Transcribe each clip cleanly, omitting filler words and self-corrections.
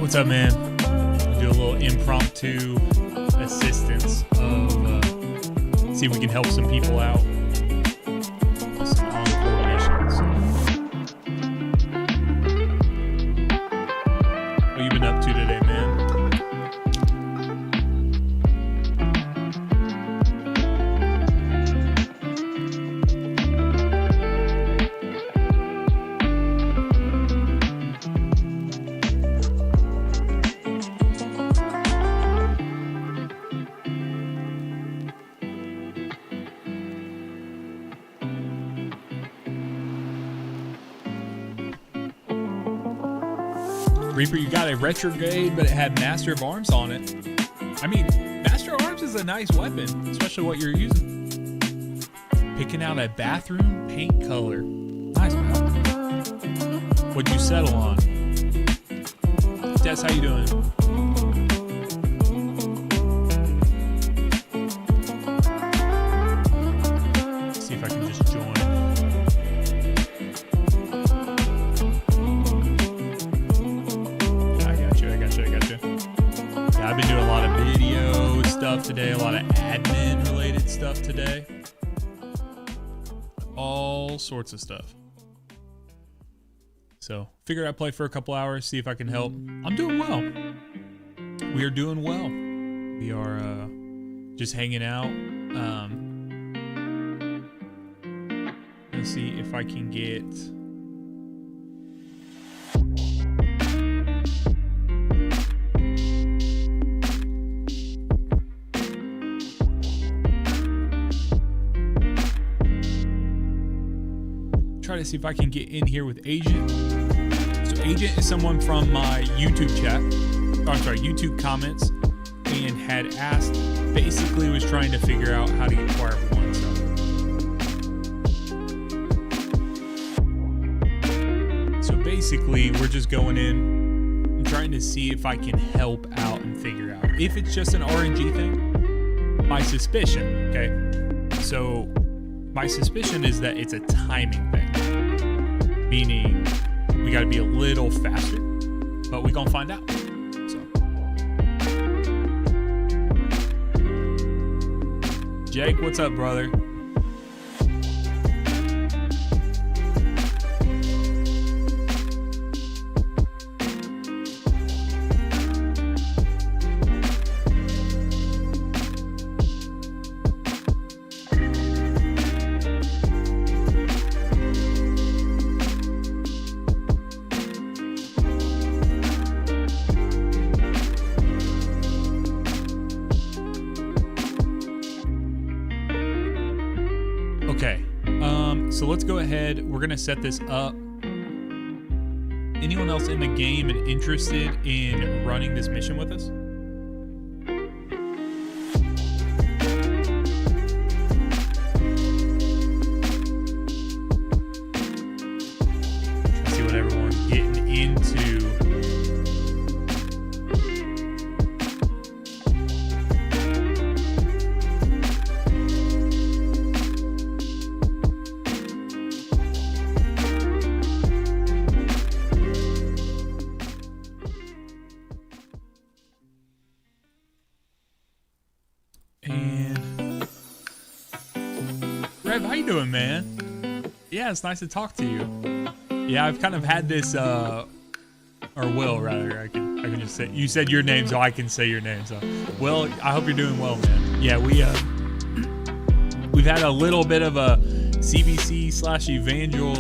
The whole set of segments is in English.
What's up, man? We'll do a little impromptu assistance of see if we can help some people out with some encore missions. What you been up to today, man? Reaper, you got a retrograde, but it had Master of Arms on it. I mean, Master of Arms is a nice weapon, especially what you're using. Picking out a bathroom paint color. Nice, man. What'd you settle on? Des, how you doing? Let's see if I can just join. I've been doing a lot of video stuff today, a lot of admin related stuff today. All sorts of stuff. So figured I'd play for a couple hours, see if I can help. I'm doing well. We are doing well. We are just hanging out. Let's see if I can get... Try to see if I can get in here with Agent. So Agent is someone from my YouTube chat, YouTube comments, and had asked, basically was trying to figure out how to acquire one. So basically we're just going in and trying to see if I can help out and figure out if it's just an RNG thing. My suspicion, okay? So my suspicion is that it's a timing thing. Meaning we got to be a little faster, but we're going to find out. So, Jake, what's up, brother? So let's go ahead. We're going to set this up. Anyone else in the game and interested in running this mission with us? Let's see what everyone's getting into. How you doing, man? Yeah, it's nice to talk to you. Yeah, I've kind of had this, or Will, rather. I can just say, you said your name, so I can say your name. So, Will, I hope you're doing well, man. Yeah, we've had a little bit of a CBC/Evangel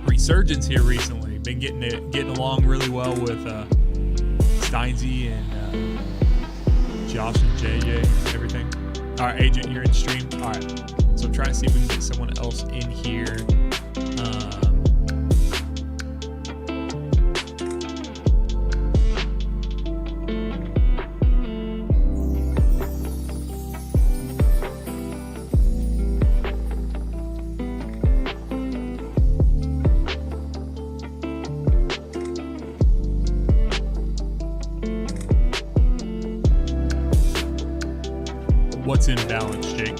resurgence here recently. Been getting along really well with Steinsy and Josh and JJ and everything. All right, Agent, you're in stream. All right. So I'm trying to see if we can get someone else in here. What's in balance, Jake?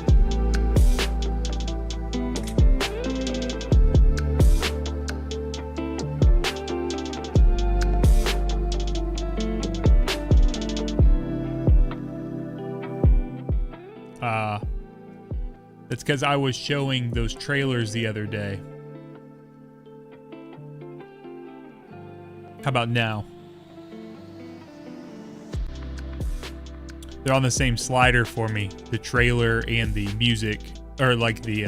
That's because I was showing those trailers the other day. How about now? They're on the same slider for me. The trailer and the music, or like the,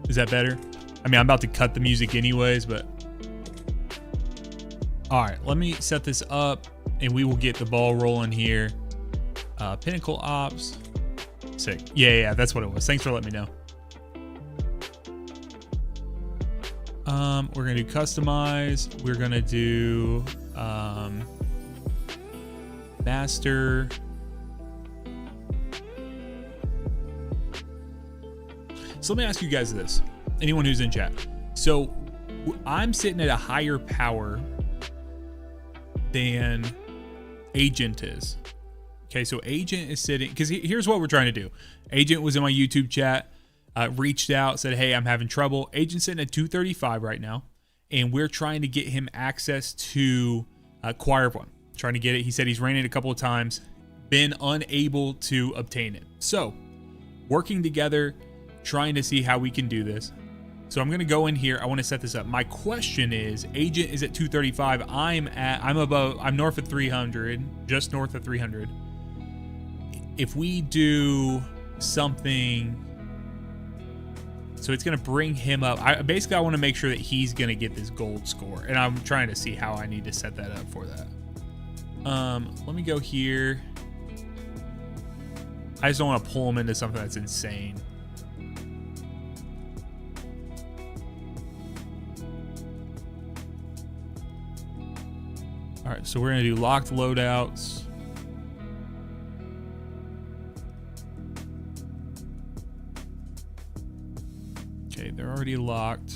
is that better? I mean, I'm about to cut the music anyways, but. All right, let me set this up and we will get the ball rolling here. Pinnacle Ops. Sick. Yeah, that's what it was. Thanks for letting me know. We're gonna do customize. We're gonna do master. So let me ask you guys this. Anyone who's in chat. So I'm sitting at a higher power than Agent is. Okay, so Agent is sitting, because here's what we're trying to do. Agent was in my YouTube chat, reached out, said, hey, I'm having trouble. Agent's sitting at 235 right now, and we're trying to get him access to Choir of One. Trying to get it. He said he's ran it a couple of times, been unable to obtain it. So, working together, trying to see how we can do this. So I'm going to go in here. I want to set this up. My question is, Agent is at 235. I'm north of 300, just north of 300. If we do something, so it's going to bring him up. I want to make sure that he's going to get this gold score, and I'm trying to see how I need to set that up for that. Let me go here. I just don't want to pull him into something that's insane. All right, so we're going to do locked loadouts. Okay, they're already locked.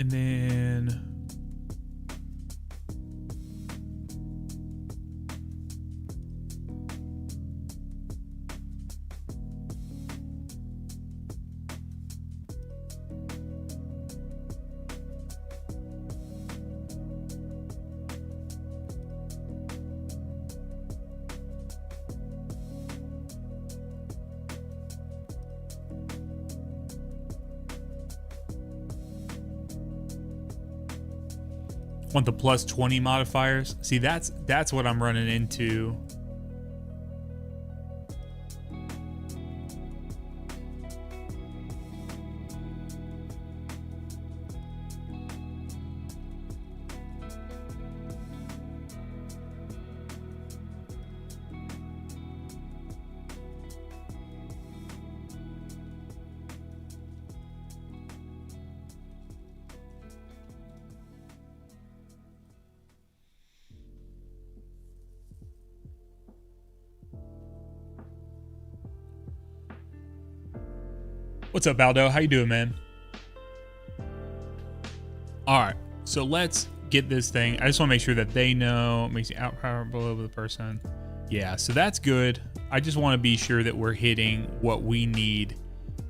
And then want the plus 20 modifiers. See, that's what I'm running into. What's up, Baldo? How you doing, man? All right, so let's get this thing. I just want to make sure that they know. Makes the outpower below the person. Yeah, so that's good. I just want to be sure that we're hitting what we need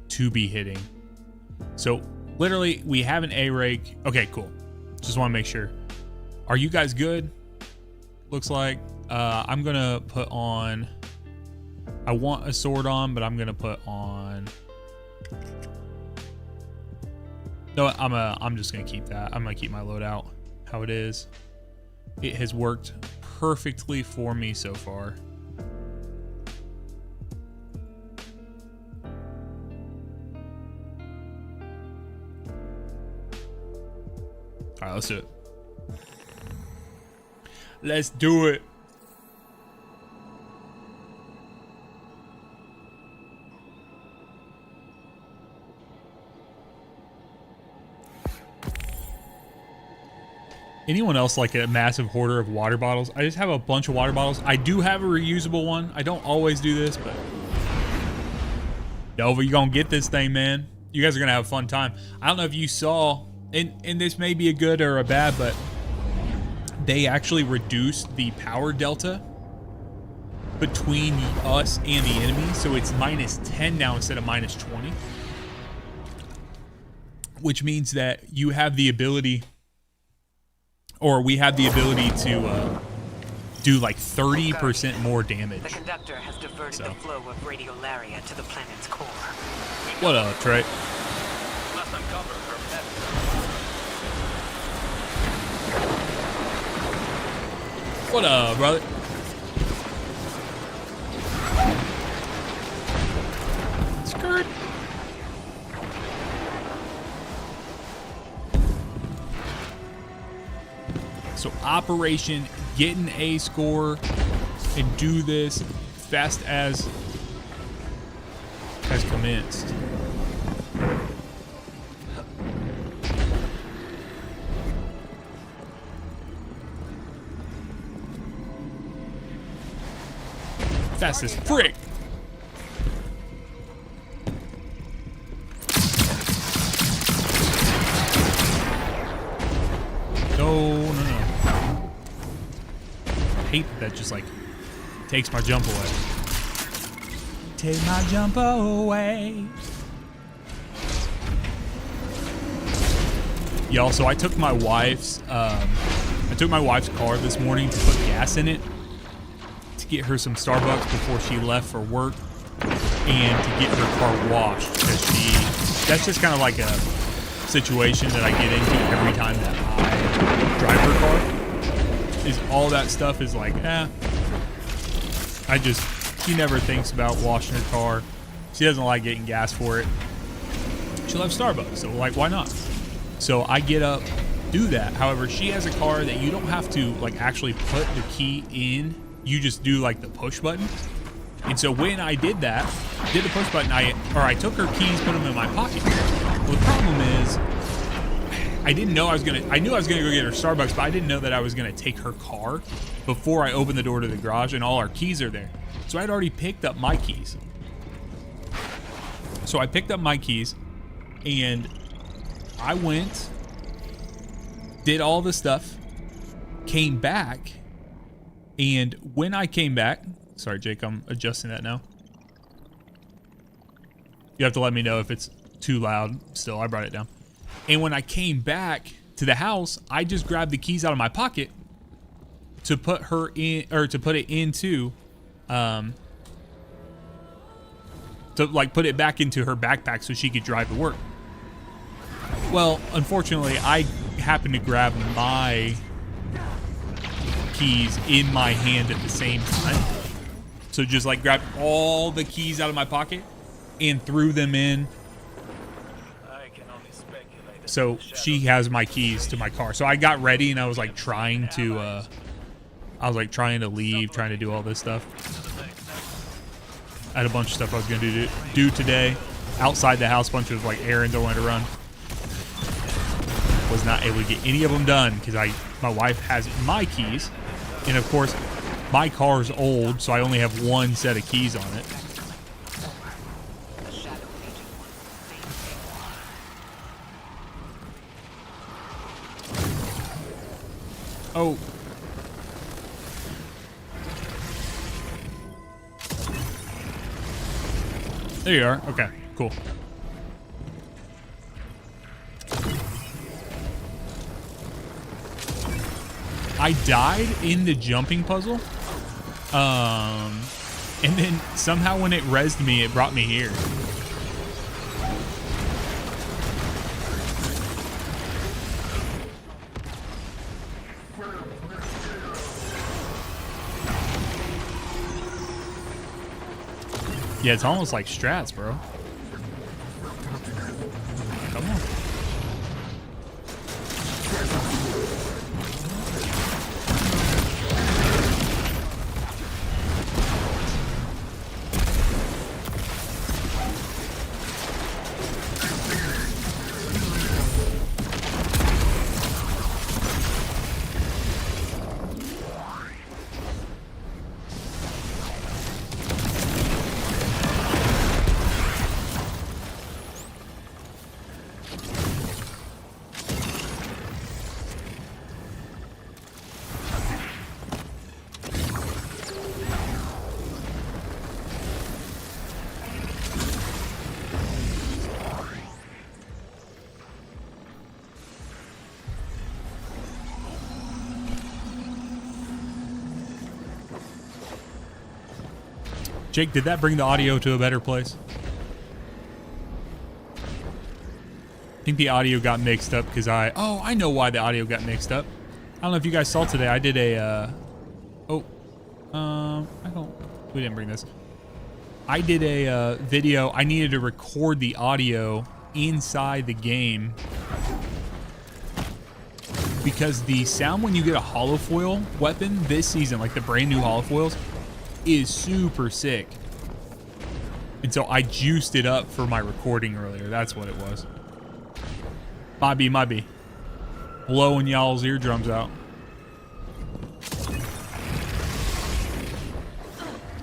to be hitting. So literally, we have an A rake. Okay, cool. Just want to make sure. Are you guys good? Looks like I'm gonna put on. I want a sword on, but I'm gonna put on. No, I'm just gonna keep that. I'm gonna keep my loadout how it is. It has worked perfectly for me so far. All right, let's do it. Let's do it. Anyone else like a massive hoarder of water bottles? I just have a bunch of water bottles. I do have a reusable one. I don't always do this, but Nova, you gonna get this thing, man. You guys are gonna have a fun time. I don't know if you saw, and this may be a good or a bad, but they actually reduced the power delta between us and the enemy. So it's -10 now instead of -20, which means that you have the ability or we have the ability to do like 30% more damage. The conductor has diverted the flow of radiolaria to the planet's core. What up, Trey? Must uncover her pet. What up, brother? Skirt. So Operation get an A score and do this fast as has commenced. Fast as frick. No. I hate that just like takes my jump away. Take my jump away. Y'all, so I took my wife's car this morning to put gas in it to get her some Starbucks before she left for work and to get her car washed because that's just kind of like a situation that I get into every time that I drive her car. Is all that stuff is like, she never thinks about washing her car. She doesn't like getting gas for it. She loves Starbucks, so like, why not? So I get up, do that. However, she has a car that you don't have to like actually put the key in. You just do like the push button. And so when I did the push button, I took her keys, put them in my pocket. Well, the problem is, I knew I was gonna go get her Starbucks, but I didn't know that I was gonna take her car before I opened the door to the garage and all our keys are there. So I'd already picked up my keys. So I picked up my keys and I went, did all the stuff, came back, and when I came back, sorry Jake, I'm adjusting that now. You have to let me know if it's too loud still. I brought it down. And when I came back to the house, I just grabbed the keys out of my pocket to put her in, or to put it into, to like put it back into her backpack so she could drive to work. Well, unfortunately, I happened to grab my keys in my hand at the same time. So just like grabbed all the keys out of my pocket and threw them in. So she has my keys to my car. So I got ready and I was like trying to leave, trying to do all this stuff. I had a bunch of stuff I was going to do today. Outside the house, bunch of like errands I wanted to run. Was not able to get any of them done because my wife has my keys. And of course, my car's old, so I only have one set of keys on it. Oh. There you are. Okay, cool. I died in the jumping puzzle. And then somehow when it rezzed me, it brought me here. Yeah, it's almost like strats, bro. Come on. Jake, did that bring the audio to a better place? I think the audio got mixed up because I know why the audio got mixed up. I don't know if you guys saw today. I did a, we didn't bring this. I did a video. I needed to record the audio inside the game because the sound when you get a holofoil weapon this season, like the brand new holofoils, is super sick. And so I juiced it up for my recording earlier. That's what it was. Might be. Blowing y'all's eardrums out.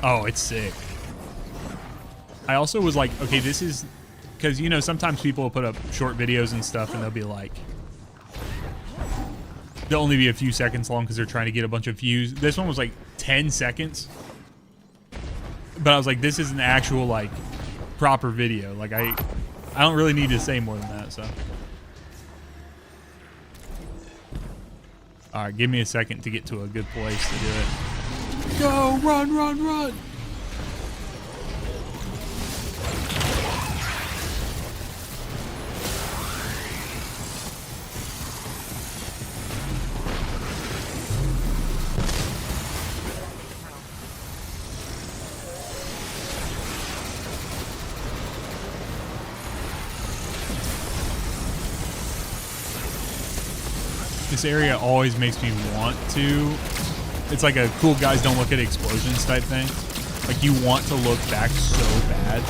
Oh, it's sick. I also was like, okay, this is... Because, you know, sometimes people will put up short videos and stuff and they'll be like... They'll only be a few seconds long because they're trying to get a bunch of views. This one was like 10 seconds. But I was like, this is an actual, like, proper video. Like, I don't really need to say more than that, so... Alright, give me a second to get to a good place to do it. Go! Run! This area always makes me want to. It's like a cool guys don't look at explosions type thing. Like you want to look back so bad.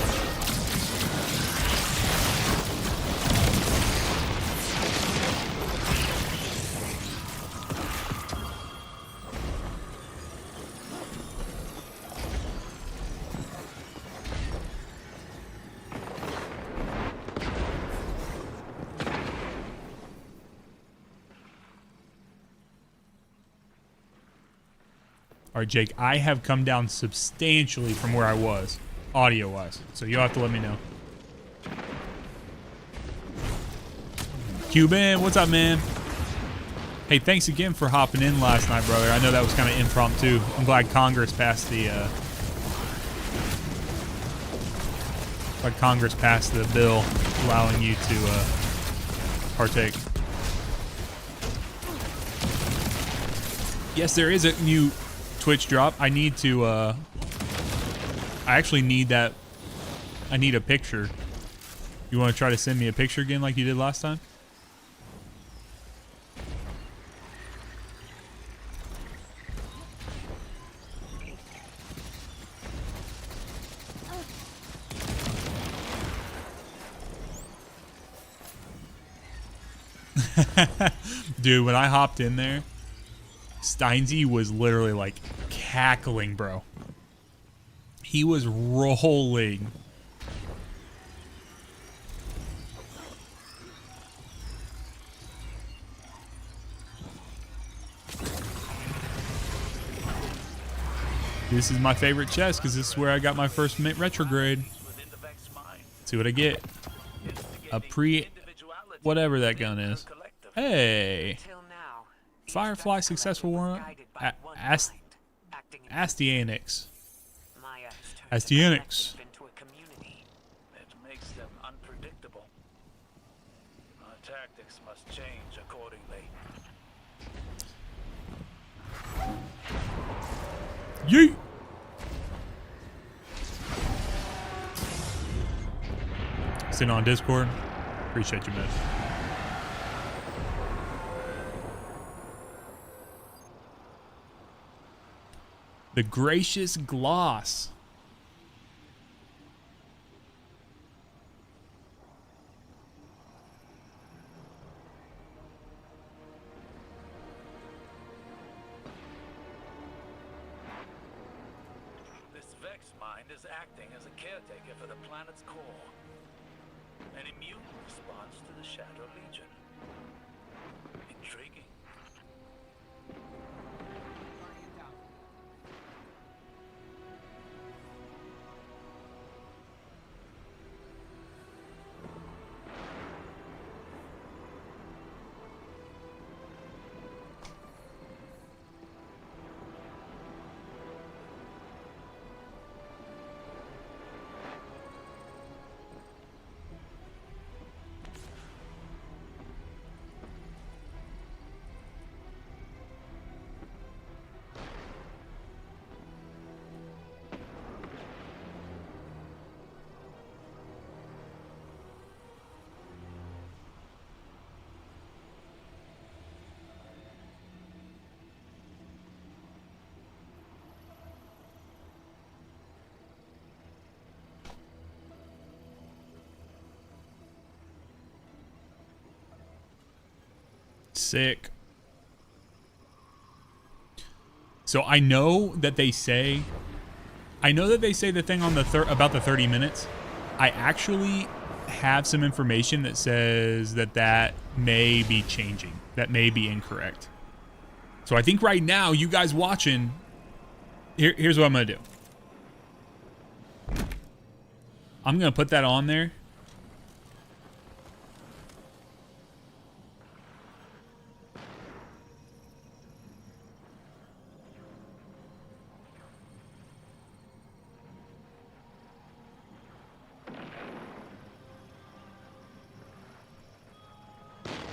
All right, Jake, I have come down substantially from where I was, audio-wise, so you'll have to let me know. Cuban, what's up, man? Hey, thanks again for hopping in last night, brother. I know that was kind of impromptu. I'm glad Congress passed the bill allowing you to partake. Yes, there is a new Twitch drop. I need to I actually need that. I need a picture. You want to try to send me a picture again like you did last time? Dude, when I hopped in there, Steinsy was literally like cackling, bro. He was rolling. This is my favorite chest because this is where I got my first retrograde. See what I get. A whatever that gun is. Hey. Firefly successful warrant. Astyanics. Astyanics. It makes them unpredictable. Our tactics must change accordingly. Yeet. Sitting on Discord. Appreciate you, man. The gracious gloss. This Vex mind is acting as a caretaker for the planet's core. An immune response to the Shadow Legion. Intriguing. sick. So I know that they say the thing on the about the 30 minutes. I actually have some information that says that may be changing. That may be incorrect. So I think right now, you guys watching, here's what I'm going to do. I'm going to put that on there.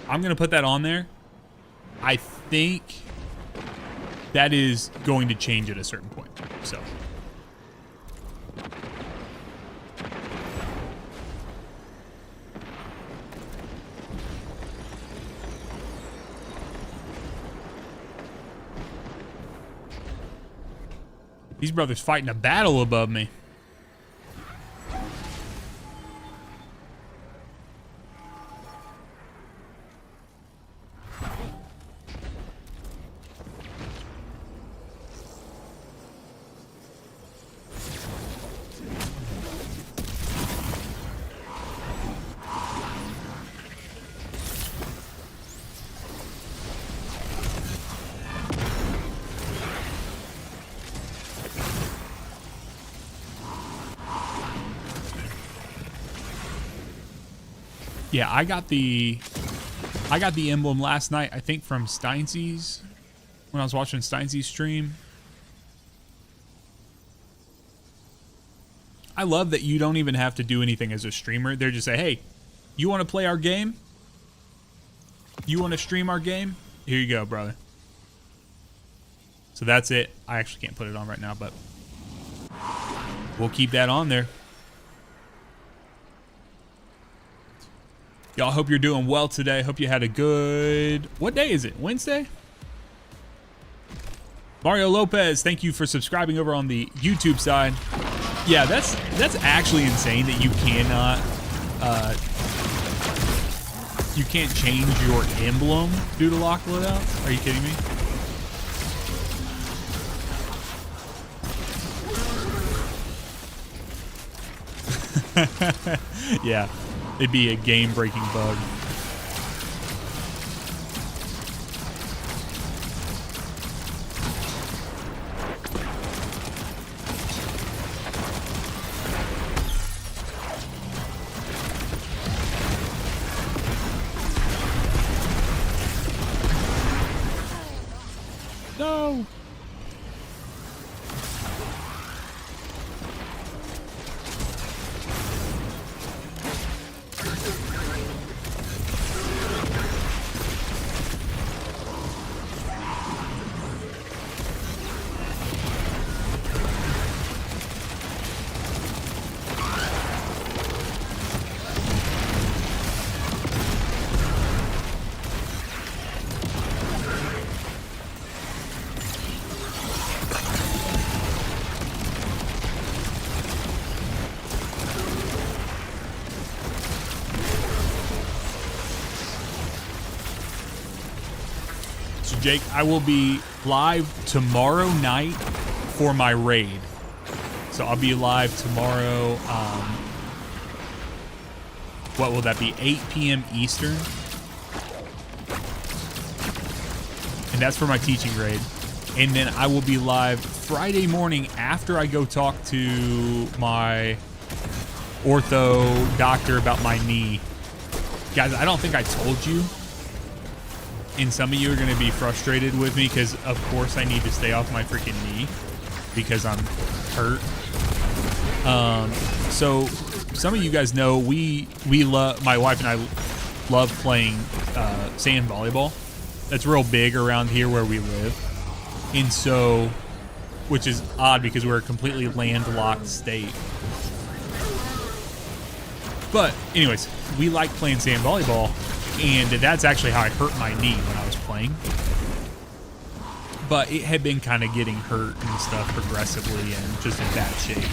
I'm going to put that on there. I think that is going to change at a certain point. So. These brothers fighting a battle above me. Yeah, I got the emblem last night, I think from Steinzy's, when I was watching Steinzy's stream. I love that you don't even have to do anything as a streamer. They're just say, hey, you want to play our game? You want to stream our game? Here you go, brother. So that's it. I actually can't put it on right now, but we'll keep that on there. Y'all, hope you're doing well today. Hope you had a good... What day is it? Wednesday? Mario Lopez, thank you for subscribing over on the YouTube side. Yeah, that's actually insane that you cannot... you can't change your emblem due to lock loadouts. Are you kidding me? Yeah. It'd be a game-breaking bug. No! Jake, I will be live tomorrow night for my raid. So I'll be live tomorrow, what will that be, 8 p.m. Eastern? And that's for my teaching raid. And then I will be live Friday morning after I go talk to my ortho doctor about my knee. Guys, I don't think I told you. And some of you are going to be frustrated with me because, of course, I need to stay off my freaking knee because I'm hurt. So some of you guys know we love, my wife and I love playing sand volleyball. That's real big around here where we live. And so, which is odd because we're a completely landlocked state. But anyways, we like playing sand volleyball. And that's actually how I hurt my knee when I was playing. But it had been kind of getting hurt and stuff progressively and just in bad shape.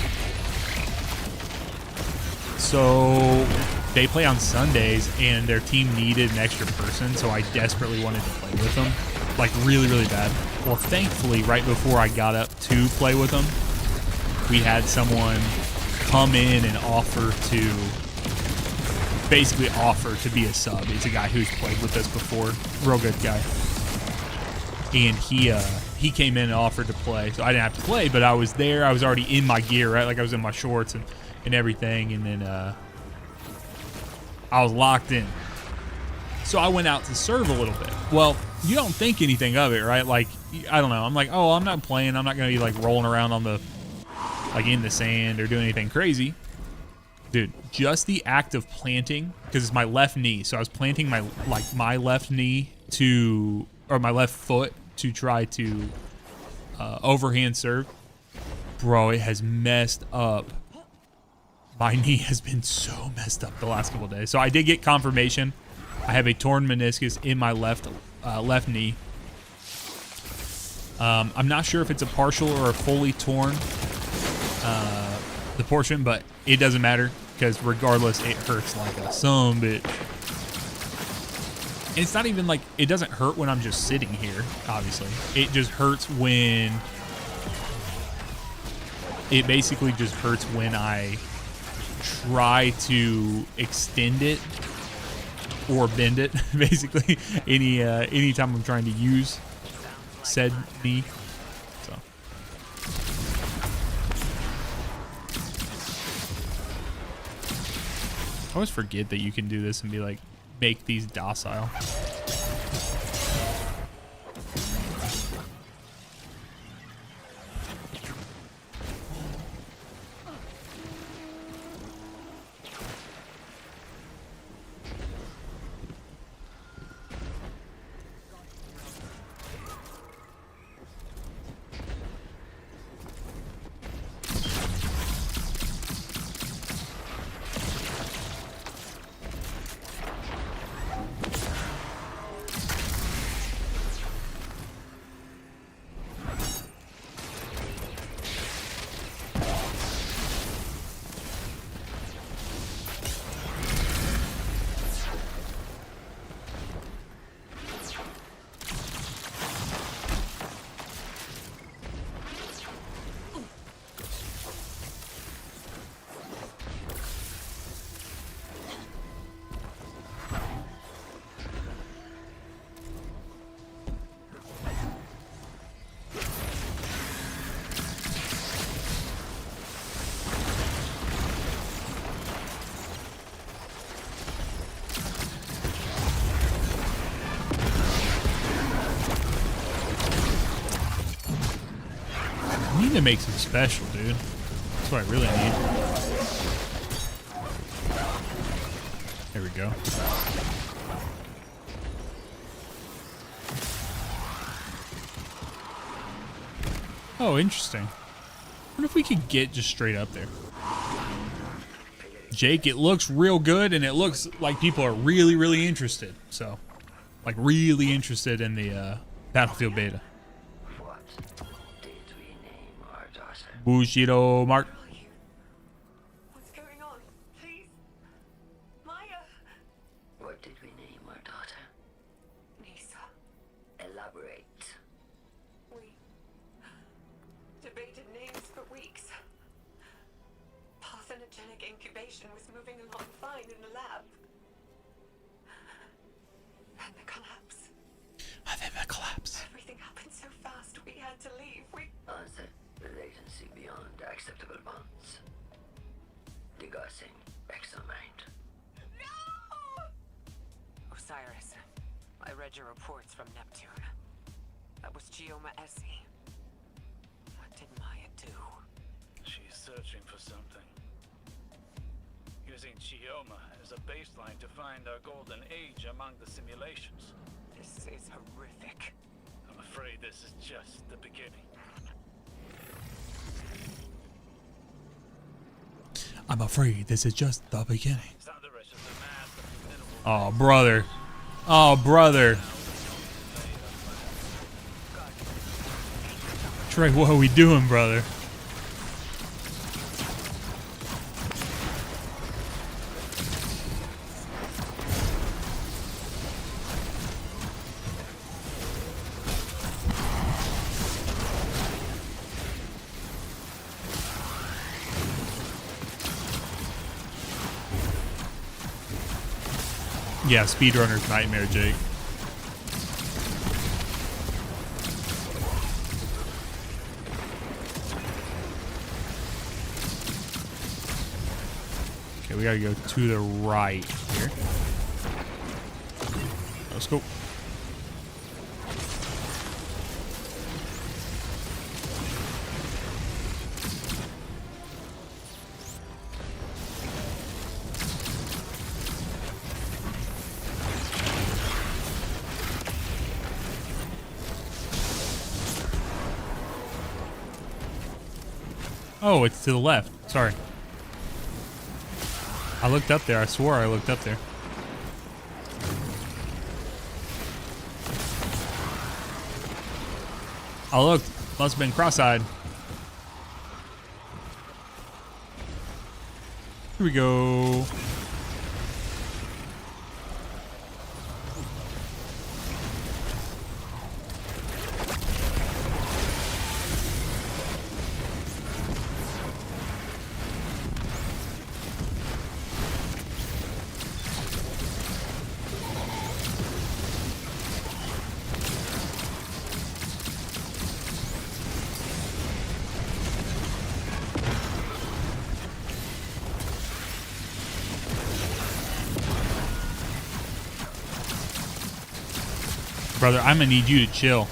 So they play on Sundays, and their team needed an extra person, so I desperately wanted to play with them, like really, really bad. Well, thankfully, right before I got up to play with them, we had someone come in and basically offer to be a sub. It's a guy who's played with us before, real good guy. And he came in and offered to play, so I didn't have to play, but I was there. I was already in my gear, right? Like I was in my shorts and everything, and then I was locked in. So I went out to serve a little bit. Well, you don't think anything of it, right? Like, I don't know. I'm like, oh, I'm not playing. I'm not going to be like rolling around on the, like in the sand or doing anything crazy. Dude, just the act of planting, because it's my left knee. So I was planting my left knee or my left foot to try to overhand serve. Bro, it has messed up. My knee has been so messed up the last couple of days. So I did get confirmation. I have a torn meniscus in my left knee. I'm not sure if it's a partial or a fully torn the portion, but it doesn't matter because regardless, it hurts like a son bitch. And it's not even like, it doesn't hurt when I'm just sitting here, obviously. It just hurts when, it basically just hurts when I try to extend it or bend it, basically, anytime I'm trying to use said knee. So I always forget that you can do this and be like, make these docile. I need to make some special, dude. That's what I really need. There we go. Oh, interesting. I wonder if we could get just straight up there. Jake, it looks real good, and it looks like people are really, really interested. So, like, really interested in the Battlefield beta. Bushido Mark. What's going on? Please? Maya? What did we name our daughter? Nisa. Elaborate. We debated names for weeks. Parthenogenic incubation was moving along fine in the lab. And the collapse. I think the collapse. Everything happened so fast, we had to leave. Onset latency beyond acceptable bounds. Degassing exomind. No! Osiris, I read your reports from Neptune. That was Gioma Essie. What did Maya do? She's searching for something. Using Chioma as a baseline to find our golden age among the simulations. This is horrific. I'm afraid this is just the beginning. I'm afraid this is just the beginning. Oh, brother. Oh, brother. Trey, what are we doing, brother? Yeah, speedrunner's nightmare, Jake. Okay, we gotta go to the right here. Let's go. Oh, it's to the left. Sorry. I looked up there. I swore I looked up there. I looked. Must have been cross-eyed. Here we go. Brother, I'm gonna need you to chill.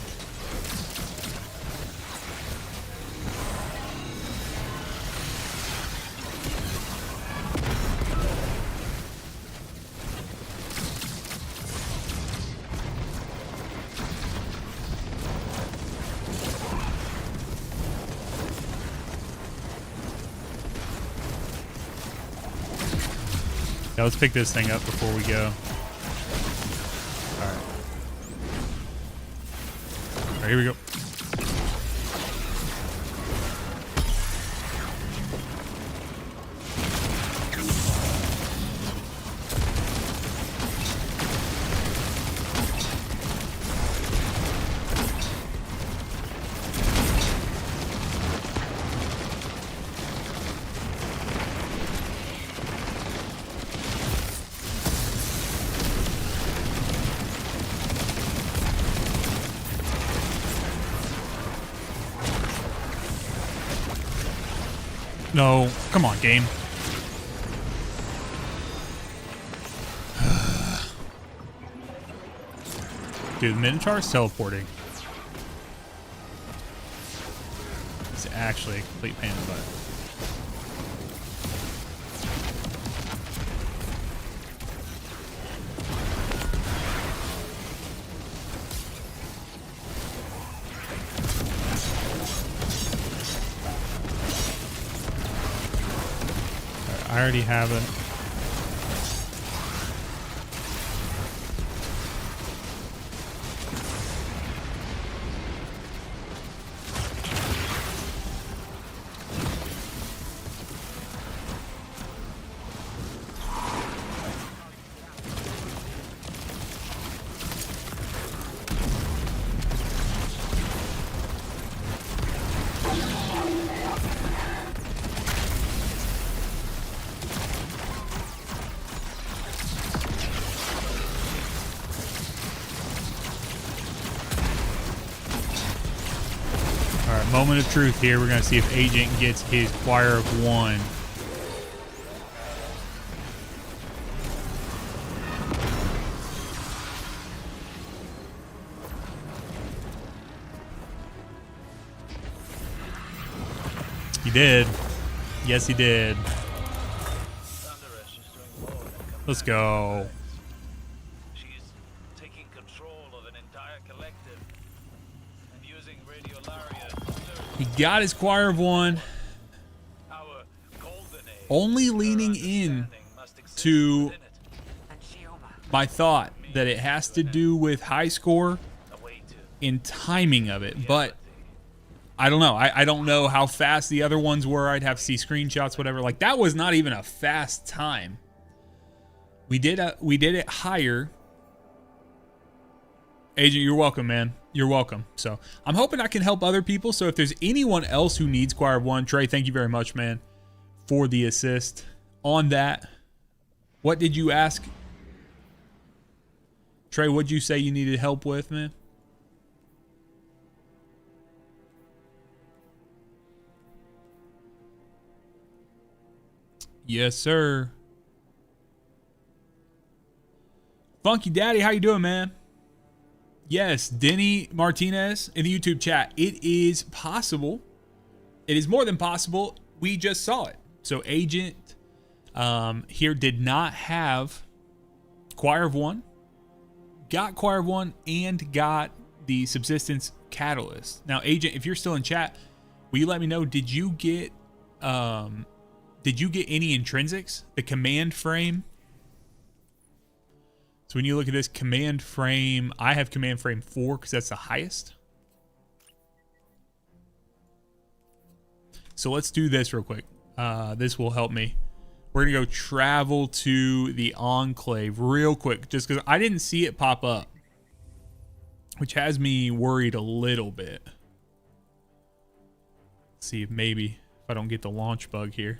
Yeah, let's pick this thing up before we go. Here we go. No, come on, game. Dude, the Minotaur's teleporting. It's actually a complete pain in the butt. I already have it. Moment of truth here. We're going to see if Agent gets his Choir of One. He did. Yes, he did. Let's go. He got his Choir of One. Only leaning in to my thought that it has to do with high score and timing of it. But I don't know. I don't know how fast the other ones were. I'd have to see screenshots, whatever. Like, that was not even a fast time. We did it higher. Agent, you're welcome, man. You're welcome. So I'm hoping I can help other people. So if there's anyone else who needs Choir of One, Trey, thank you very much, man, for the assist on that. What did you ask? Trey, what'd you say you needed help with, man? Yes, sir. Funky Daddy, how you doing, man? Yes, Denny Martinez in the YouTube chat. It is possible. It is more than possible. We just saw it. So Agent here did not have Choir of One, got Choir of One, and got the Subsistence Catalyst. Now, Agent, if you're still in chat, will you let me know, did you get any intrinsics? The command frame? So when you look at this command frame, I have command frame 4 because that's the highest. So let's do this real quick. This will help me. We're going to go travel to the Enclave real quick, just because I didn't see it pop up, which has me worried a little bit. Let's see if maybe if I don't get the launch bug here.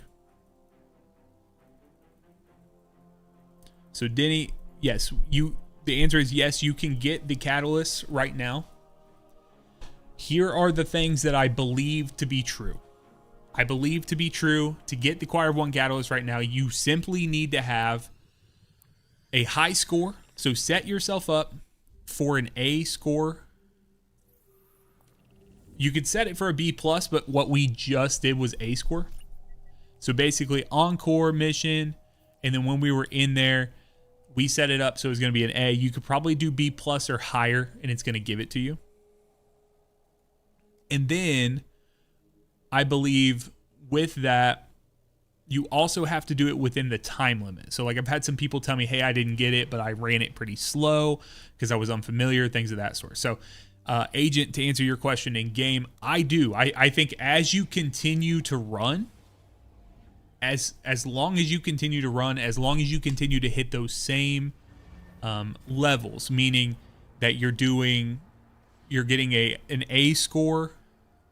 So Denny, yes, the answer is yes, you can get the catalysts right now. Here are the things that I believe to be true. I believe to be true, to get the Choir of One catalyst right now, you simply need to have a high score. So set yourself up for an A score. You could set it for a B+, but what we just did was A score. So basically Encore mission, and then when we were in there, we set it up so it's going to be an A. You could probably do B+ or higher, and it's going to give it to you. And then I believe with that, you also have to do it within the time limit. So like I've had some people tell me, hey, I didn't get it, but I ran it pretty slow because I was unfamiliar, things of that sort. So Agent, to answer your question in game, I do. I think as you continue to run, as long as you continue to run, as long as you continue to hit those same levels, meaning that you're getting an A score.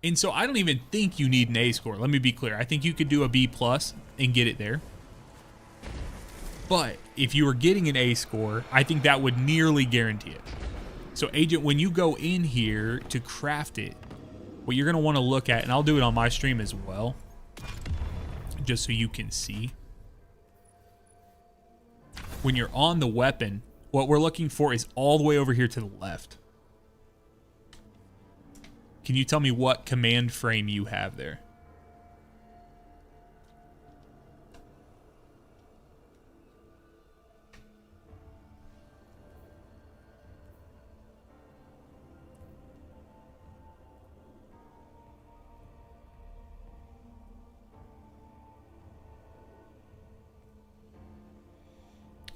And so I don't even think you need an A score. Let me be clear. I think you could do a B+ and get it there. But if you were getting an A score, I think that would nearly guarantee it. So Agent, when you go in here to craft it, what you're going to want to look at, and I'll do it on my stream as well, just so you can see. When you're on the weapon, what we're looking for is all the way over here to the left. Can you tell me what command frame you have there?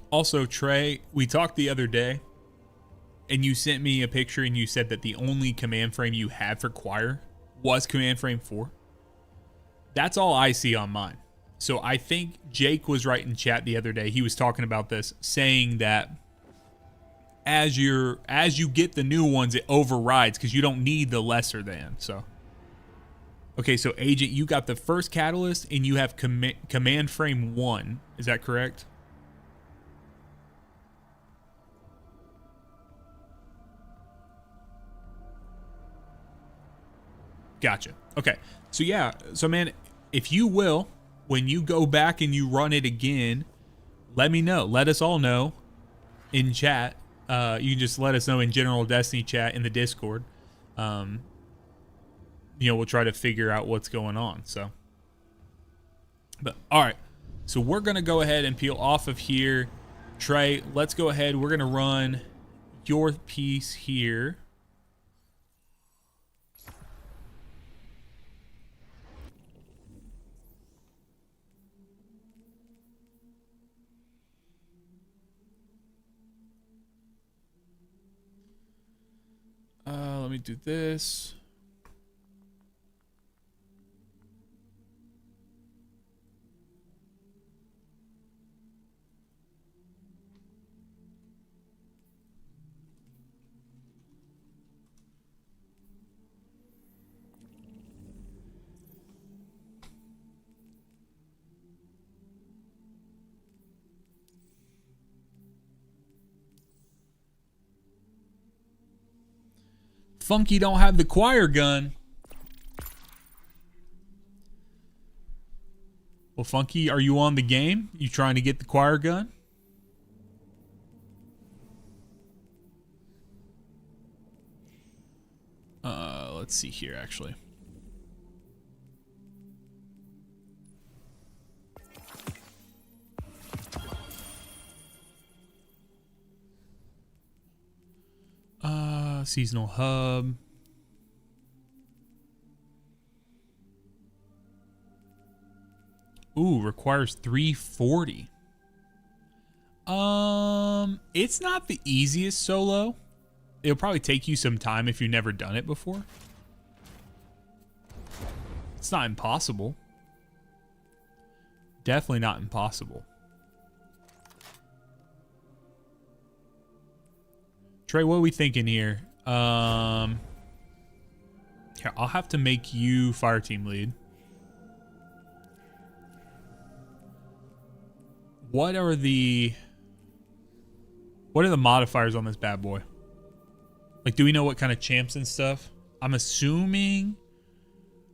Also, Trey, we talked the other day, and you sent me a picture and you said that the only command frame you had for Choir was command frame 4. That's all I see on mine. So I think Jake was right in chat the other day. He was talking about this, saying that as you get the new ones, it overrides because you don't need the lesser than. So, okay, so Agent, you got the first catalyst and you have command frame 1. Is that correct? Gotcha. Okay. So yeah. So man, if you will, when you go back and you run it again, let me know. Let us all know in chat. You can just let us know in general Destiny chat in the Discord. We'll try to figure out what's going on. So, but all right. So we're gonna go ahead and peel off of here. Trey, let's go ahead. We're gonna run your piece here. Let me do this. Funky don't have the choir gun. Well, Funky, are you on the game? You trying to get the choir gun? Let's see here, actually. Seasonal hub. Ooh, requires 340. It's not the easiest solo. It'll probably take you some time if you've never done it before. It's not impossible. Definitely not impossible. Trey, what are we thinking here? Here, I'll have to make you fire team lead. What are the modifiers on this bad boy? Like, do we know what kind of champs and stuff? I'm assuming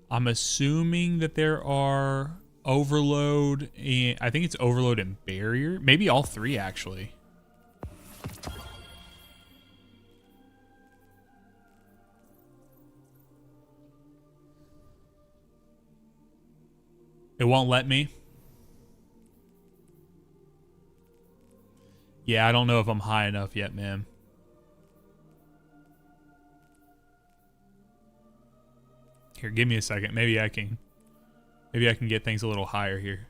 that there are overload and I think it's overload and barrier. Maybe all three actually. It won't let me. Yeah, I don't know if I'm high enough yet, man. Here, give me a second. Maybe I can get things a little higher here.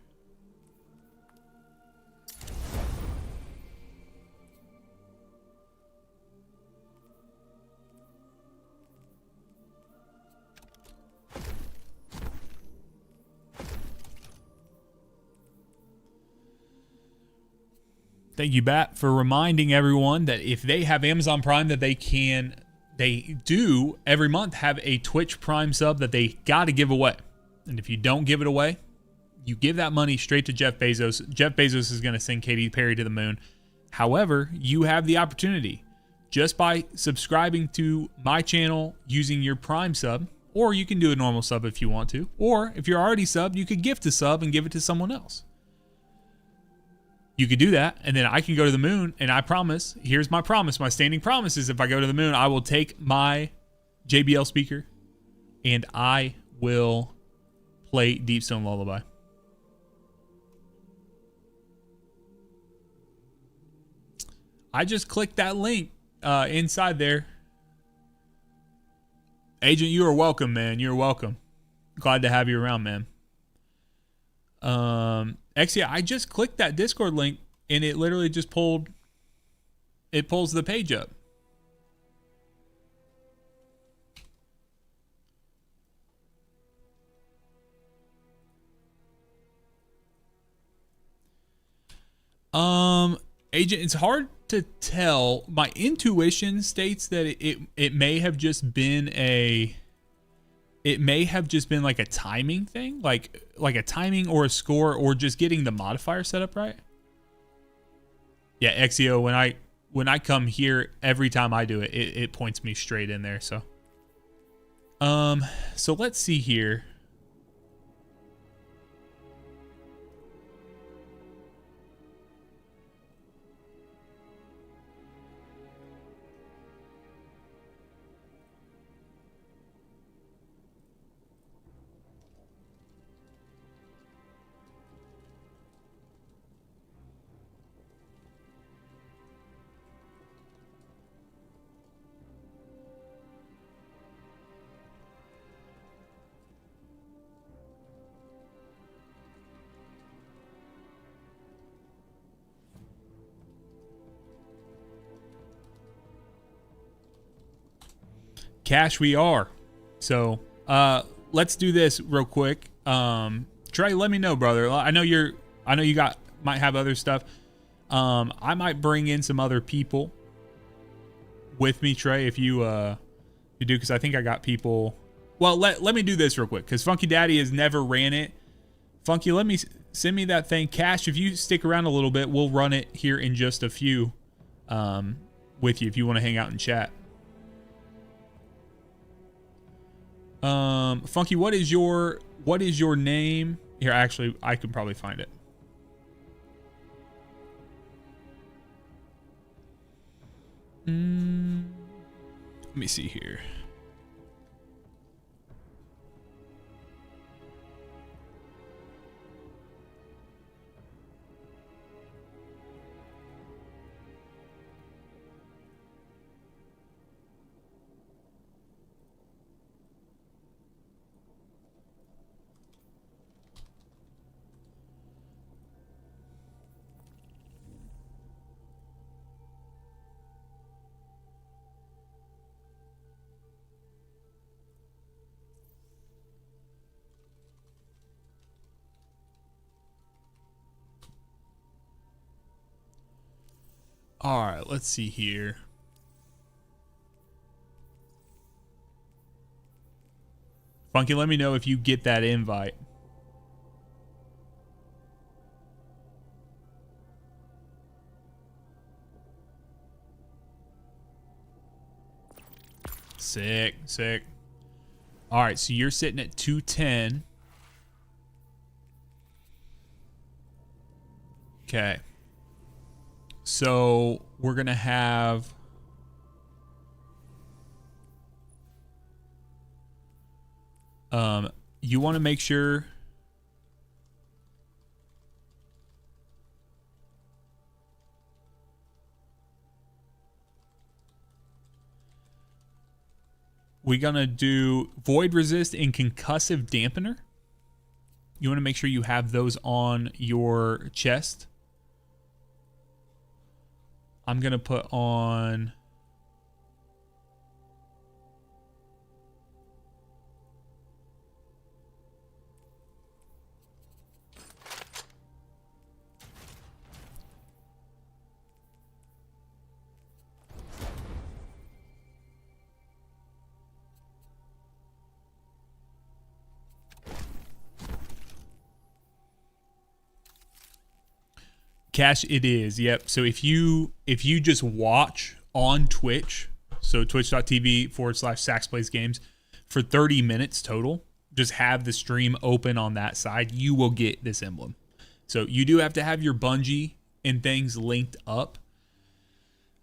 Thank you, Bat, for reminding everyone that if they have Amazon Prime, that they do every month have a Twitch Prime sub that they got to give away. And if you don't give it away, you give that money straight to Jeff Bezos. Jeff Bezos is going to send Katy Perry to the moon. However, you have the opportunity just by subscribing to my channel using your Prime sub, or you can do a normal sub if you want to, or if you're already subbed, you could gift a sub and give it to someone else. You could do that, and then I can go to the moon, and I promise, here's my promise, my standing promise is if I go to the moon, I will take my JBL speaker, and I will play Deep Stone Lullaby. I just clicked that link inside there. Agent, you are welcome, man. You're welcome. Glad to have you around, man. Actually, I just clicked that Discord link and it literally just pulls the page up. Agent, it's hard to tell. My intuition states that it may have just been like a timing thing, like a timing or a score or just getting the modifier set up right. Yeah, Exio, when I come here, every time I do it, it points me straight in there. So let's see here. Cash we are. So let's do this real quick. Trey, let me know, brother. I know you might have other stuff. I might bring in some other people with me, Trey, if you do, because I think I got people. Well, let me do this real quick, because Funky Daddy has never ran it. Funky, send me that thing. Cash, if you stick around a little bit, we'll run it here in just a few with you if you want to hang out and chat. Funky, what is your name? Here, actually, I could probably find it. Let me see here. All right, let's see here. Funky, let me know if you get that invite. Sick, sick. All right, so you're sitting at 210. Okay. So we're going to have you want to make sure we're going to do void resist and concussive dampener. You want to make sure you have those on your chest. I'm going to put on Cash, it is. Yep. So if you just watch on Twitch, so twitch.tv/SaxPlaysGames for 30 minutes total, just have the stream open on that side, you will get this emblem. So you do have to have your Bungie and things linked up.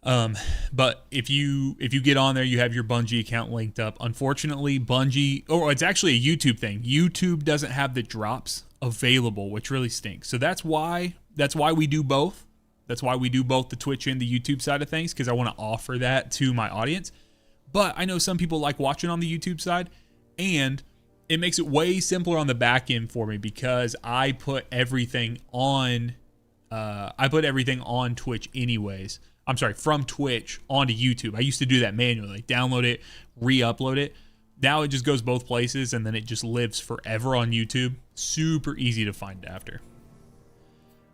But if you get on there, you have your Bungie account linked up. Unfortunately, Bungie, or it's actually a YouTube thing. YouTube doesn't have the drops available, which really stinks. So that's why we do both. That's why we do both the Twitch and the YouTube side of things, because I want to offer that to my audience. But I know some people like watching on the YouTube side, and it makes it way simpler on the back end for me because I put everything on Twitch anyways. I'm sorry, from Twitch onto YouTube. I used to do that manually, download it, re-upload it. Now it just goes both places, and then it just lives forever on YouTube. Super easy to find after.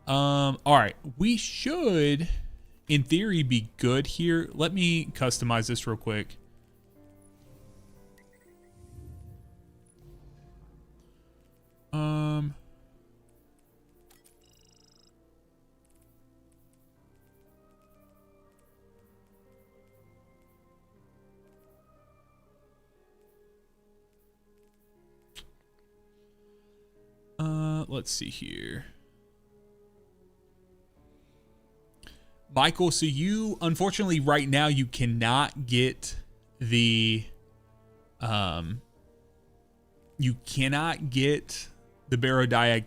All right, we should, in theory, be good here. Let me customize this real quick. Let's see here. Michael, so you, unfortunately, right now, you cannot get the, Barodiag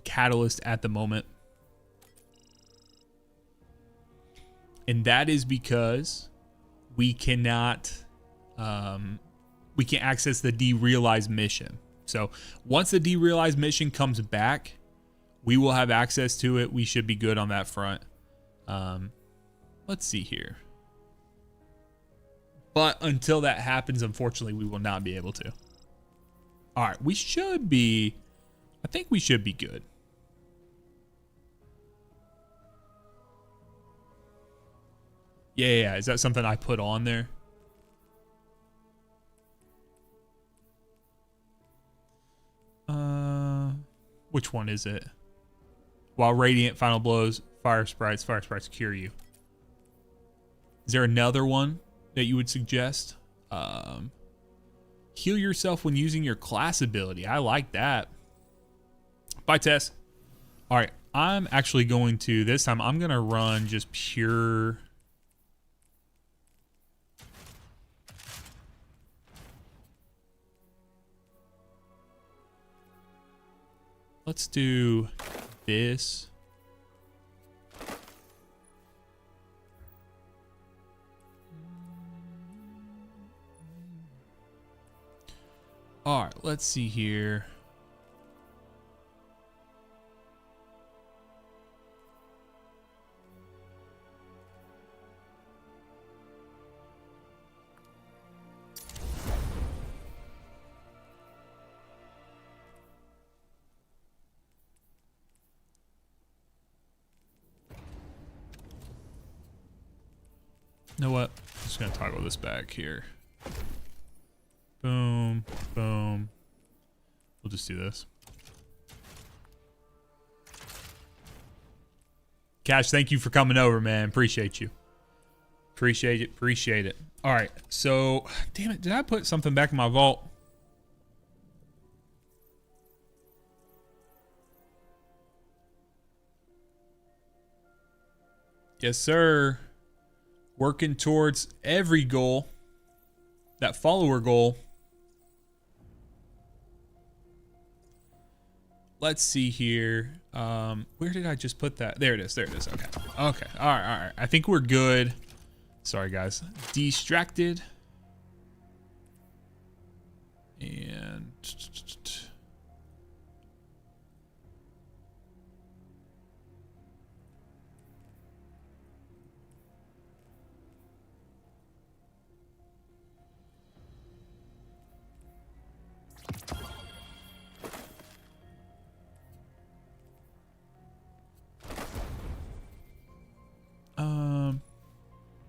Catalyst at the moment. And that is because we cannot, we can't access the derealized mission. So once the derealized mission comes back, we will have access to it. We should be good on that front. Let's see here. But until that happens, unfortunately, we will not be able to. All right, we should be, I think we should be good. Yeah. Is that something I put on there? Which one is it? While radiant, final blows, fire sprites cure you. Is there another one that you would suggest? Heal yourself when using your class ability. I like that. Bye, Tess. All right, I'm actually going to, this time, I'm going to run just pure... Let's do this. All right, let's see here. You know what? I'm just gonna toggle this back here. Boom, boom. We'll just do this. Cash, thank you for coming over, man. Appreciate you. Appreciate it. Appreciate it. All right. So, damn it. Did I put something back in my vault? Yes, sir. Working towards every goal. That follower goal. Let's see here. Where did I just put that? There it is. There it is. Okay. Okay. All right. All right. I think we're good. Sorry, guys. Distracted. And...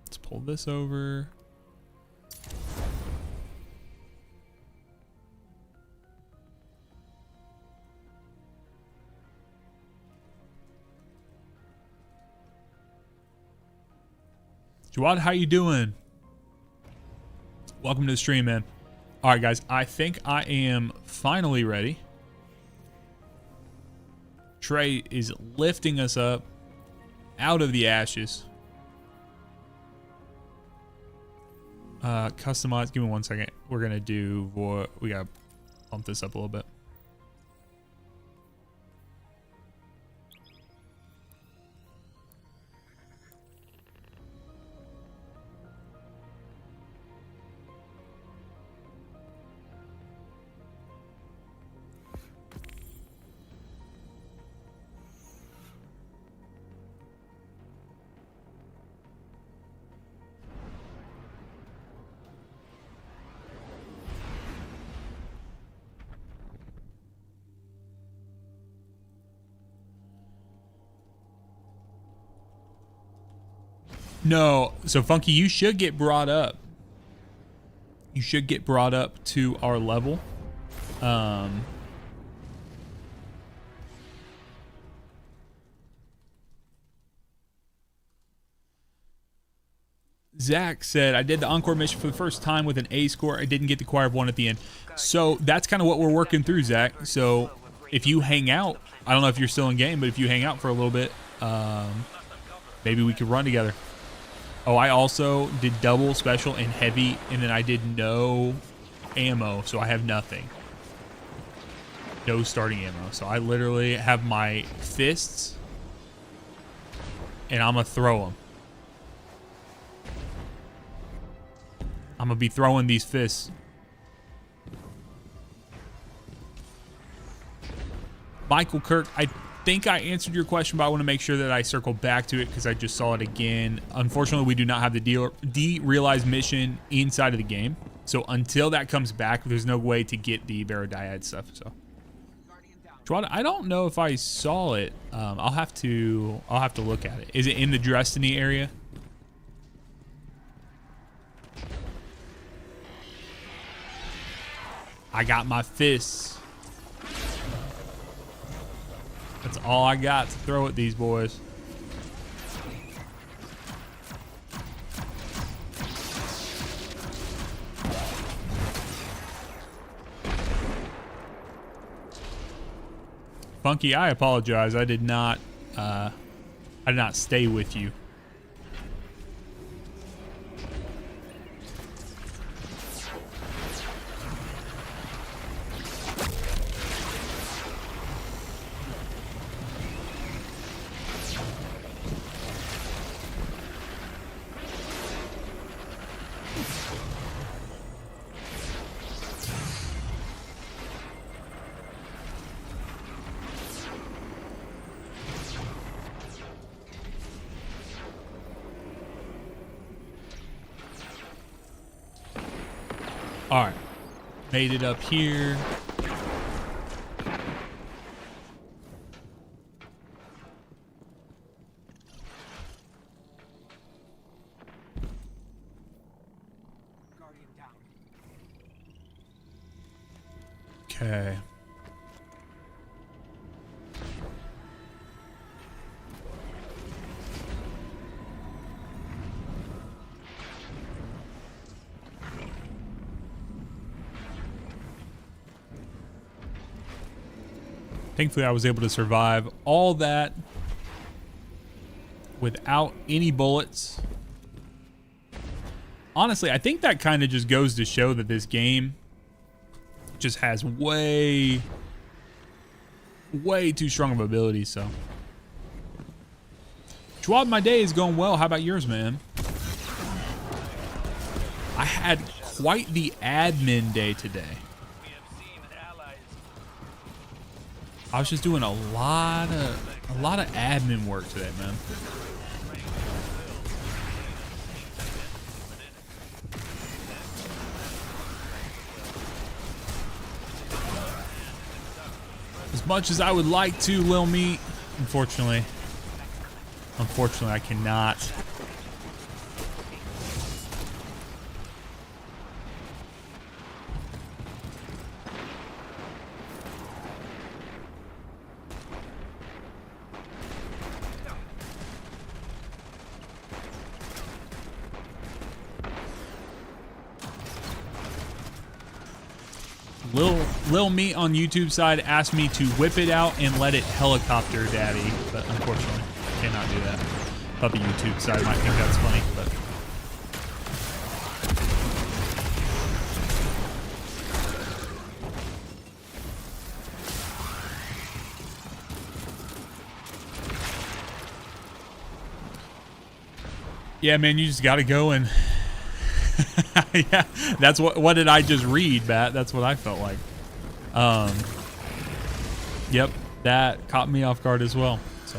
let's pull this over. Jawad, how you doing? Welcome to the stream, man. All right, guys, I think I am finally ready. Trey is lifting us up out of the ashes. Customize. Give me 1 second. We're gonna do what we gotta bump this up a little bit. No, so Funky, you should get brought up. You should get brought up to our level. Zach said, I did the Encore mission for the first time with an A score. I didn't get the Choir of One at the end. So that's kind of what we're working through, Zach. So if you hang out, I don't know if you're still in game, but if you hang out for a little bit, maybe we could run together. Oh, I also did double special and heavy, and then I did no ammo, so I have nothing. No starting ammo. So I literally have my fists, and I'm going to throw them. I'm going to be throwing these fists. Michael Kirk, I think I answered your question, but I want to make sure that I circle back to it because I just saw it again. Unfortunately, we do not have the derealized mission inside of the game. So until that comes back, there's no way to get the Barodiad stuff. So I don't know if I saw it. I'll have to look at it. Is it in the Destiny area? I got my fists. That's all I got to throw at these boys. Spunky, I apologize. I did not stay with you. All right, made it up here. Okay. Thankfully, I was able to survive all that without any bullets. Honestly, I think that kind of just goes to show that this game just has way too strong of abilities. So, Schwab, my day is going well. How about yours, man? I had quite the admin day today. I was just doing a lot of admin work today, man. As much as I would like to, Lil Meat, unfortunately I cannot. Lil Meat on YouTube side asked me to whip it out and let it helicopter daddy, but unfortunately I cannot do that. Thought the YouTube side might think that's funny, but yeah, man, you just gotta go and yeah, that's what did I just read, Bat? That's what I felt like. Yep, that caught me off guard as well. So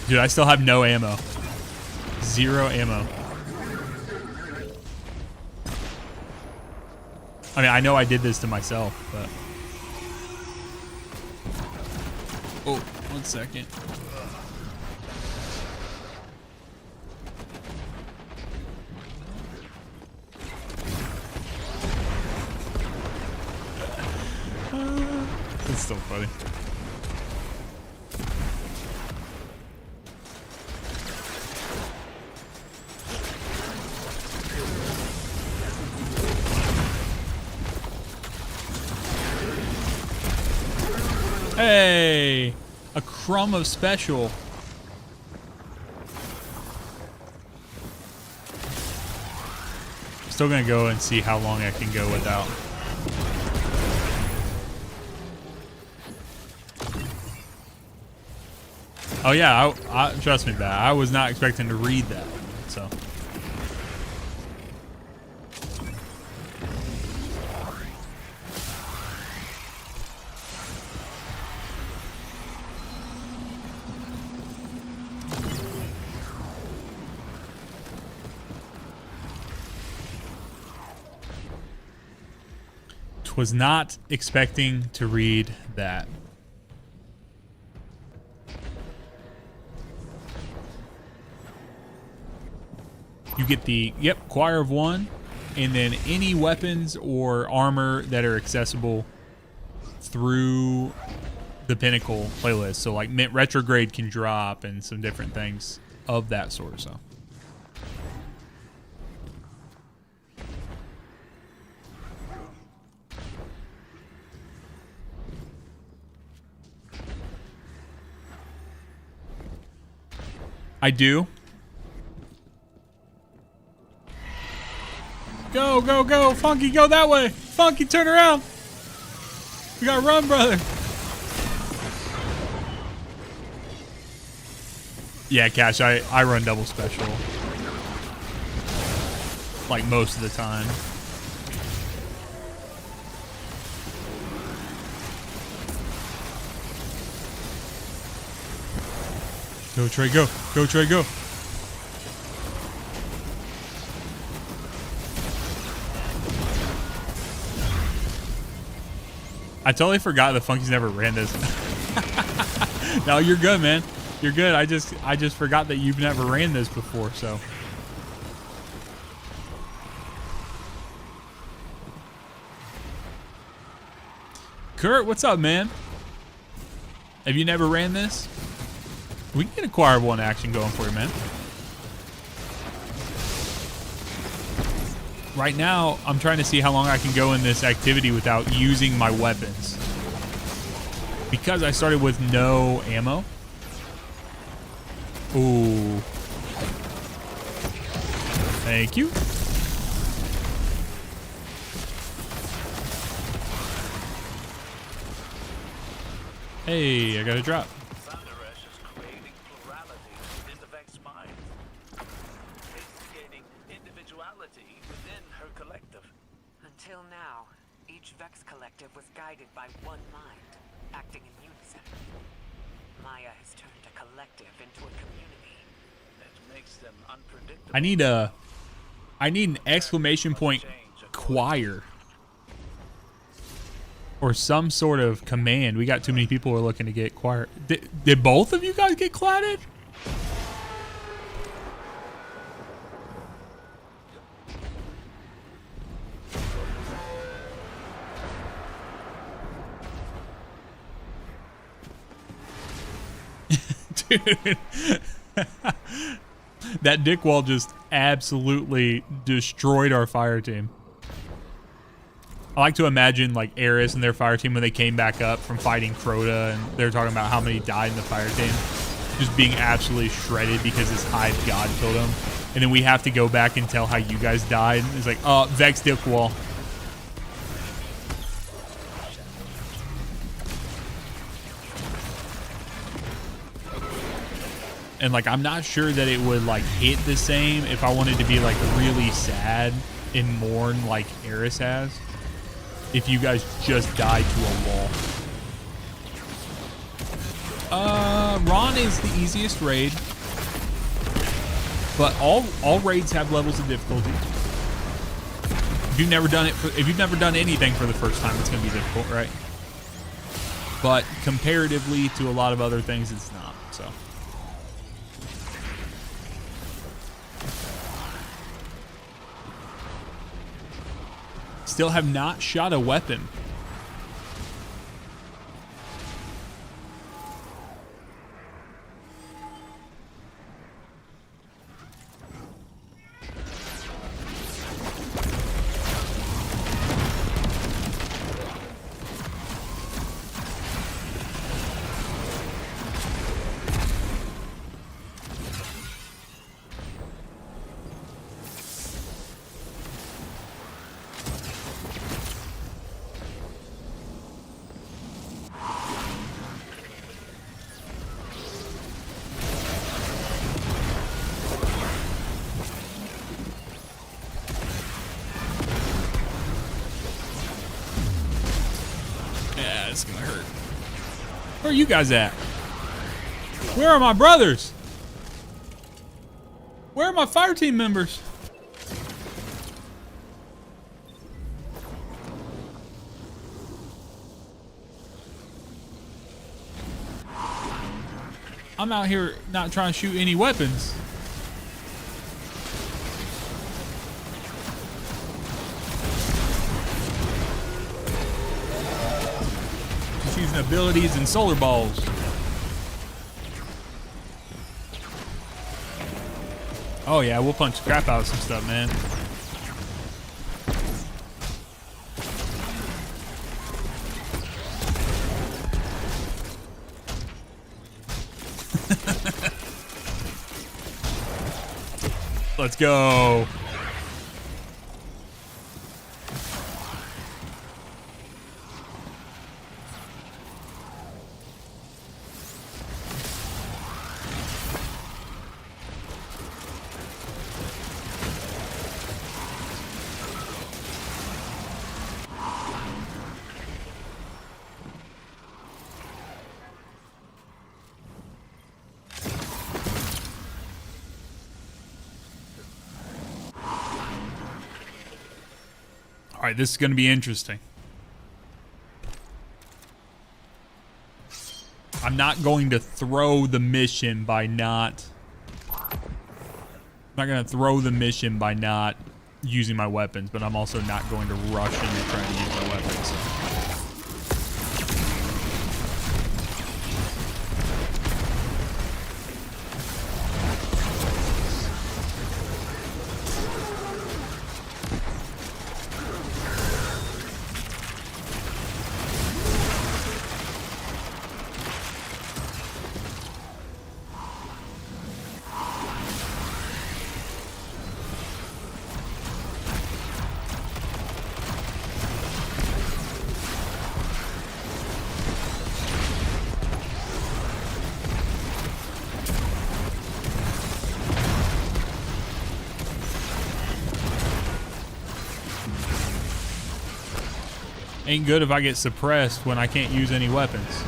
dude, I still have no ammo. 0 ammo. I mean, I know I did this to myself, but... Oh, 1 second. It's still funny. Hey, a crumb of special. Still gonna go and see how long I can go without. Oh yeah, I trust me, Bat. I was not expecting to read that, so. Was not expecting to read that. You get the, yep, Choir of One, and then any weapons or armor that are accessible through the Pinnacle playlist. So like Mint Retrograde can drop and some different things. of that sort. So. I do. Go, go, go. Funky, go that way. Funky, turn around. We gotta run, brother. Yeah, Cash, I run double special. Like most of the time. Go, Trey, go. Go, Trey, go. I totally forgot the Funky's never ran this. No, you're good, man. You're good. I just forgot that you've never ran this before, so. Kurt, what's up, man? Have you never ran this? We can get acquire one action going for you, man. Right now, I'm trying to see how long I can go in this activity without using my weapons. Because I started with no ammo. Ooh. Thank you. Hey, I got a drop. Until now, each Vex collective was guided by one mind, acting in unison. Maya has turned a collective into a community. That makes them unpredictable. I need an exclamation point choir. Or some sort of command. We got too many people who are looking to get choir. Did both of you guys get clatted? Dude. That dick wall just absolutely destroyed our fire team. I like to imagine like Eris and their fire team when they came back up from fighting Crota and they're talking about how many died in the fire team. Just being absolutely shredded because this Hive God killed them. And then we have to go back and tell how you guys died. It's like, oh, Vex dick wall. And like, I'm not sure that it would like hit the same if I wanted to be like really sad and mourn like Eris has. If you guys just died to a wall. Ron is the easiest raid. But all raids have levels of difficulty. If you've never done anything for the first time, it's gonna be difficult, right? But comparatively to a lot of other things, it's not, so. Still have not shot a weapon. It's gonna hurt. Where are you guys at? Where are my brothers? Where are my fire team members? I'm out here not trying to shoot any weapons. Using abilities and solar balls. Oh yeah, we'll punch the crap out of some stuff, man. Let's go. All right, this is going to be interesting. I'm not going to throw the mission by not... I'm not going to throw the mission by not using my weapons, but I'm also not going to rush into trying to use my weapons. Ain't good if I get suppressed when I can't use any weapons.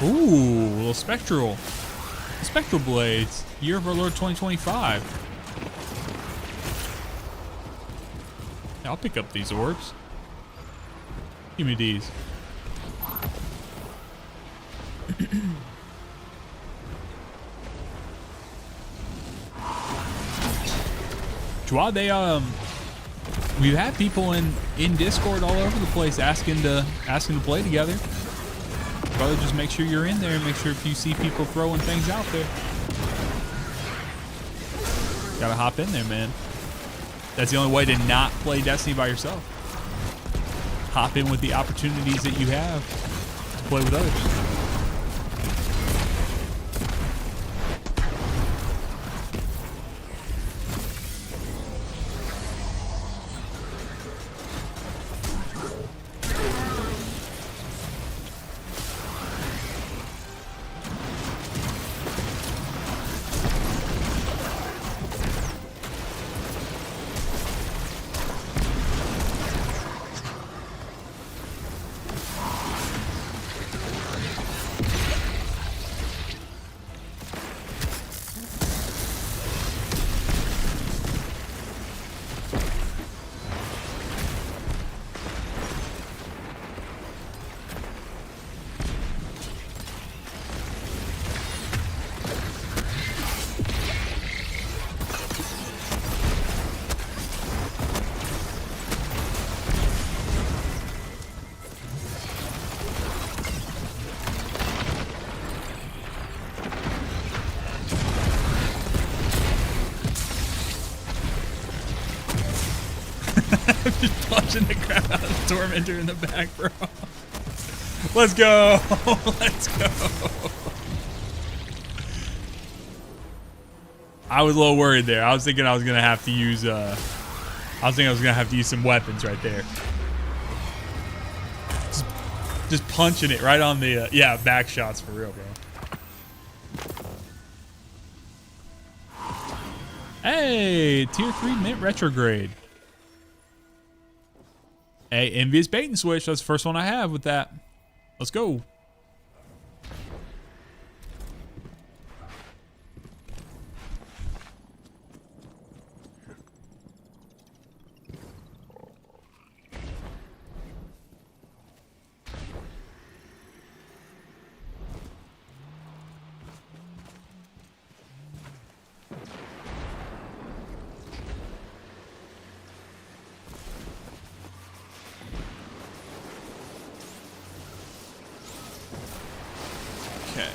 Ooh, little spectral blades. Year of our Lord 2025. Yeah, I'll pick up these orbs. Give me these. Jawad, we've had people in Discord all over the place asking to play together. Brother, just make sure you're in there and make sure if you see people throwing things out there, gotta hop in there, man. That's the only way to not play Destiny by yourself. Hop in with the opportunities that you have to play with others. Just punching the crap out of the Tormentor in the back, bro. Let's go. Let's go. I was a little worried there. I was thinking I was gonna have to use some weapons right there. Just punching it right on the yeah, back shots for real, bro. Hey, tier 3 mint retrograde. Hey, envious bait and switch. That's the first one I have with that. Let's go. Okay.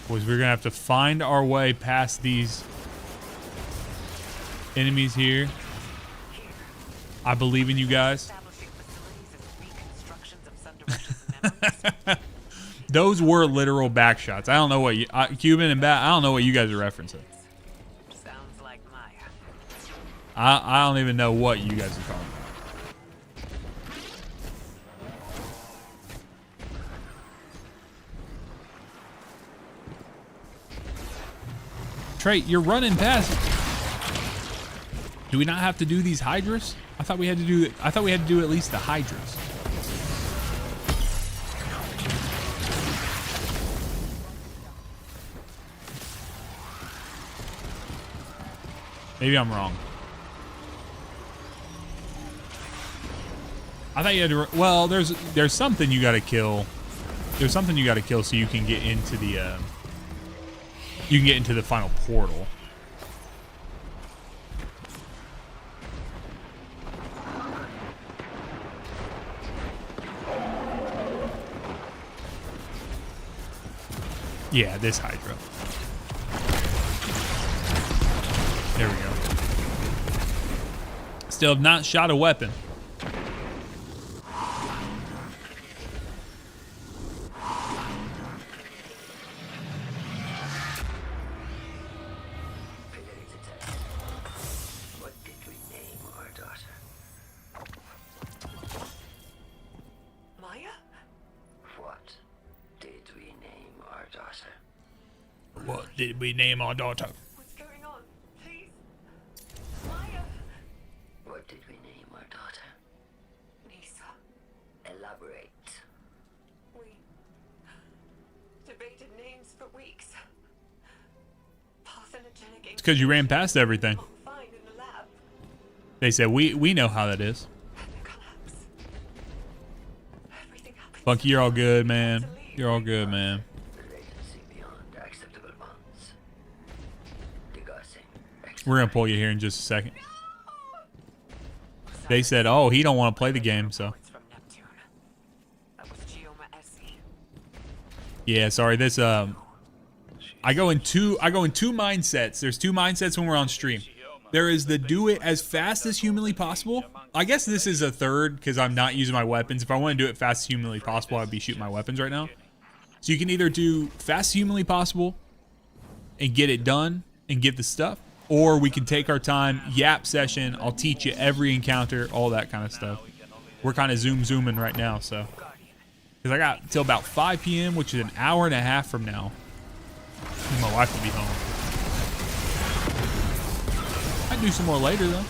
Boys, we're gonna have to find our way past these enemies here. I believe in you guys. Establishing facilities and reconstructions of Sunderish's memories. Those were literal back shots. I don't know what you, Cuban and Bat. I don't know what you guys are referencing. Sounds like Maya. I don't even know what you guys are calling. Trey, you're running past. Do we not have to do these hydras? I thought we had to do. I thought we had to do at least the hydras. Maybe I'm wrong. I thought you had to. Well, there's something you got to kill. There's something you got to kill so you can get into the. You can get into the final portal. Yeah, this Hydra. There we go. Still have not shot a weapon. What did we name our daughter? Maya? What did we name our daughter? What did we name our daughter? What's going on? Please? Maya? What did we name our daughter? Nisa. Elaborate. We debated names for weeks. Parthenogenic It's because you ran past everything. fine in the lab. They said we know how that is. And the collapse. Everything happened. Funky, you're all good, man. You're all good, man. Latency beyond acceptable bounds. Discussing. We're gonna pull you here in just a second. They said, "Oh, he don't want to play the game," so Reports from Neptune. That was Geoma SE. yeah. Sorry, this I go in two mindsets. There's two mindsets when we're on stream. There is the do it as fast as humanly possible. I guess this is a third because I'm not using my weapons. If I want to do it fast as humanly possible, I'd be shooting my weapons right now. So you can either do fast as humanly possible and get it done and get the stuff, or we can take our time, yap session. I'll teach you every encounter, all that kind of stuff. We're kind of zooming right now, so because I got till about 5 p.m., which is an hour and a half from now. And my wife will be home. I'd do some more later though.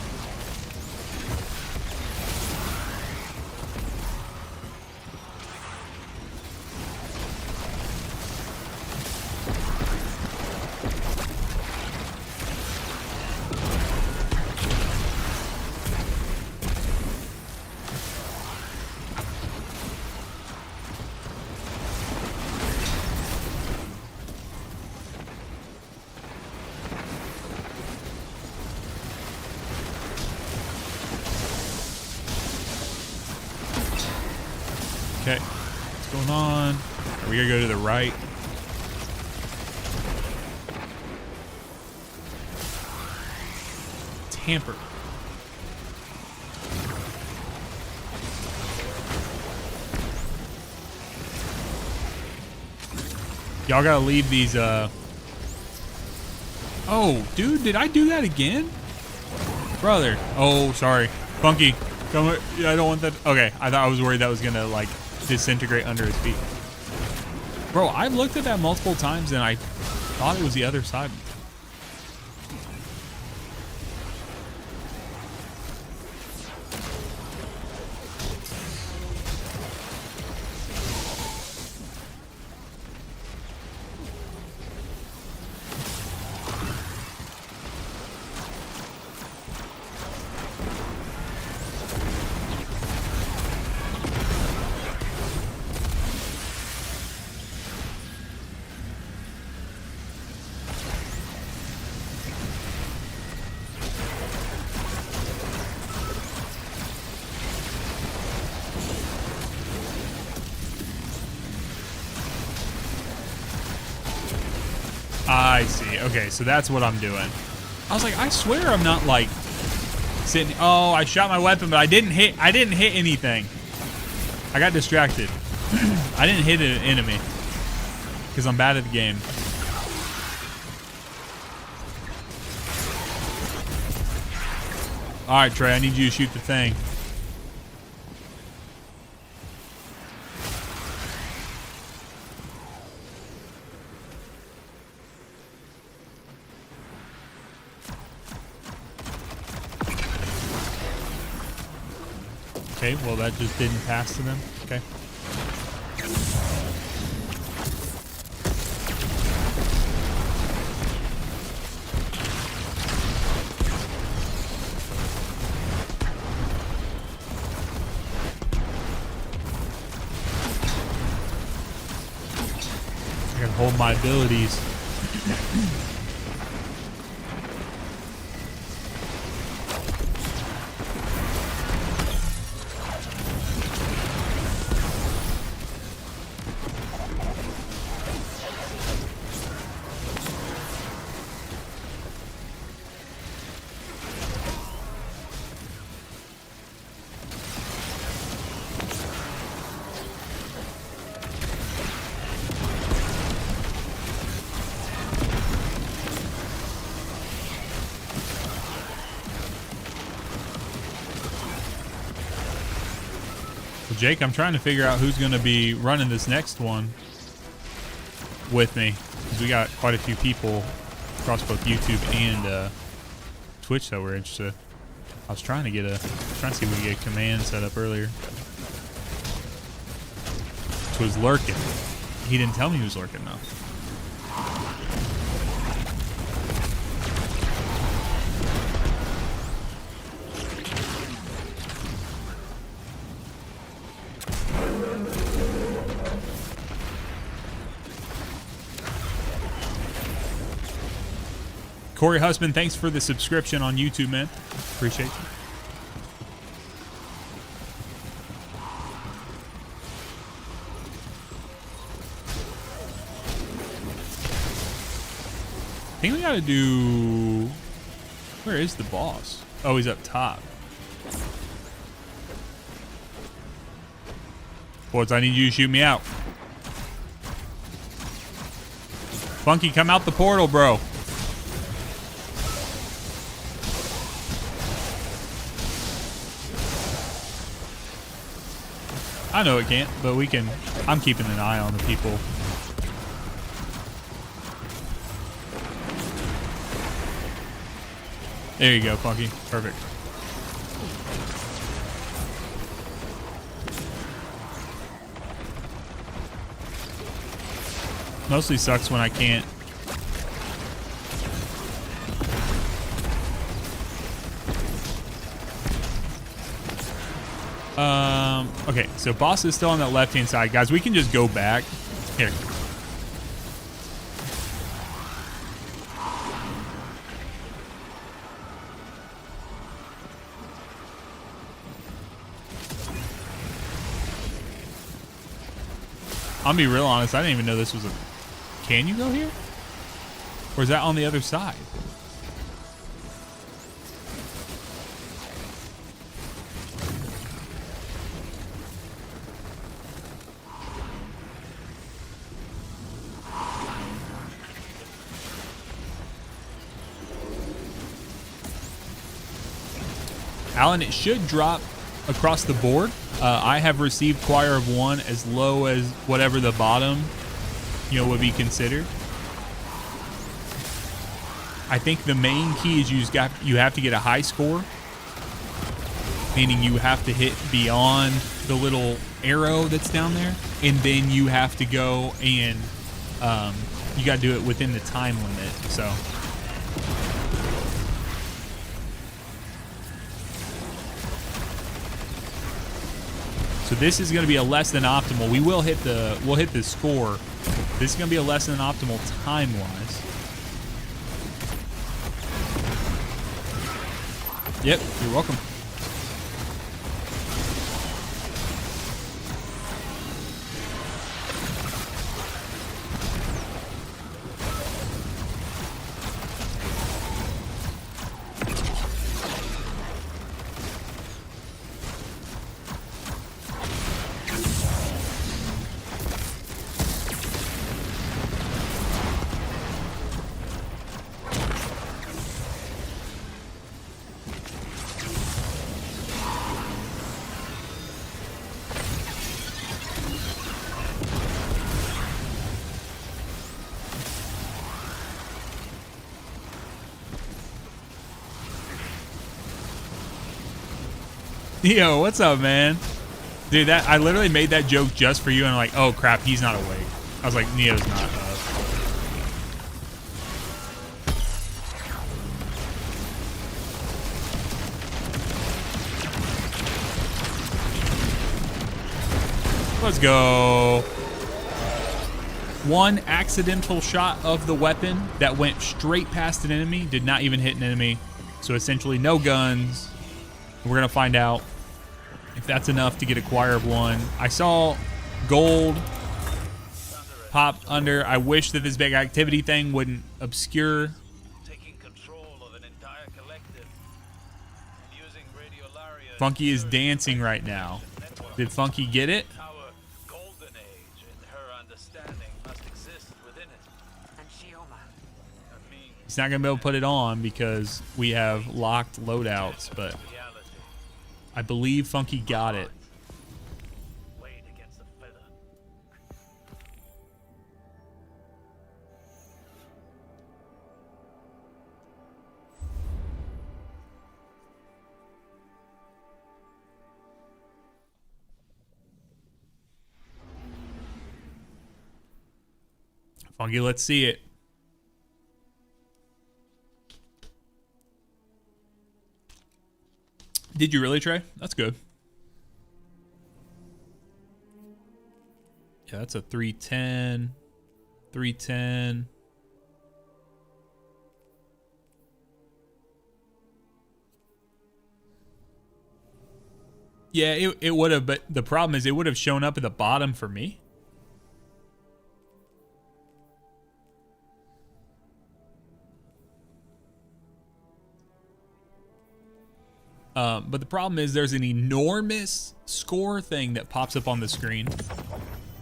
Okay, what's going on? We gotta go to the right. Tamper. Y'all gotta leave these, Oh, dude, did I do that again? Brother. Oh, sorry. Funky. Come. Yeah, I don't want that. Okay, I was worried that was gonna, like, disintegrate under his feet. Bro, I've looked at that multiple times and I thought it was the other side. I see. Okay, so that's what I'm doing. I was like, I swear I'm not like sitting. Oh, I shot my weapon, but I didn't hit anything. I got distracted. I didn't hit an enemy because I'm bad at the game. All right, Trey, I need you to shoot the thing. Okay, well that just didn't pass to them. Okay. I can hold my abilities. Jake, I'm trying to figure out who's going to be running this next one with me, because we got quite a few people across both YouTube and Twitch that were interested. I was trying to see if we could get a command set up earlier. Which was lurking. He didn't tell me he was lurking though. Corey Husband, thanks for the subscription on YouTube, man. Appreciate you. I think we gotta do... Where is the boss? Oh, he's up top. Boys, I need you to shoot me out. Funky, come out the portal, bro. I know it can't, but we can. I'm keeping an eye on the people. There you go, Funky. Perfect. Mostly sucks when I can't. Okay, so boss is still on that left-hand side. Guys, we can just go back. Here. I'll be real honest, I didn't even know this was a... Can you go here? Or is that on the other side? Alan, it should drop across the board. I have received Choir of One as low as whatever the bottom, would be considered. I think the main key is you have to get a high score, meaning you have to hit beyond the little arrow that's down there, and then you have to go and you got to do it within the time limit. So this is going to be a less than optimal. We'll hit the score. This is going to be a less than optimal time-wise. Yep, you're welcome. Neo, what's up, man? Dude, I literally made that joke just for you, and I'm like, oh crap, he's not awake. I was like, Neo's not up. Let's go. One accidental shot of the weapon that went straight past an enemy, did not even hit an enemy. So essentially no guns. We're gonna find out if that's enough to get a choir of one. I saw gold pop under. I wish that this big activity thing wouldn't obscure. Taking control of an entire collective and using radiolaria. Funky is dancing right now. Did Funky get it? Our golden age and her understanding must exist within it. And Shioma. I mean, He's not gonna be able to put it on because we have locked loadouts, but reality. I believe Funky got it. Weighed against a feather. Funky, let's see it. Did you really, Trey? That's good. Yeah, that's a 310. 310. Yeah, it would have, but the problem is it would have shown up at the bottom for me. But the problem is there's an enormous score thing that pops up on the screen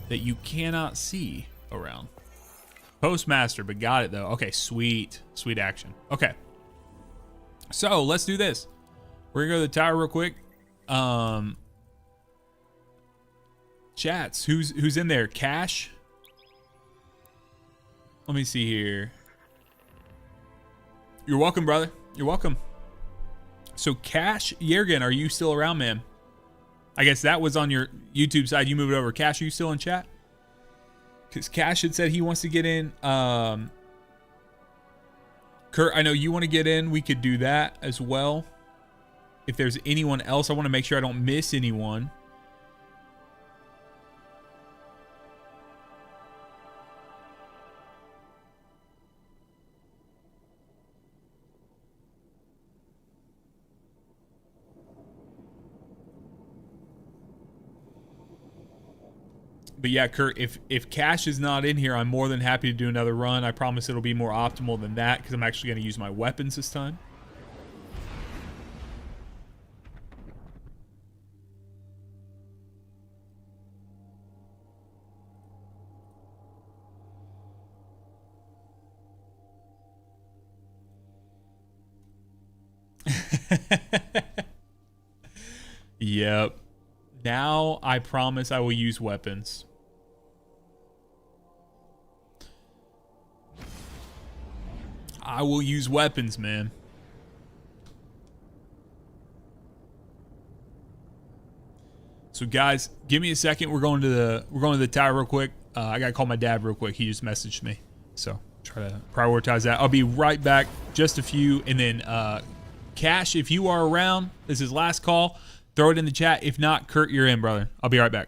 that you cannot see around. Postmaster, but got it though. Okay, sweet. Sweet action. Okay. So let's do this. We're gonna go to the tower real quick. Chats, who's in there? Cash? Let me see here. You're welcome, brother. You're welcome. So Cash Yergin, are you still around, man? I guess that was on your YouTube side. You moved over. Cash, are you still in chat? Because Cash had said he wants to get in. Kurt, I know you want to get in. We could do that as well. If there's anyone else, I want to make sure I don't miss anyone. But yeah, Kurt, if Cash is not in here, I'm more than happy to do another run. I promise it'll be more optimal than that because I'm actually going to use my weapons this time. Yep. Now I promise I will use weapons. I will use weapons, man. So guys, give me a second. We're going to the tower real quick. I gotta call my dad real quick. He just messaged me, so try to prioritize that. I'll be right back. Just a few, and then Cash, if you are around, this is last call. Throw it in the chat. If not, Kurt, you're in, brother. I'll be right back.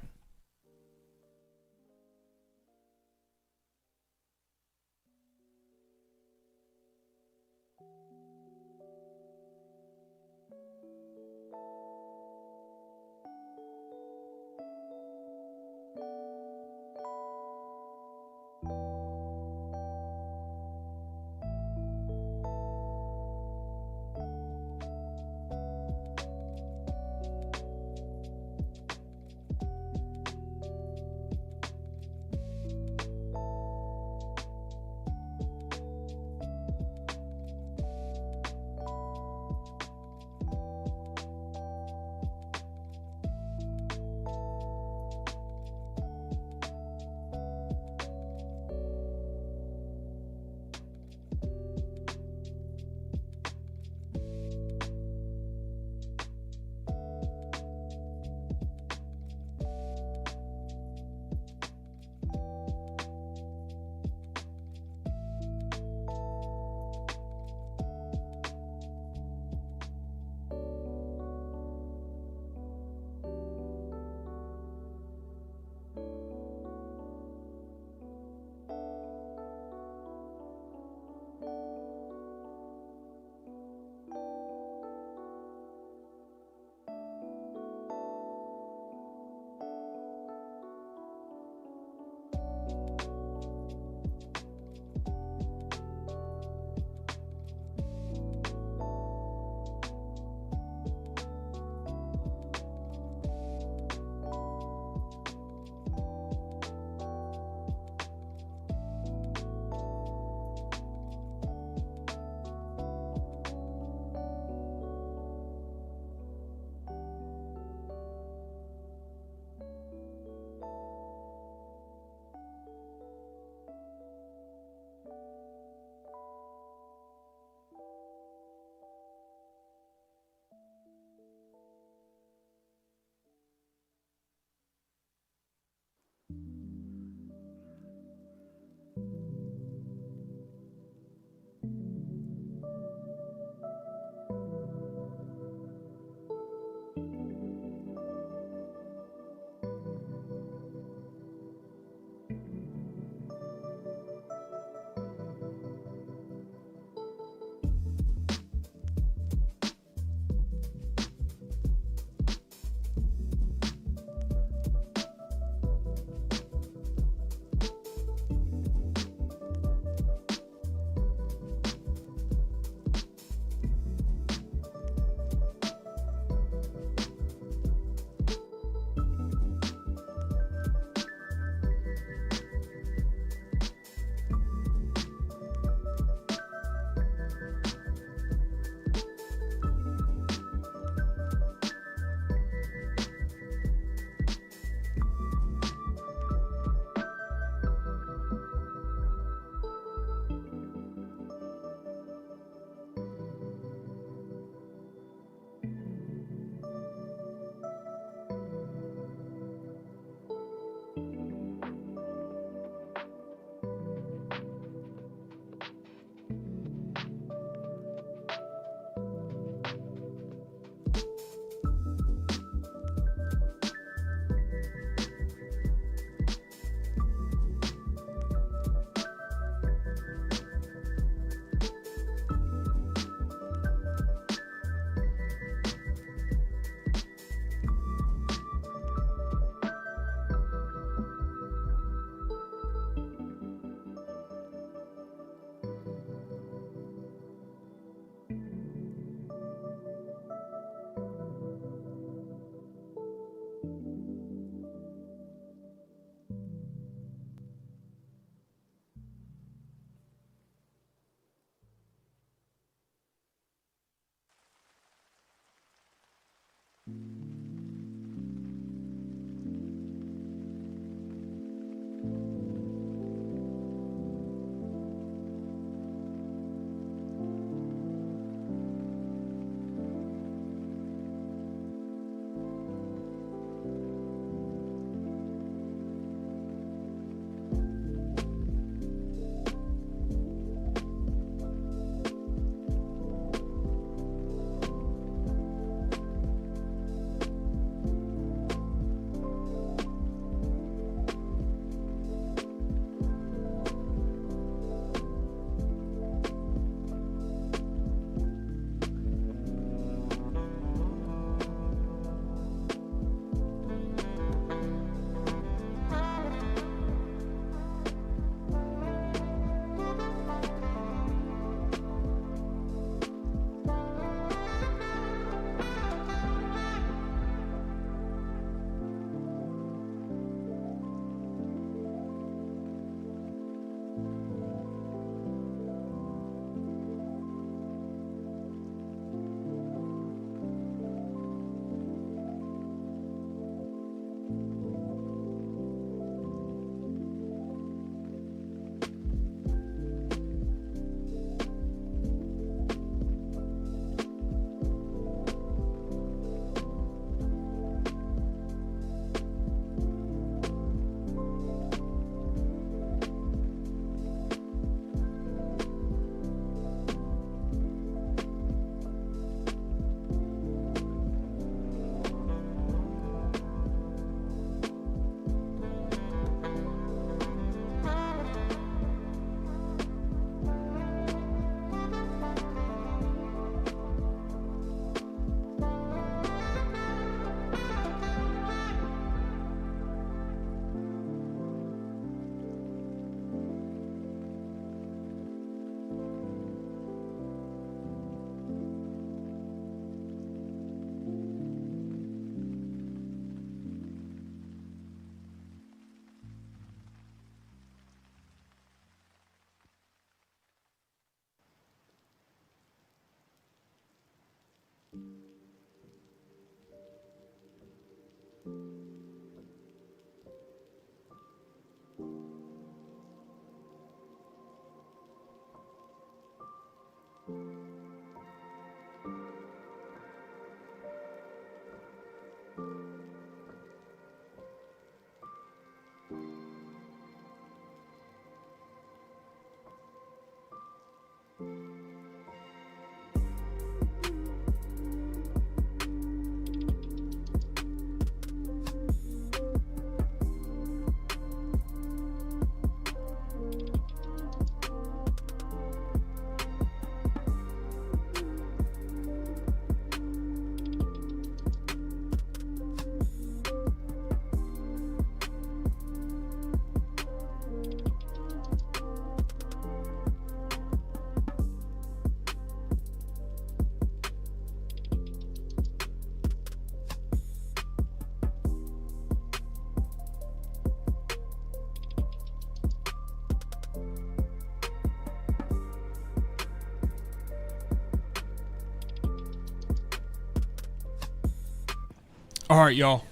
All right, y'all.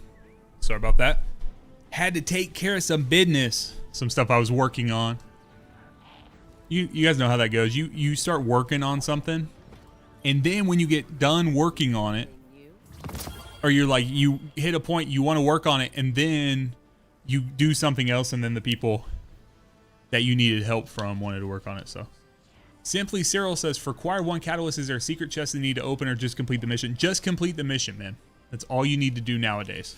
Sorry about that. Had to take care of some business. Some stuff I was working on. You guys know how that goes. You start working on something, and then when you get done working on it, or you're like, you hit a point you want to work on it, and then you do something else, and then the people that you needed help from wanted to work on it. So Simply Cyril says, for acquire 1 catalyst, is there a secret chest they need to open, or just complete the mission? Just complete the mission, man. That's all you need to do nowadays.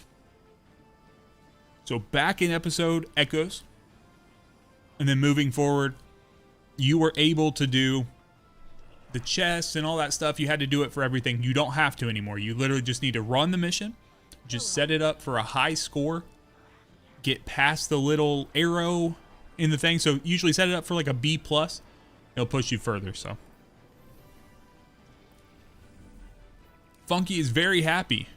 So back in episode Echoes, and then moving forward, you were able to do the chests and all that stuff. You had to do it for everything. You don't have to anymore. You literally just need to run the mission, just set it up for a high score, get past the little arrow in the thing. So usually set it up for like a B+. It'll push you further. So Funky is very happy.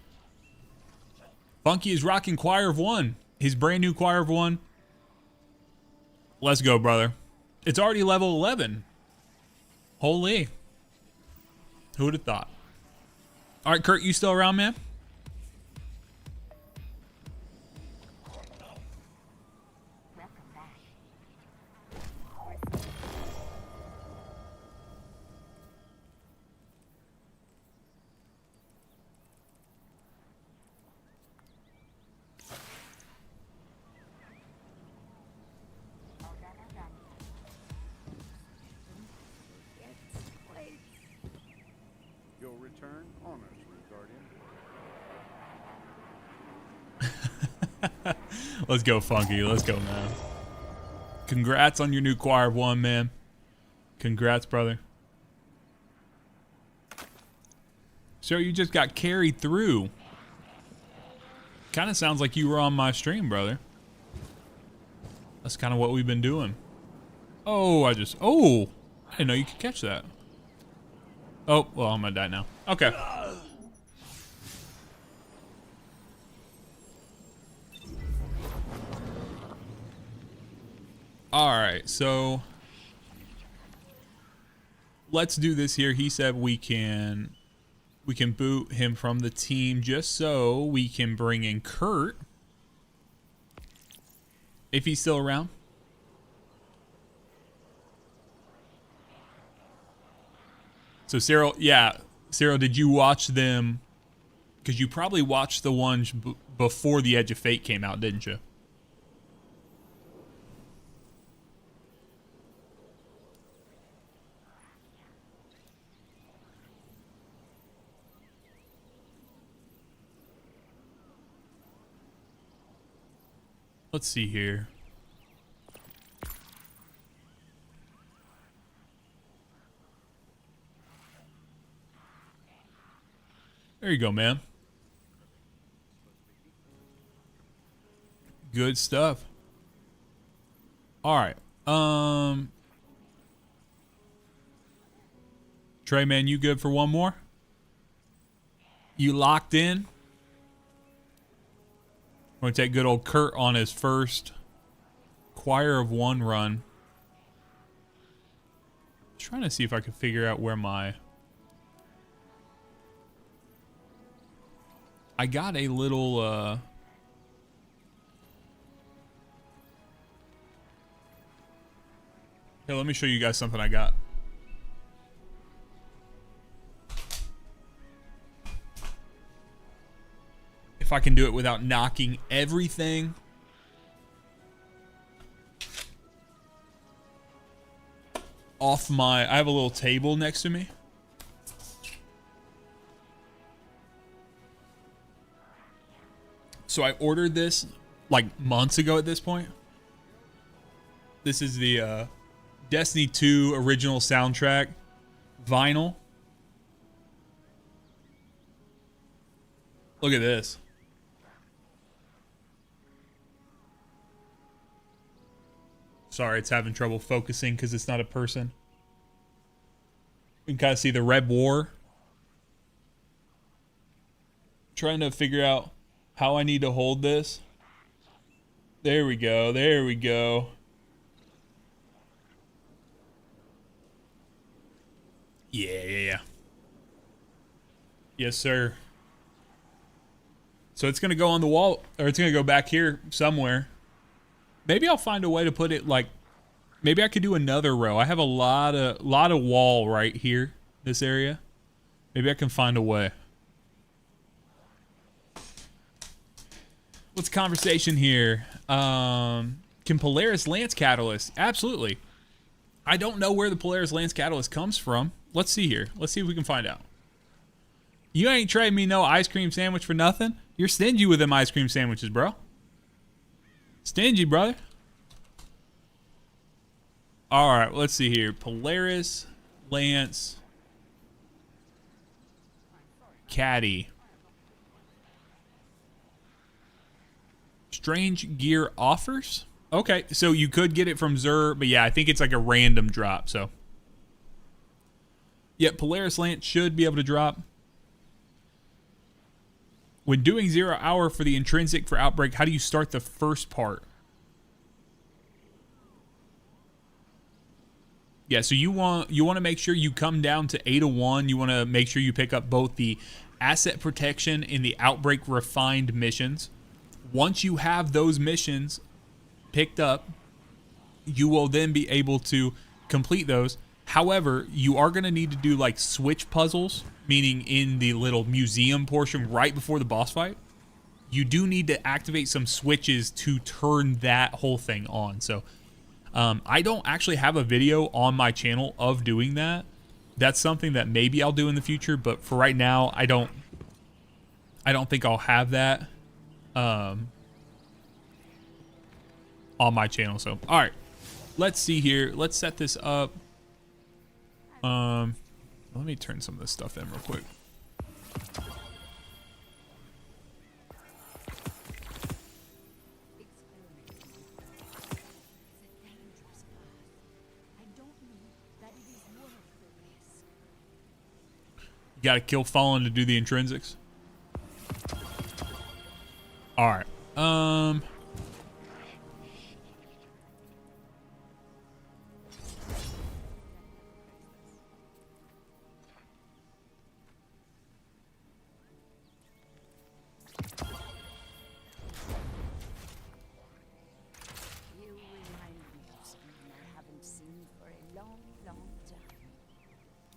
Funky is rocking Choir of One, his brand new Choir of One. Let's go, brother. It's already level 11. Holy. Who would have thought? All right, Kurt, you still around, man? Your return honors me, Guardian. Let's go, Funky. Let's go, man. Congrats on your new Choir of One, man. Congrats, brother. So you just got carried through. Kind of sounds like you were on my stream, brother. That's kind of what we've been doing. Oh, I didn't know you could catch that. Oh, well, I'm gonna die now. Okay. Alright, so let's do this here. He said we can boot him from the team just so we can bring in Kurt. If he's still around. So Cyril, Cyril, did you watch them? Because you probably watched the ones before the Edge of Fate came out, didn't you? Let's see here. There you go, man. Good stuff. All right. Trey, man, you good for one more? You locked in? I'm going to take good old Kurt on his first Choir of One run. Trying to see if I can figure out where my... I got a little, Here, let me show you guys something I got. If I can do it without knocking everything. Off I have a little table next to me. So I ordered this like months ago at this point. This is the Destiny 2 original soundtrack vinyl. Look at this. Sorry, it's having trouble focusing because it's not a person. You can kind of see the Red War. Trying to figure out how I need to hold this. There we go. There we go. Yeah. Yes, sir. So it's going to go on the wall, or it's going to go back here somewhere. Maybe I'll find a way to put it like, maybe I could do another row. I have a lot of wall right here, this area. Maybe I can find a way. What's the conversation here? Can Polaris Lance Catalyst? Absolutely. I don't know where the Polaris Lance Catalyst comes from. Let's see here. Let's see if we can find out. You ain't trading me no ice cream sandwich for nothing. You're stingy with them ice cream sandwiches, bro. Stingy, brother. All right, let's see here. Polaris Lance Caddy. Strange gear offers? Okay, so you could get it from Xur, but yeah, I think it's like a random drop, so. Yeah, Polaris Lance should be able to drop. When doing 0 hour for the intrinsic for Outbreak, how do you start the first part? Yeah, so you want to make sure you come down to 8-1. You want to make sure you pick up both the Asset Protection and the Outbreak Refined missions. Once you have those missions picked up, you will then be able to complete those. However, you are going to need to do like switch puzzles, meaning in the little museum portion right before the boss fight. You do need to activate some switches to turn that whole thing on. So I don't actually have a video on my channel of doing that. That's something that maybe I'll do in the future, but for right now, I don't think I'll have that on my channel. So, all right, let's see here. Let's set this up. Let me turn some of this stuff in real quick. You gotta kill Fallen to do the intrinsics. All right.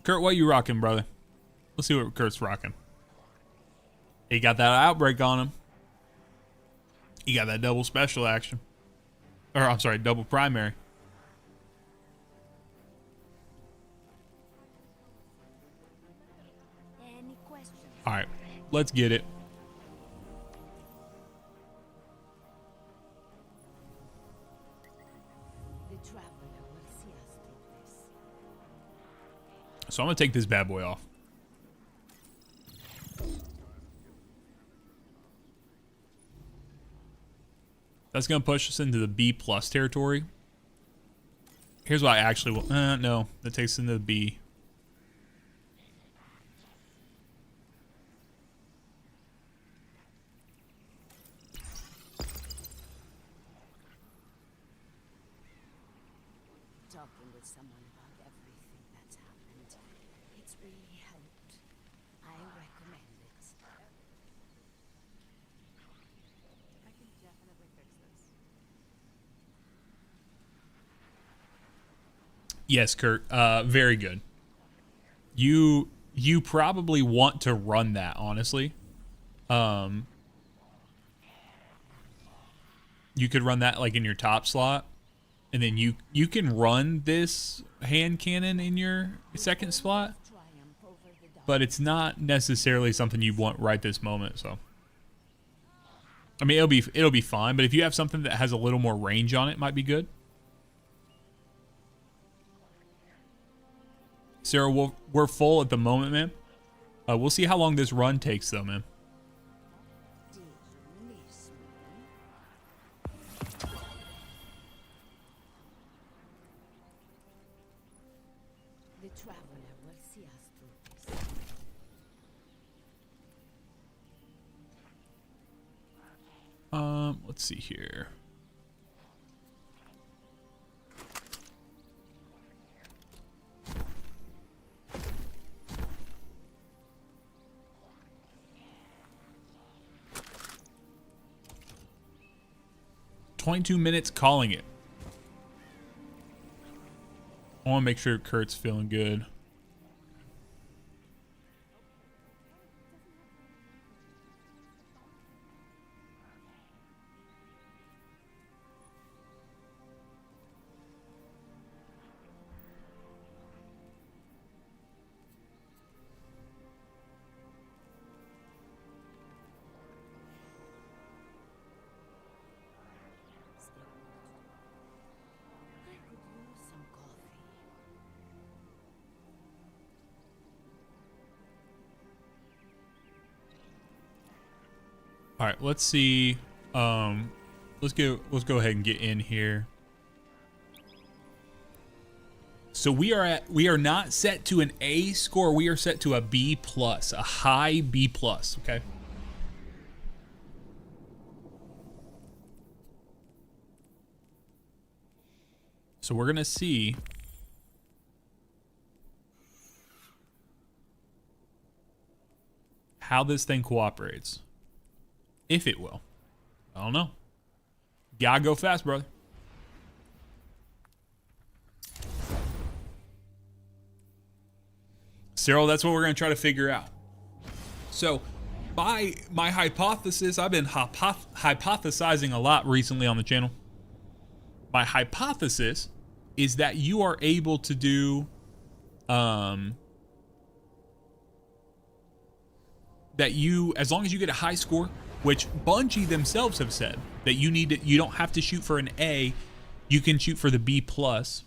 Kurt, what you rocking, brother? Let's see what Kurt's rocking. He got that outbreak on him. He got that double special action. Or, I'm sorry, double primary. Any questions? All right, let's get it. The traveler will see us through this. So I'm gonna take this bad boy off. That's gonna push us into the B+ territory. Here's what I actually will. No, that takes us into the B. Talking with someone about everything that's happened, it's really helped. I recommend it. I can definitely fix this. Yes, Kurt. Very good. You probably want to run that, honestly. You could run that like in your top slot, and then you can run this hand cannon in your second slot, Triumph over the dark. but it's not necessarily something you want right this moment. So, I mean, it'll be fine. But if you have something that has a little more range on it, might be good. Sarah, we're full at the moment, man. We'll see how long this run takes, though, man. Did you miss me? The traveler will see us through this. Let's see here. 22 minutes calling it. I want to make sure Kurt's feeling good. I could use some coffee. All right, let's see. Let's go ahead and get in here. So we are not set to an A score. We are set to a B plus, a high B plus. Okay. So we're gonna see how this thing cooperates. If it will. I don't know. Gotta go fast, brother. Cyril, that's what we're going to try to figure out. So, my hypothesis, I've been hypothesizing a lot recently on the channel. My hypothesis is that you are able to do that you, as long as you get a high score, which Bungie themselves have said that you don't have to shoot for an A, you can shoot for the B plus.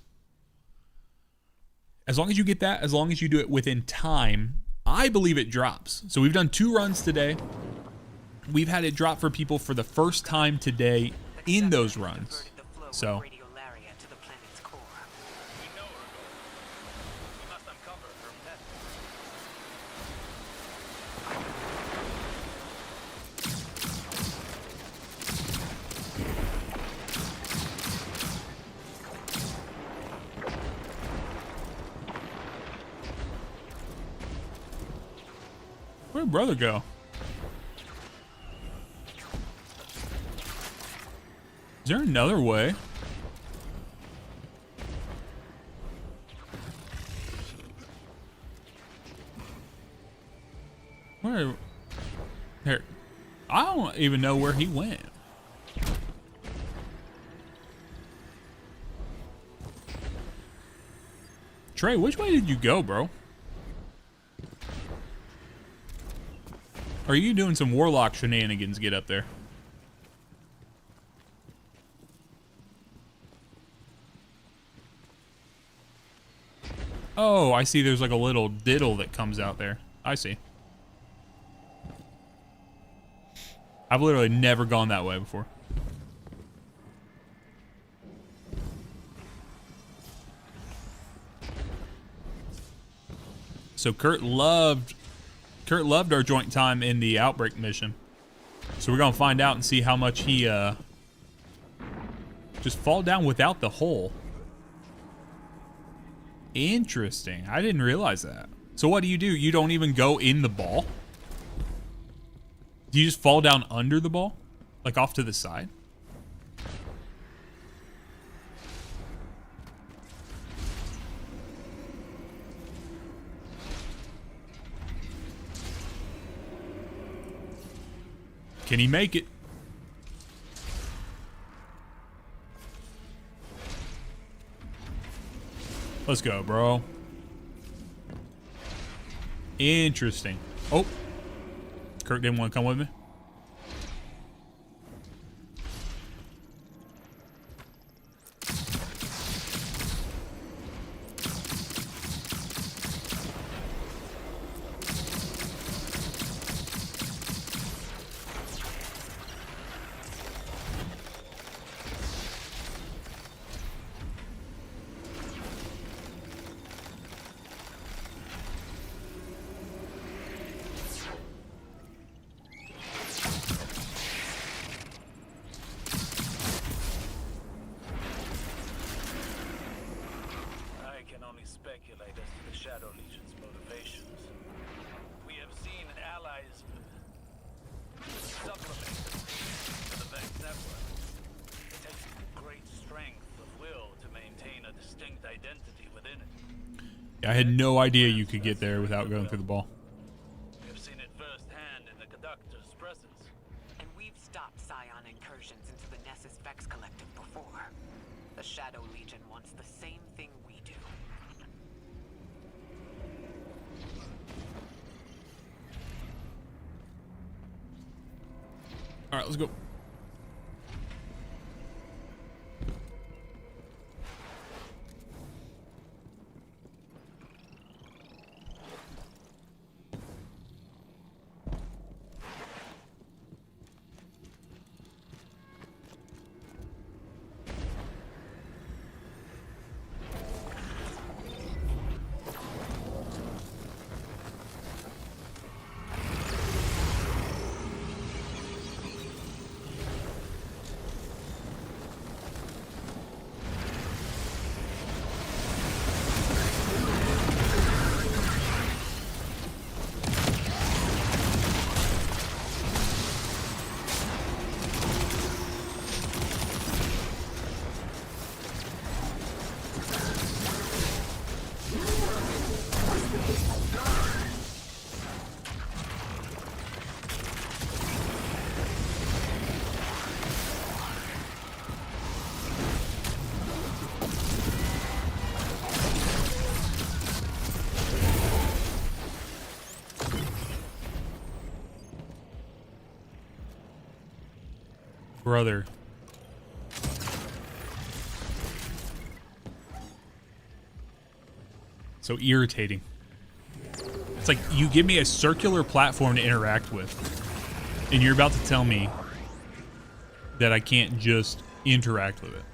As long as you get that, as long as you do it within time, I believe it drops. So we've done 2 runs today. We've had it drop for people for the first time today in those runs. So where'd brother go? Is there another way? Where? Here. I don't even know where he went. Trey, which way did you go, bro? Are you doing some warlock shenanigans? Get up there. Oh, I see there's like a little diddle that comes out there. I see. I've literally never gone that way before. So Kurt loved our joint time in the Outbreak mission. So we're gonna find out and see how much he just fall down without the hole. Interesting. I didn't realize that. So what do? You don't even go in the ball? Do you just fall down under the ball? Like off to the side? Can he make it? Let's go, bro. Interesting. Oh. Kirk didn't want to come with me. I had no idea you could get there without going through the ball. We've seen it firsthand in the conductor's presence. And we've stopped Scion incursions into the Nessus Vex Collective before. The Shadow Legion wants the same thing we do. All right, let's go. Brother. So irritating. It's like you give me a circular platform to interact with, and you're about to tell me that I can't just interact with it.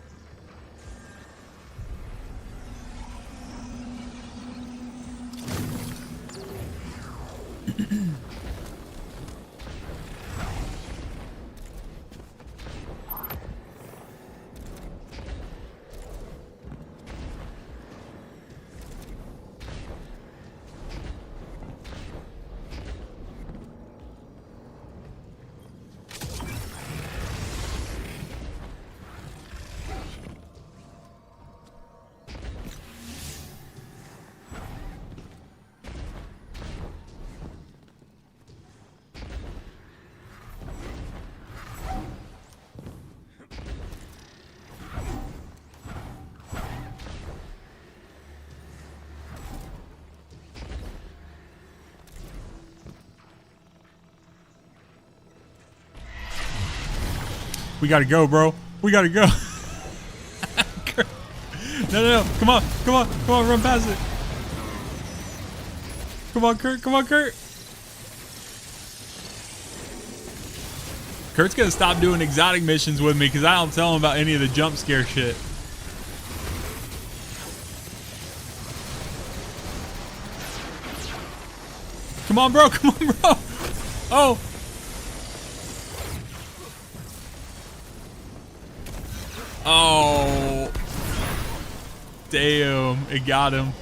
We gotta go, bro. We gotta go. No. Come on. Run past it. Come on, Kurt. Kurt's gonna stop doing exotic missions with me because I don't tell him about any of the jump scare shit. Come on, bro. Oh. Oh, damn, it got him.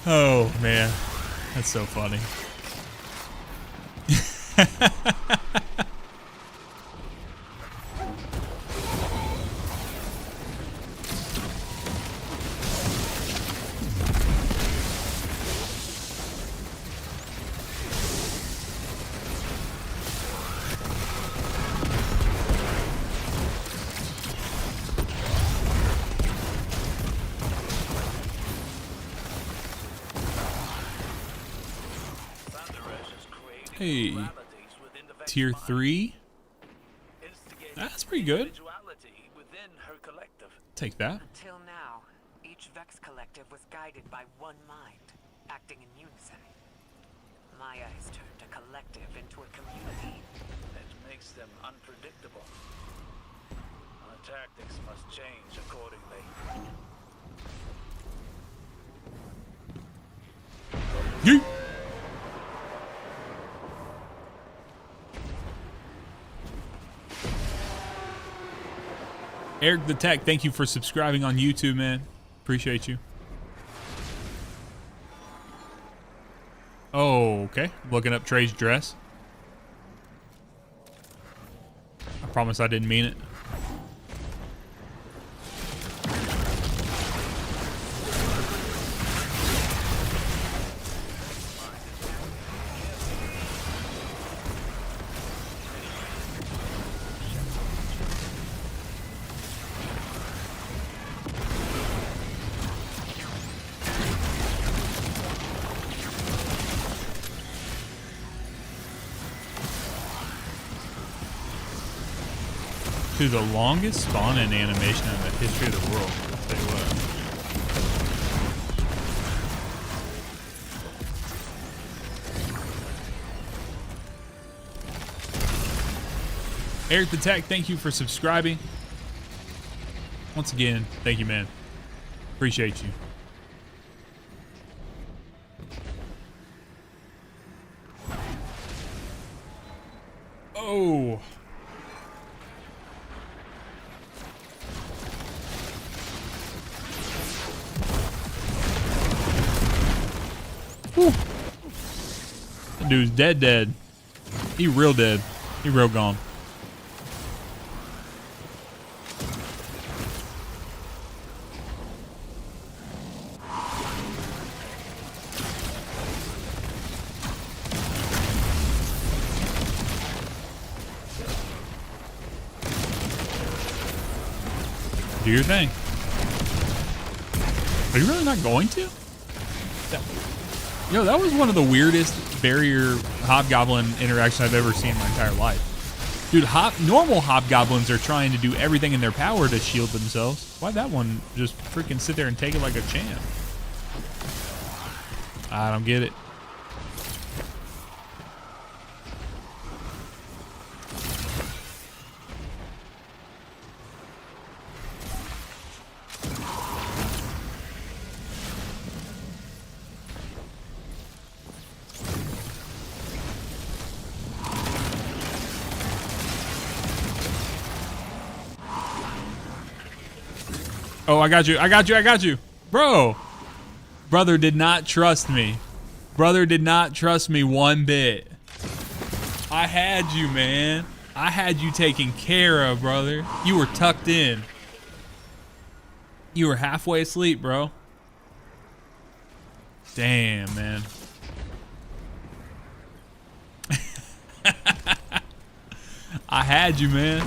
Oh, man, that's so funny. Hey, tier 3. That's pretty good. Take that. Until now, each Vex Collective was guided by one mind, acting in unison. Maya has turned a collective into a community. It makes them unpredictable. Our tactics must change accordingly. Yeet. Eric the Tech, thank you for subscribing on YouTube, man. Appreciate you. Oh, okay. Looking up Trey's dress. I promise I didn't mean it. Dude, the longest spawn in animation in the history of the world. I'll tell you what. Eric the Tech, thank you for subscribing. Once again, thank you, man. Appreciate you. Oh. Whew. That dude's dead. He real dead. He real gone. Do your thing. Are you really not going to? Yo, that was one of the weirdest barrier hobgoblin interactions I've ever seen in my entire life. Dude, normal hobgoblins are trying to do everything in their power to shield themselves. Why'd that one just freaking sit there and take it like a champ? I don't get it. Oh, I got you. Bro. Brother did not trust me. Brother did not trust me one bit. I had you, man. I had you taken care of, brother. You were tucked in. You were halfway asleep, bro. Damn, man. I had you, man.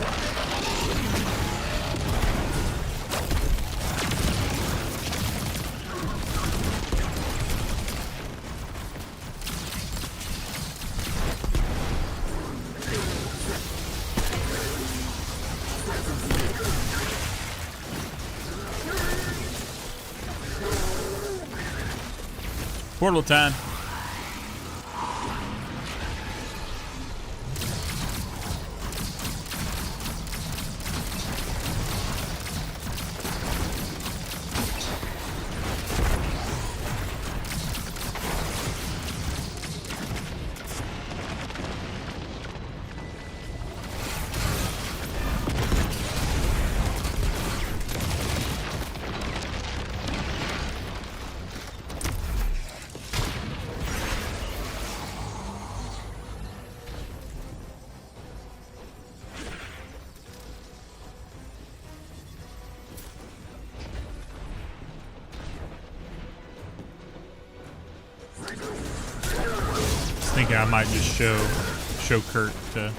Portal time. Thinking I might just show Kurt to.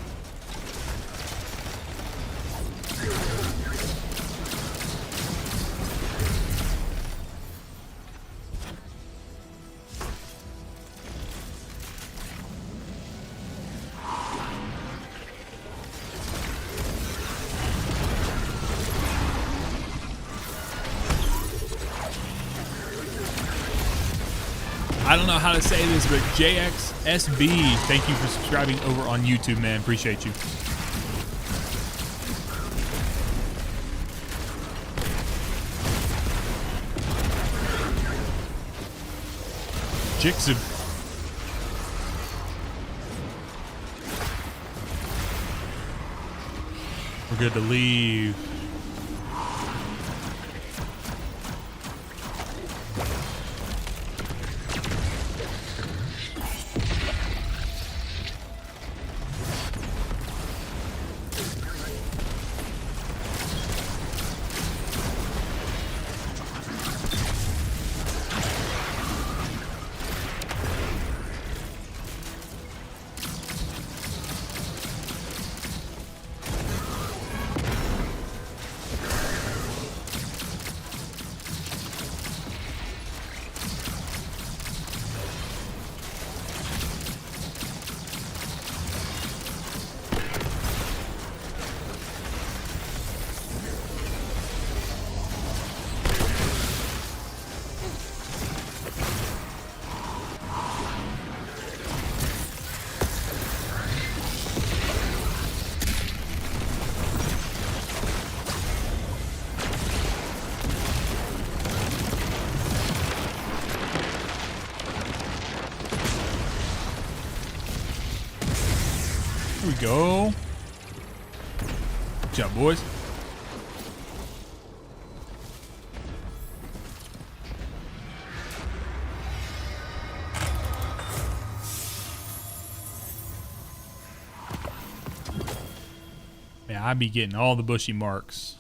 I don't know how to say this, but JXSB, thank you for subscribing over on YouTube, man. Appreciate you. Jixib. We're good to leave. go. Good job, boys. Man, I be getting all the bushy marks.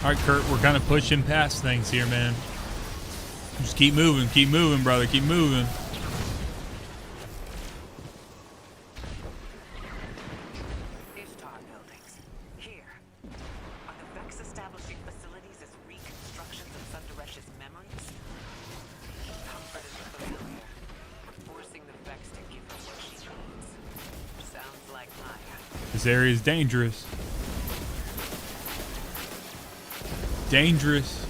All right, Kurt, we're kind of pushing past things here, man. Just keep moving, brother, keep moving. Ishtar buildings. Here. Are the Vex establishing facilities as reconstructions of Sundaresh's memories? Comfort is the familiar. Forcing the Vex to give her what she needs. Sounds like Maya. This area is dangerous. Dangerous.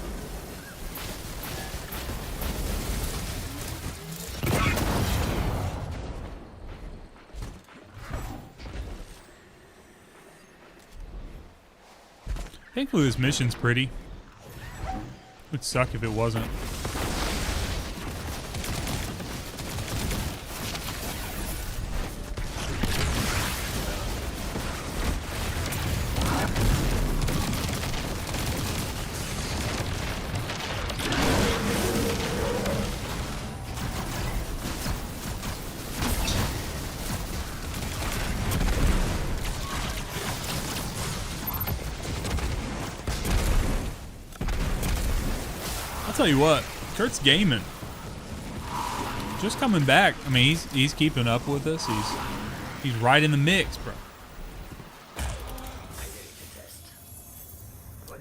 Thankfully, this mission's pretty. Would suck if it wasn't. I'll tell you what, Kurt's gaming. Just coming back. I mean, he's keeping up with us. He's right in the mix, bro.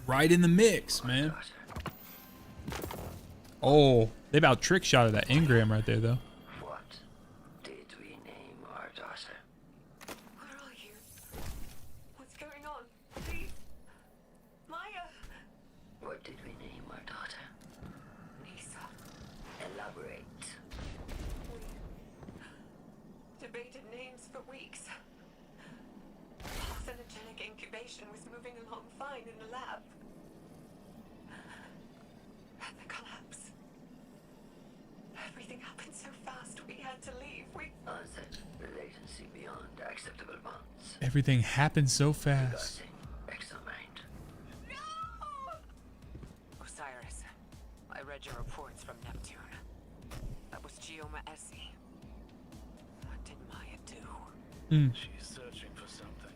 Right in the mix, man. Oh, they about trick shotted that engram right there, though. What did we name our daughter? Where are you? What's going on? Please? Maya! What did we name our daughter? Nisa. Elaborate. We debated names for weeks. Carcinogenic incubation was moving along fine in the lab. And the collapse. Everything happened so fast, we had to leave. Answer. Latency beyond acceptable bounds. Everything happened so fast. Examined. Osiris, I read your reports from Neptune. That was Geoma Essie. What did Maya do? She's searching for something.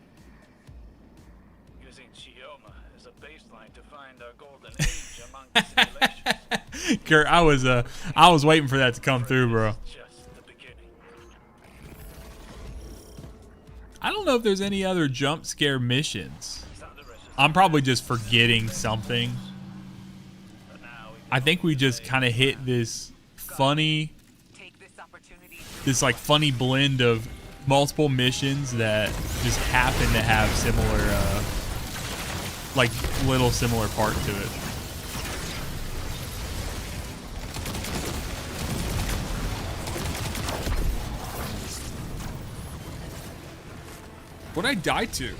Using Geoma as a baseline to find our golden age among the simulations. Kurt, I was waiting for that to come through, bro. Just the beginning. I don't know if there's any other jump scare missions. Sundaresh's I'm probably just forgetting something. but now we I think we just kind of hit this funny, Take this opportunity this like funny blend of multiple missions that just happen to have similar, like little similar part to it. What'd I die to?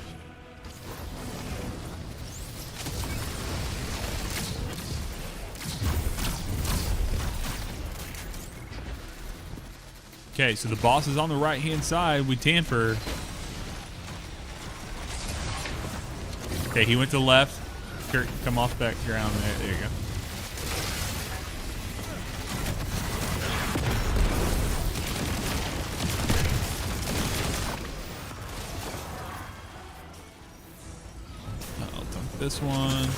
Okay, so the boss is on the right-hand side. We tamper. Okay, he went to the left. Kurt, come off back ground. There you go. I'll dunk this one.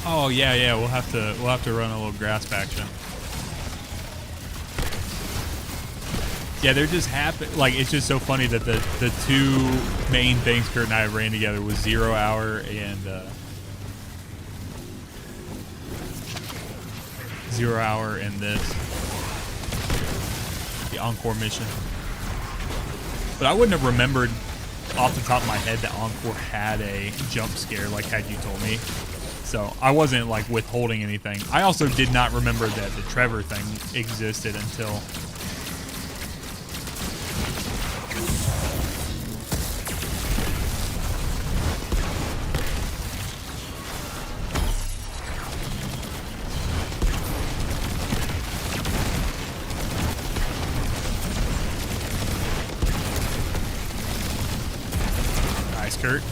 Oh yeah, we'll have to run a little grasp action. Yeah, they're just happy. Like, it's just so funny that the two main things Kurt and I ran together was 0 Hour and 0 Hour and this, the Encore mission. But I wouldn't have remembered off the top of my head that Encore had a jump scare, like had you told me. So I wasn't like withholding anything. I also did not remember that the Trevor thing existed until. Nice, Kurt.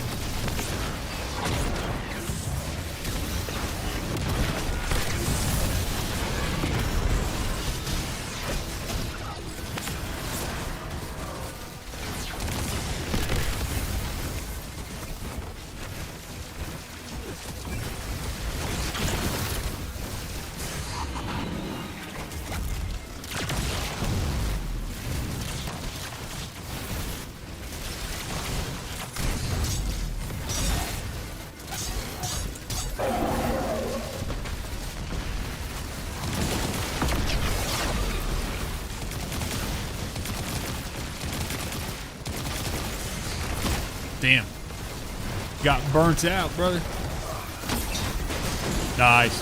Damn. Got burnt out, brother. Nice.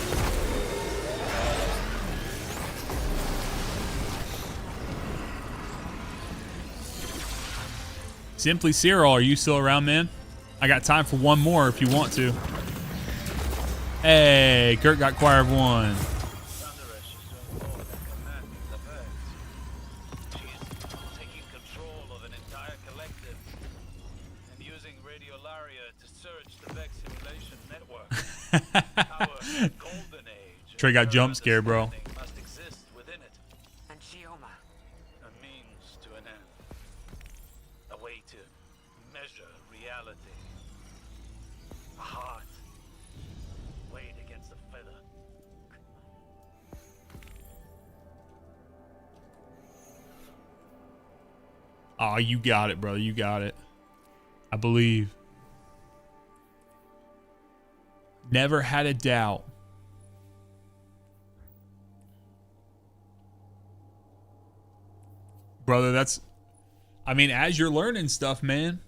Simply Cyril, are you still around, man? I got time for one more if you want to. Hey, Kurt got choir of one. Taking control of an entire collective and using radiolaria to search the Vex simulation network. Our golden age. Trey got jump scared, bro. Must exist within it. And Shioma. A means to an end. A way to measure reality. A heart weighed against a feather. Oh, you got it, brother. You got it. I believe. Never had a doubt. Brother, that's... I mean, as you're learning stuff, man.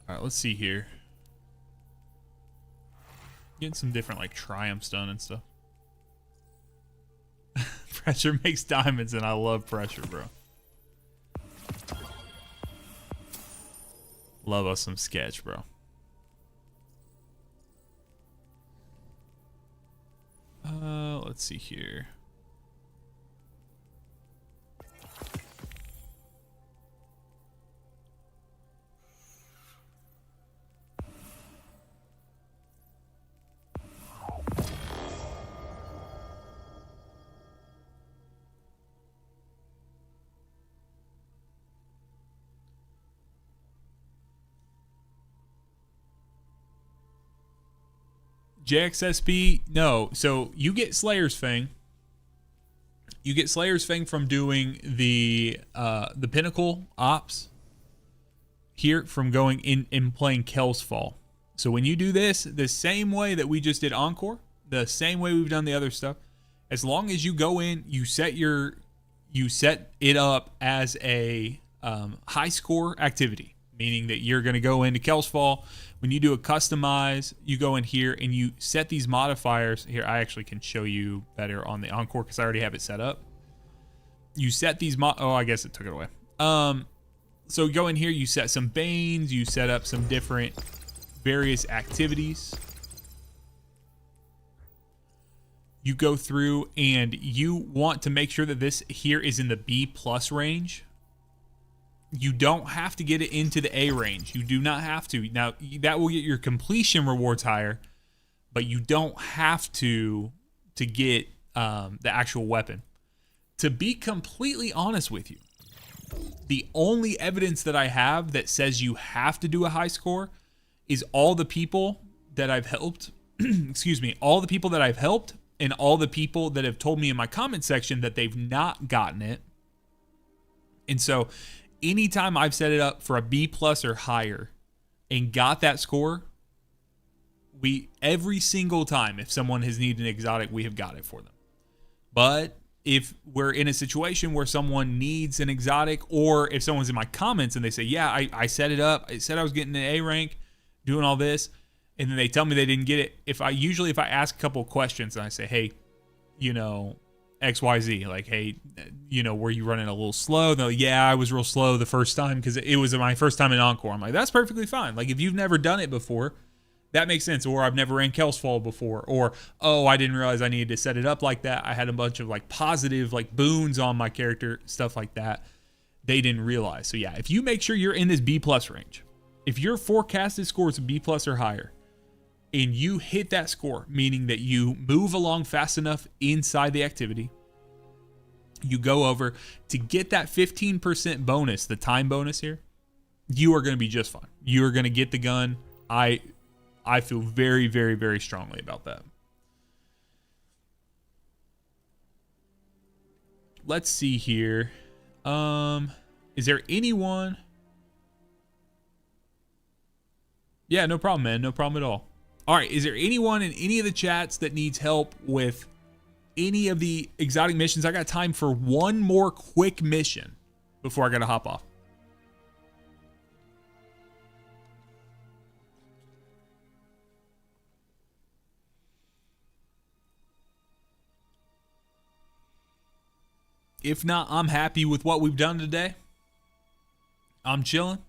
All right, let's see here. Getting some different, like, triumphs done and stuff. Pressure makes diamonds, and I love pressure, bro. Love us some sketch, bro. Let's see here. JXSP, no. So you get Slayer's Fang. You get Slayer's Fang from doing the Pinnacle Ops here, from going in and playing Kel's Fall. So when you do this, the same way that we just did Encore, the same way we've done the other stuff, as long as you go in, you set it up as a high score activity, meaning that you're going to go into Kel's Fall. When you do a customize, you go in here and you set these modifiers. Here, I actually can show you better on the Encore because I already have it set up. You set these oh, I guess it took it away. So go in here, you set some Banes, you set up some different various activities. You go through and you want to make sure that this here is in the B+ range. You don't have to get it into the A range. You do not have to. Now, that will get your completion rewards higher, but you don't have to get the actual weapon. To be completely honest with you, the only evidence that I have that says you have to do a high score is all the people that I've helped. Excuse me, all the people that I've helped and all the people that have told me in my comment section that they've not gotten it. And so anytime I've set it up for a B+ or higher and got that score, every single time if someone has needed an exotic, we have got it for them. But if we're in a situation where someone needs an exotic, or if someone's in my comments and they say, yeah, I set it up, I said I was getting an A rank, doing all this, and then they tell me they didn't get it, if I ask a couple of questions and I say, hey, XYZ, like, hey, were you running a little slow? They're like, yeah, I was real slow the first time because it was my first time in Encore. I'm like, that's perfectly fine. Like, if you've never done it before, that makes sense. Or I've never ran Kel's Fall before. Or, oh, I didn't realize I needed to set it up like that. I had a bunch of like positive like boons on my character, stuff like that. They didn't realize. So yeah, if you make sure you're in this B+ range, if your forecasted score is a B+ or higher, and you hit that score, meaning that you move along fast enough inside the activity, you go over to get that 15% bonus, the time bonus here, you are going to be just fine. You are going to get the gun. I feel very, very, very strongly about that. Let's see here. Is there anyone? Yeah, no problem, man. No problem at all. All right, is there anyone in any of the chats that needs help with any of the exotic missions? I got time for one more quick mission before I got to hop off. If not, I'm happy with what we've done today. I'm chilling.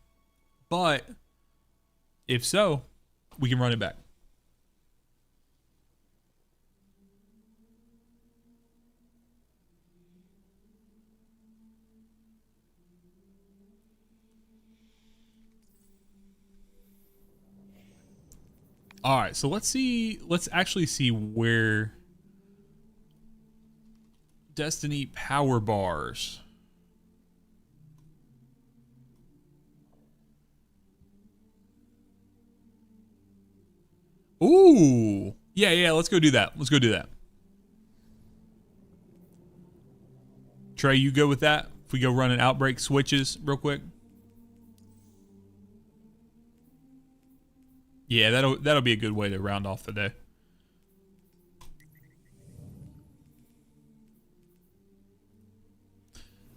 But if so, we can run it back. All right, so let's actually see where Destiny power bars. Ooh. Yeah, let's go do that. Trey, you go with that? If we go run an outbreak switches real quick. Yeah, that'll be a good way to round off the day.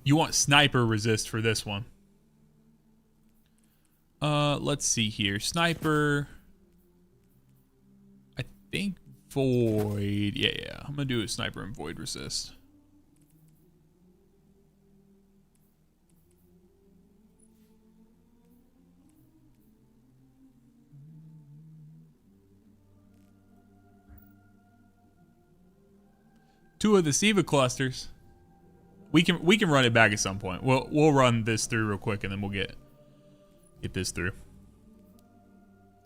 You want sniper resist for this one. Let's see here. Sniper. I think void. Yeah. I'm gonna do a sniper and void resist. Two of the SIVA clusters. We can run it back at some point. We'll run this through real quick and then we'll get this through.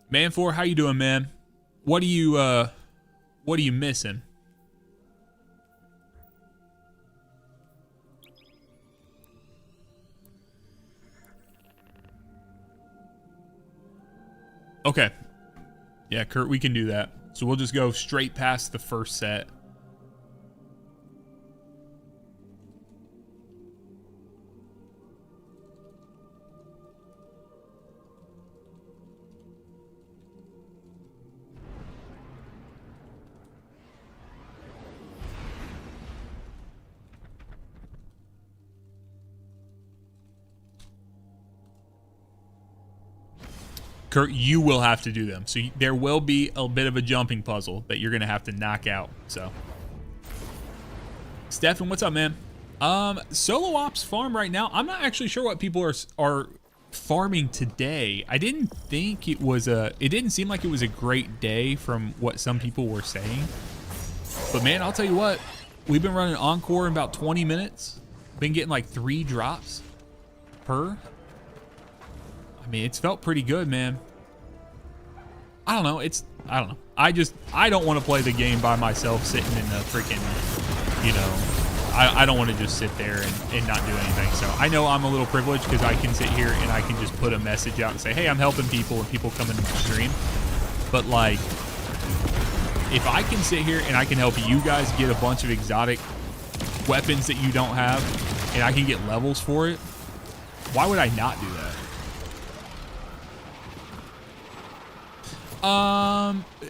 Man 4, how you doing, man? What are you missing? Okay. Yeah, Kurt, we can do that. So we'll just go straight past the first set. Kurt, you will have to do them. So there will be a bit of a jumping puzzle that you're going to have to knock out. So, Stefan, what's up, man? Solo Ops farm right now. I'm not actually sure what people are farming today. I didn't think it didn't seem like it was a great day from what some people were saying. But man, I'll tell you what, we've been running Encore in about 20 minutes. Been getting like 3 drops per. I mean, it's felt pretty good, man. I don't know. I don't know. I don't want to play the game by myself sitting in the freaking you know, I don't want to just sit there and not do anything. So I know I'm a little privileged because I can sit here and I can just put a message out and say, hey, I'm helping people, and people come into my stream. But like, if I can sit here and I can help you guys get a bunch of exotic weapons that you don't have, and I can get levels for it, why would I not do that?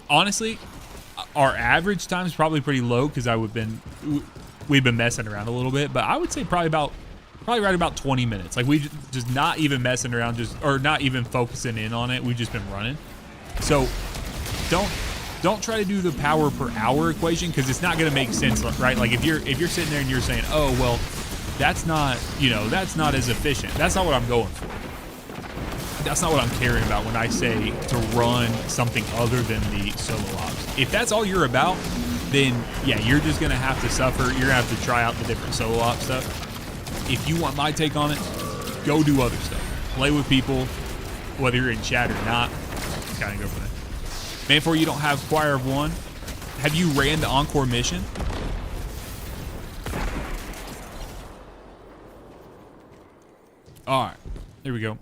Honestly, our average time is probably pretty low because we've been messing around a little bit, but I would say probably right about 20 minutes. Like, we just not even messing around, or not even focusing in on it. We've just been running. So don't try to do the power per hour equation, because it's not going to make sense, right? Like, if you're sitting there and you're saying, oh, well, that's not as efficient. That's not what I'm going for. That's not what I'm caring about when I say to run something other than the solo ops. If that's all you're about, then yeah, you're just gonna have to suffer. You're gonna have to try out the different solo op stuff. If you want my take on it, go do other stuff. Play with people, whether you're in chat or not. Kind of go for that. Man, for you don't have Choir of One. Have you ran the Encore mission? All right, there we go.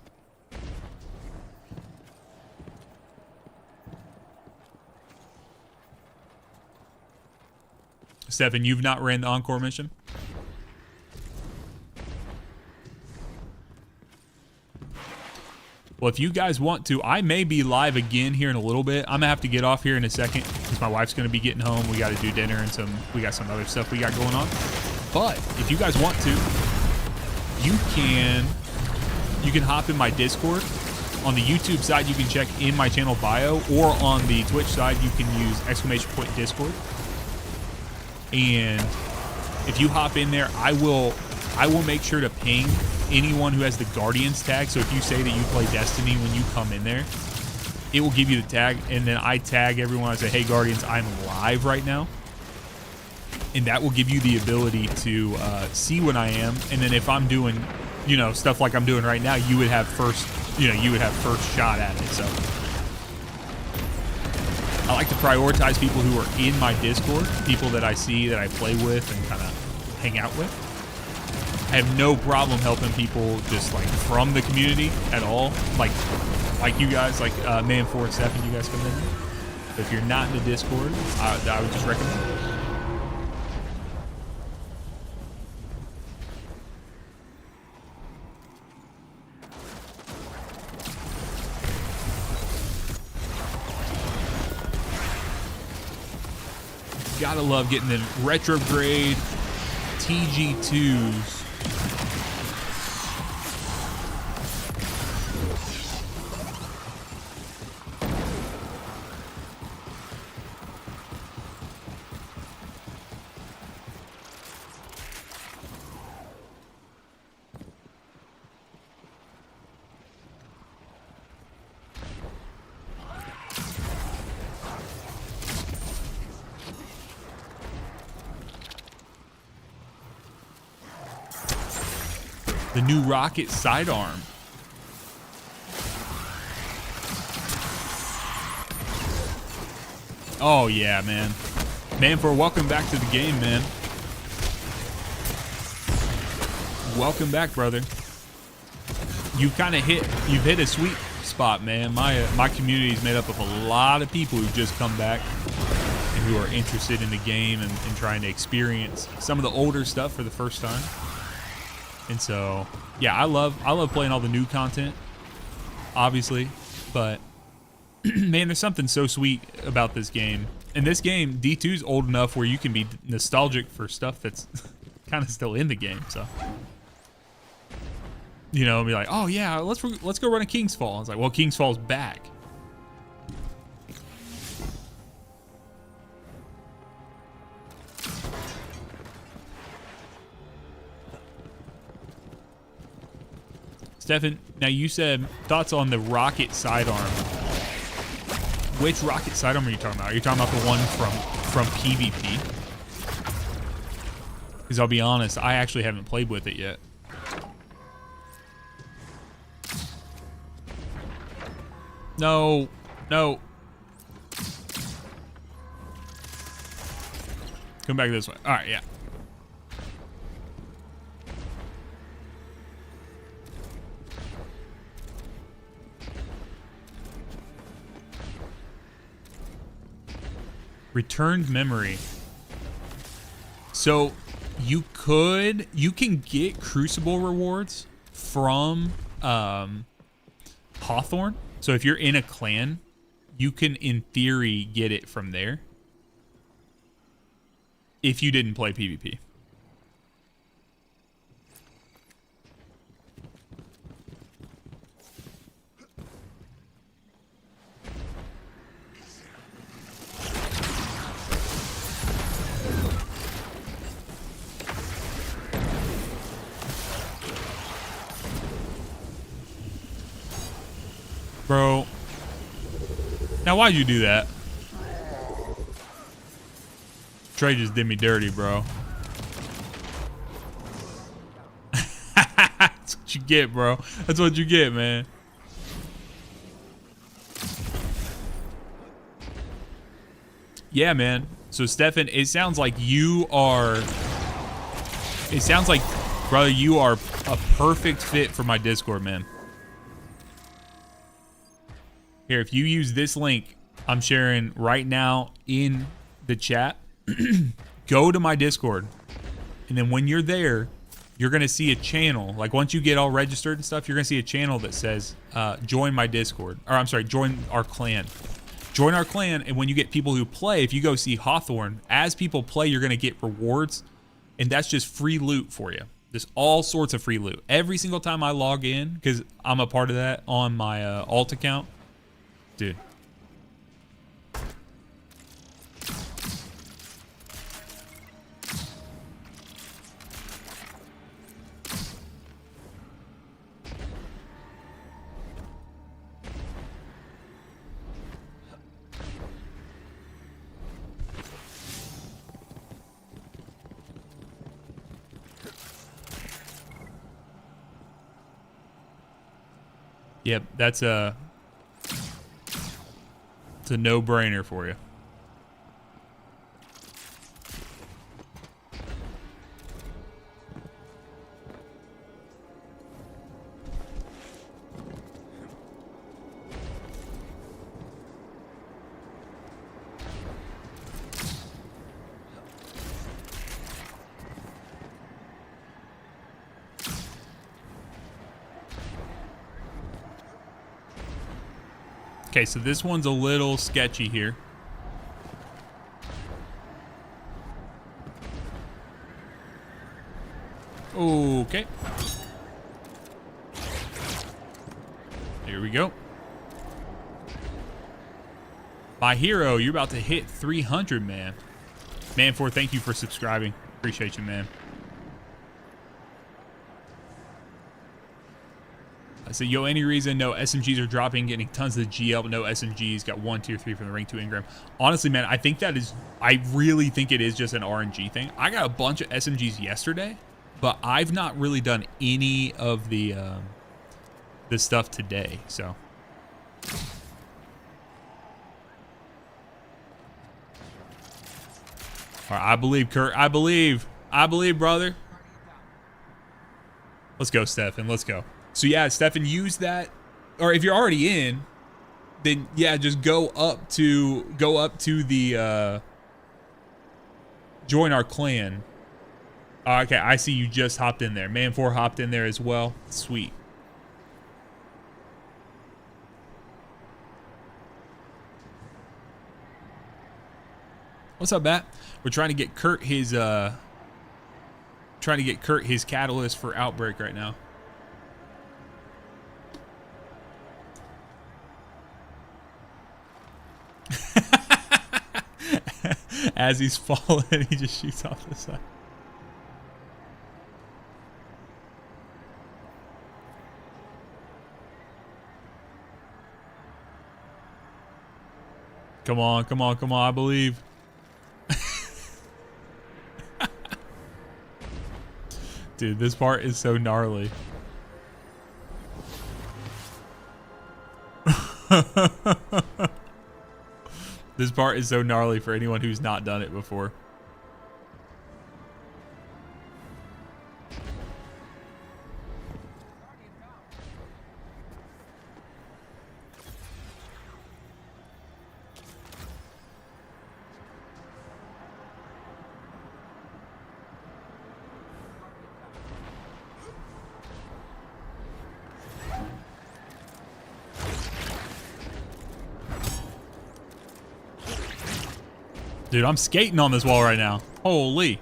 Stefan, you've not ran the Encore mission? Well, if you guys want to, I may be live again here in a little bit. I'm gonna have to get off here in a second because my wife's gonna be getting home. We got to do dinner and we got some other stuff we got going on. But if you guys want to, you can hop in my Discord. On the YouTube side, you can check in my channel bio, or on the Twitch side, you can use !Discord. And if you hop in there, I will make sure to ping anyone who has the Guardians tag. So if you say that you play Destiny when you come in there, it will give you the tag, and then I tag everyone. I say, hey Guardians, I'm live right now. And that will give you the ability to see when I am. And then if I'm doing, stuff like I'm doing right now, you would have first shot at it. So I like to prioritize people who are in my Discord, people that I see, that I play with and kind of hang out with. I have no problem helping people just like from the community at all. Like you guys, like Man 4 and Stefan, you guys come in. But if you're not in the Discord, I would just recommend it. Gotta love getting the retrograde TG2s. The new rocket sidearm. Oh yeah, man. Man4, welcome back to the game, man. Welcome back, brother. You've hit a sweet spot, man. My community is made up of a lot of people who just come back and who are interested in the game and trying to experience some of the older stuff for the first time. And so, yeah, I love playing all the new content, obviously, but man, there's something so sweet about this game. And this game, D2's old enough where you can be nostalgic for stuff that's kind of still in the game. So, be like, oh yeah, let's go run a King's Fall. It's like, well, King's Fall's back. Stefan, now you said thoughts on the rocket sidearm. Which rocket sidearm are you talking about? Are you talking about the one from PvP? Because I'll be honest, I actually haven't played with it yet. No. Come back this way. All right, yeah. Returned memory. So you can get Crucible rewards from Hawthorne. So if you're in a clan, you can in theory get it from there. If you didn't play PvP. Bro. Now why'd you do that? Trey just did me dirty, bro. That's what you get, bro. That's what you get, man. Yeah, man. So, Stefan, it sounds like you are... It sounds like, brother, you are a perfect fit for my Discord, man. Here, if you use this link I'm sharing right now in the chat, go to my Discord. And then when you're there, you're going to see a channel. Like, once you get all registered and stuff, you're going to see a channel that says, join my Discord. Or, I'm sorry, join our clan. Join our clan, and when you get people who play, if you go see Hawthorne, as people play, you're going to get rewards. And that's just free loot for you. There's all sorts of free loot. Every single time I log in, because I'm a part of that on my alt account. Dude. Yep, it's a no-brainer for you. Okay, so this one's a little sketchy here. Okay. Here we go. My hero, you're about to hit 300, man. Man4, thank you for subscribing. Appreciate you, man. I said, yo, any reason no SMGs are dropping, getting tons of GL, but no SMGs, got 1 tier 3 from the rank 2 engram. Honestly, man, I think that is, I really think it is just an RNG thing. I got a bunch of SMGs yesterday, but I've not really done any of the stuff today, so. All right, I believe, Kurt. I believe, brother. Let's go, Stefan. Let's go. So yeah, Stefan, use that, or if you're already in, then yeah, just go up to the join our clan. Okay, I see you just hopped in there. Man4 hopped in there as well. Sweet. What's up, Bat? We're trying to get Kurt his catalyst for Outbreak right now. As he's falling, he just shoots off the side. Come on, come on, come on, I believe. Dude, this part is so gnarly. This part is so gnarly for anyone who's not done it before. Dude, I'm skating on this wall right now. Holy.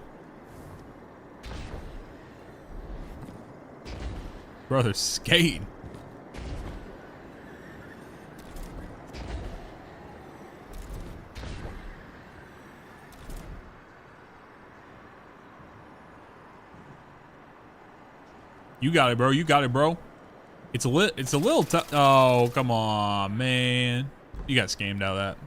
Brother, skating. You got it, bro. You got it, bro. It's a little tough. Oh, come on, man. You got scammed out of that.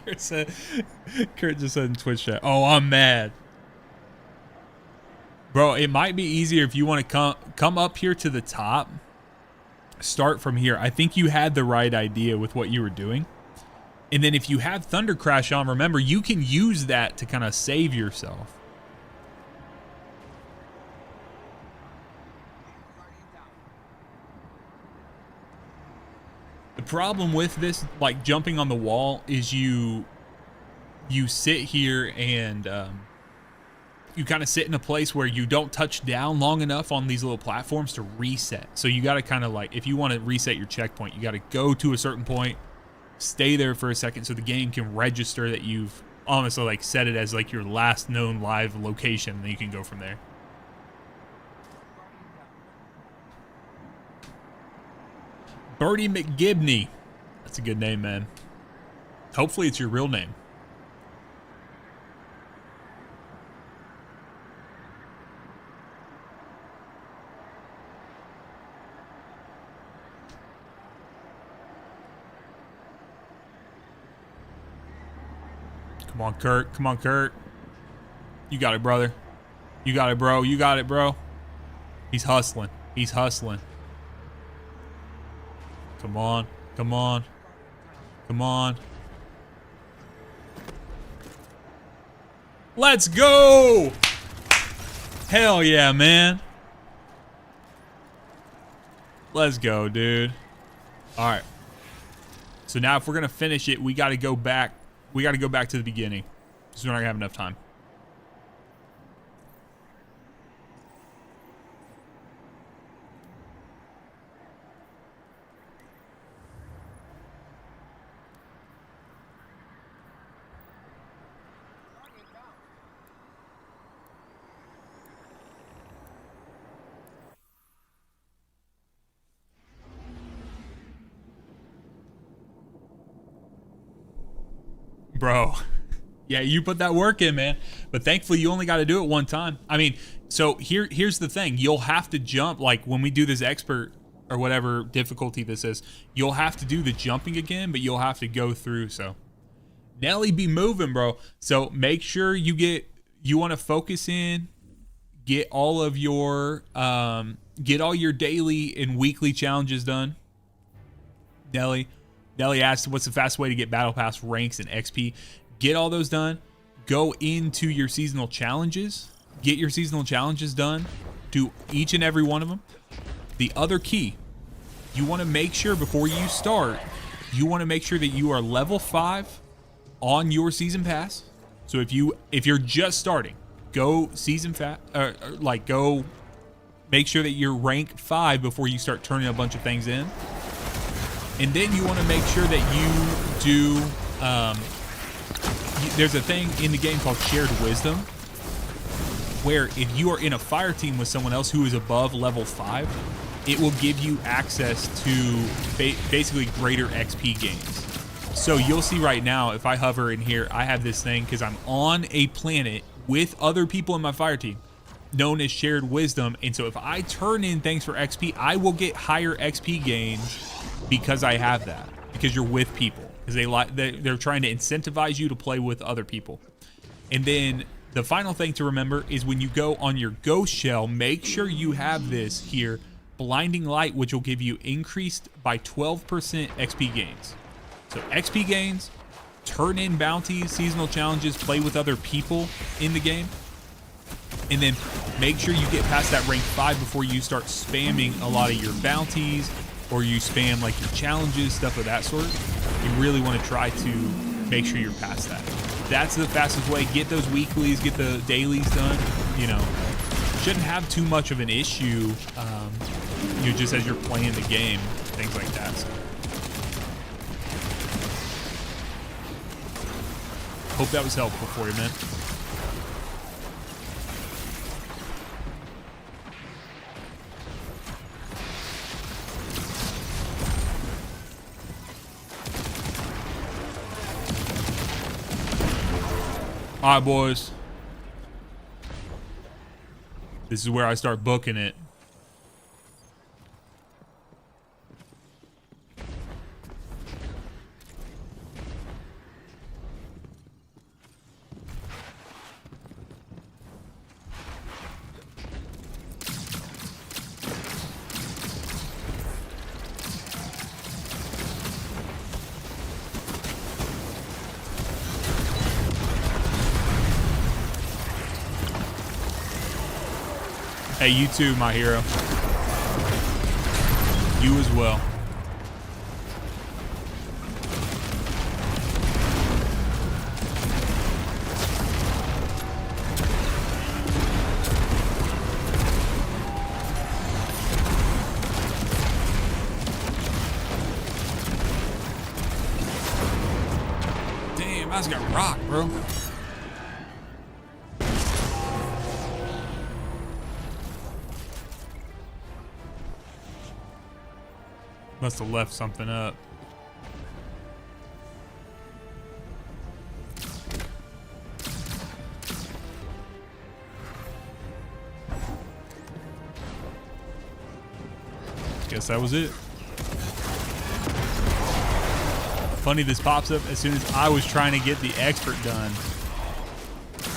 He said, Kurt just said in Twitch chat, oh, I'm mad. Bro, it might be easier if you want to come up here to the top. Start from here. I think you had the right idea with what you were doing. And then if you have Thunder Crash on, remember, you can use that to kind of save yourself. The problem with this, like jumping on the wall, is you sit here and you kind of sit in a place where you don't touch down long enough on these little platforms to reset. So you got to kind of like, if you want to reset your checkpoint, you got to go to a certain point, stay there for a second so the game can register that you've honestly like set it as like your last known live location, and then you can go from there. Birdie McGibney. That's a good name, man. Hopefully it's your real name. Come on, Kurt. Come on, Kurt. You got it, brother. You got it, bro. You got it, bro. He's hustling. He's hustling. Come on. Come on. Come on. Let's go! Hell yeah, man. Let's go, dude. All right. So now if we're going to finish it, we got to go back. We got to go back to the beginning. So we're not going to have enough time. Bro, yeah, you put that work in, man. But thankfully, you only got to do it one time. I mean, so here's the thing. You'll have to jump, like when we do this expert or whatever difficulty this is, you'll have to do the jumping again, but you'll have to go through. So Nelly be moving, bro. So make sure you want to focus in, get all your daily and weekly challenges done. Nelly asked, what's the fast way to get Battle Pass ranks and XP? Get all those done. Go into your seasonal challenges. Get your seasonal challenges done. Do each and every one of them. The other key, you want to make sure before you start, you want to make sure that you are level 5 on your season pass. So if you're just starting, go go make sure that you're rank 5 before you start turning a bunch of things in. And then you want to make sure that you do, there's a thing in the game called shared wisdom, where if you are in a fire team with someone else who is above level 5, it will give you access to basically greater XP gains. So you'll see right now, if I hover in here, I have this thing because I'm on a planet with other people in my fire team known as shared wisdom. And so if I turn in things for XP, I will get higher XP gains because I have that, because you're with people, because they're trying to incentivize you to play with other people. And then the final thing to remember is when you go on your ghost shell, make sure you have this here, blinding light, which will give you increased by 12% XP gains. So XP gains, turn in bounties, seasonal challenges, play with other people in the game, and then make sure you get past that rank 5 before you start spamming a lot of your bounties, or you spam like your challenges, stuff of that sort. You really want to try to make sure you're past that. That's the fastest way. Get those weeklies, get the dailies done, you know. shouldn't have too much of an issue, you know, just as you're playing the game, things like that. So. Hope that was helpful for you, man. All right, boys. This is where I start booking it. Hey, you too, my hero. You as well. Damn, I just got rocked, bro. Must have left something up. Guess that was it. Funny this pops up as soon as I was trying to get the expert done.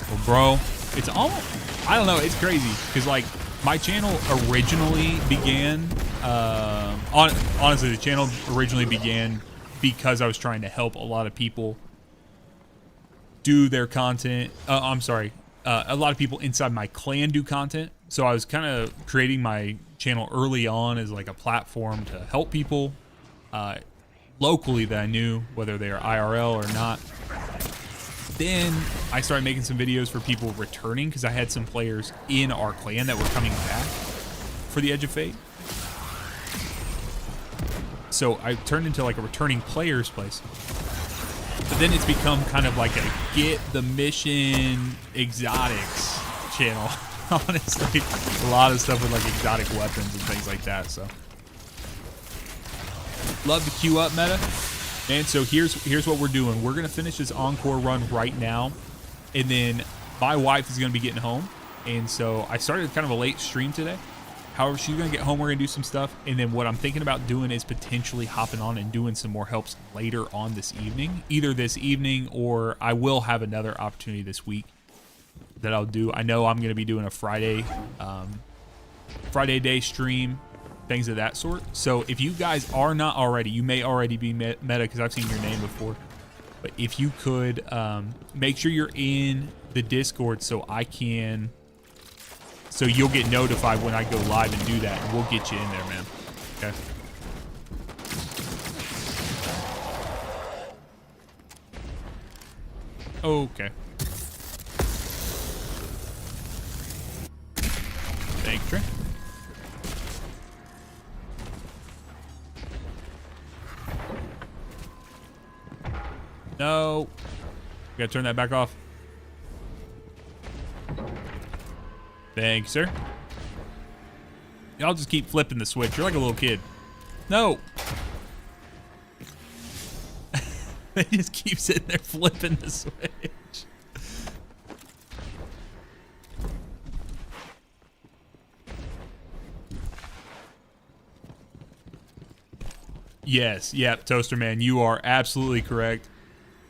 Well, bro, it's almost, I don't know, it's crazy. Because, like, my channel originally began, honestly, the channel originally began because I was trying to help a lot of people do their content. I'm sorry, a lot of people inside my clan do content. So I was kind of creating my channel early on as like a platform to help people locally that I knew, whether they are IRL or not. Then I started making some videos for people returning because I had some players in our clan that were coming back for the Edge of Fate. So I turned into like a returning players place. But then it's become kind of like a get the mission exotics channel. Honestly, a lot of stuff with like exotic weapons and things like that. So love the queue up meta. And so here's what we're doing. We're gonna finish this encore run right now, and then my wife is gonna be getting home, and so I started kind of a late stream today. However, she's gonna get home. We're gonna do some stuff, and then what I'm thinking about doing is potentially hopping on and doing some more helps later on this evening, either this evening or I will have another opportunity this week that I'll do. I know I'm gonna be doing a Friday day stream. Things of that sort. So if you guys are not already, you may already be meta because I've seen your name before. But if you could make sure you're in the Discord so you'll get notified when I go live and do that, and we'll get you in there, man. Okay. Okay. Thanks, Trey. No. Gotta turn that back off. Thanks, sir. Y'all just keep flipping the switch. You're like a little kid. No. They just keep sitting there flipping the switch. Yes, yep, Toaster Man, you are absolutely correct.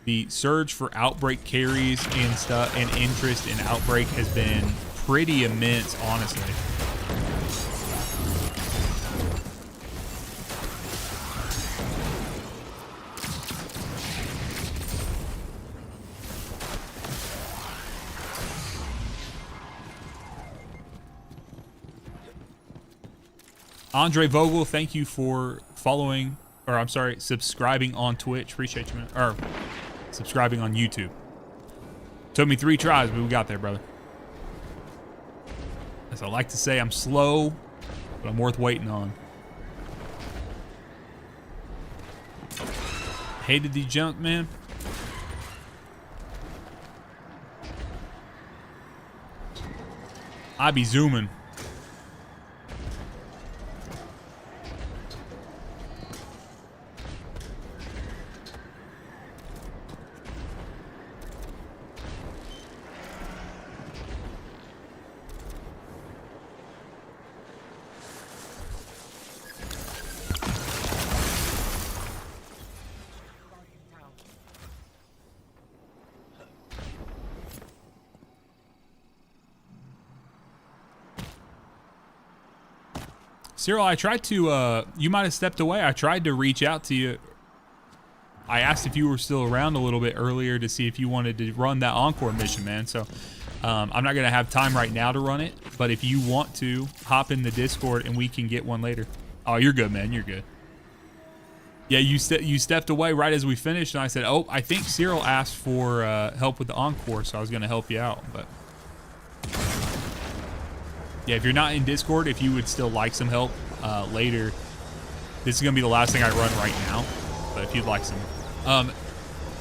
The surge for Outbreak carries and stuff and interest in Outbreak has been pretty immense, honestly. Andre Vogel, thank you for following, or I'm sorry, subscribing on Twitch. Appreciate you, man. Or subscribing on YouTube. Took me 3 tries, but we got there, brother. As I like to say, I'm slow, but I'm worth waiting on. Hated the jump, man. I be zooming. Cyril, I tried to, you might have stepped away. I tried to reach out to you. I asked if you were still around a little bit earlier to see if you wanted to run that Encore mission, man. So I'm not going to have time right now to run it. But if you want to, hop in the Discord and we can get one later. Oh, you're good, man. You're good. Yeah, you stepped away right as we finished. And I said, oh, I think Cyril asked for help with the Encore. So I was going to help you out. But yeah, if you're not in Discord, if you would still like some help later, this is going to be the last thing I run right now. But if you'd like some.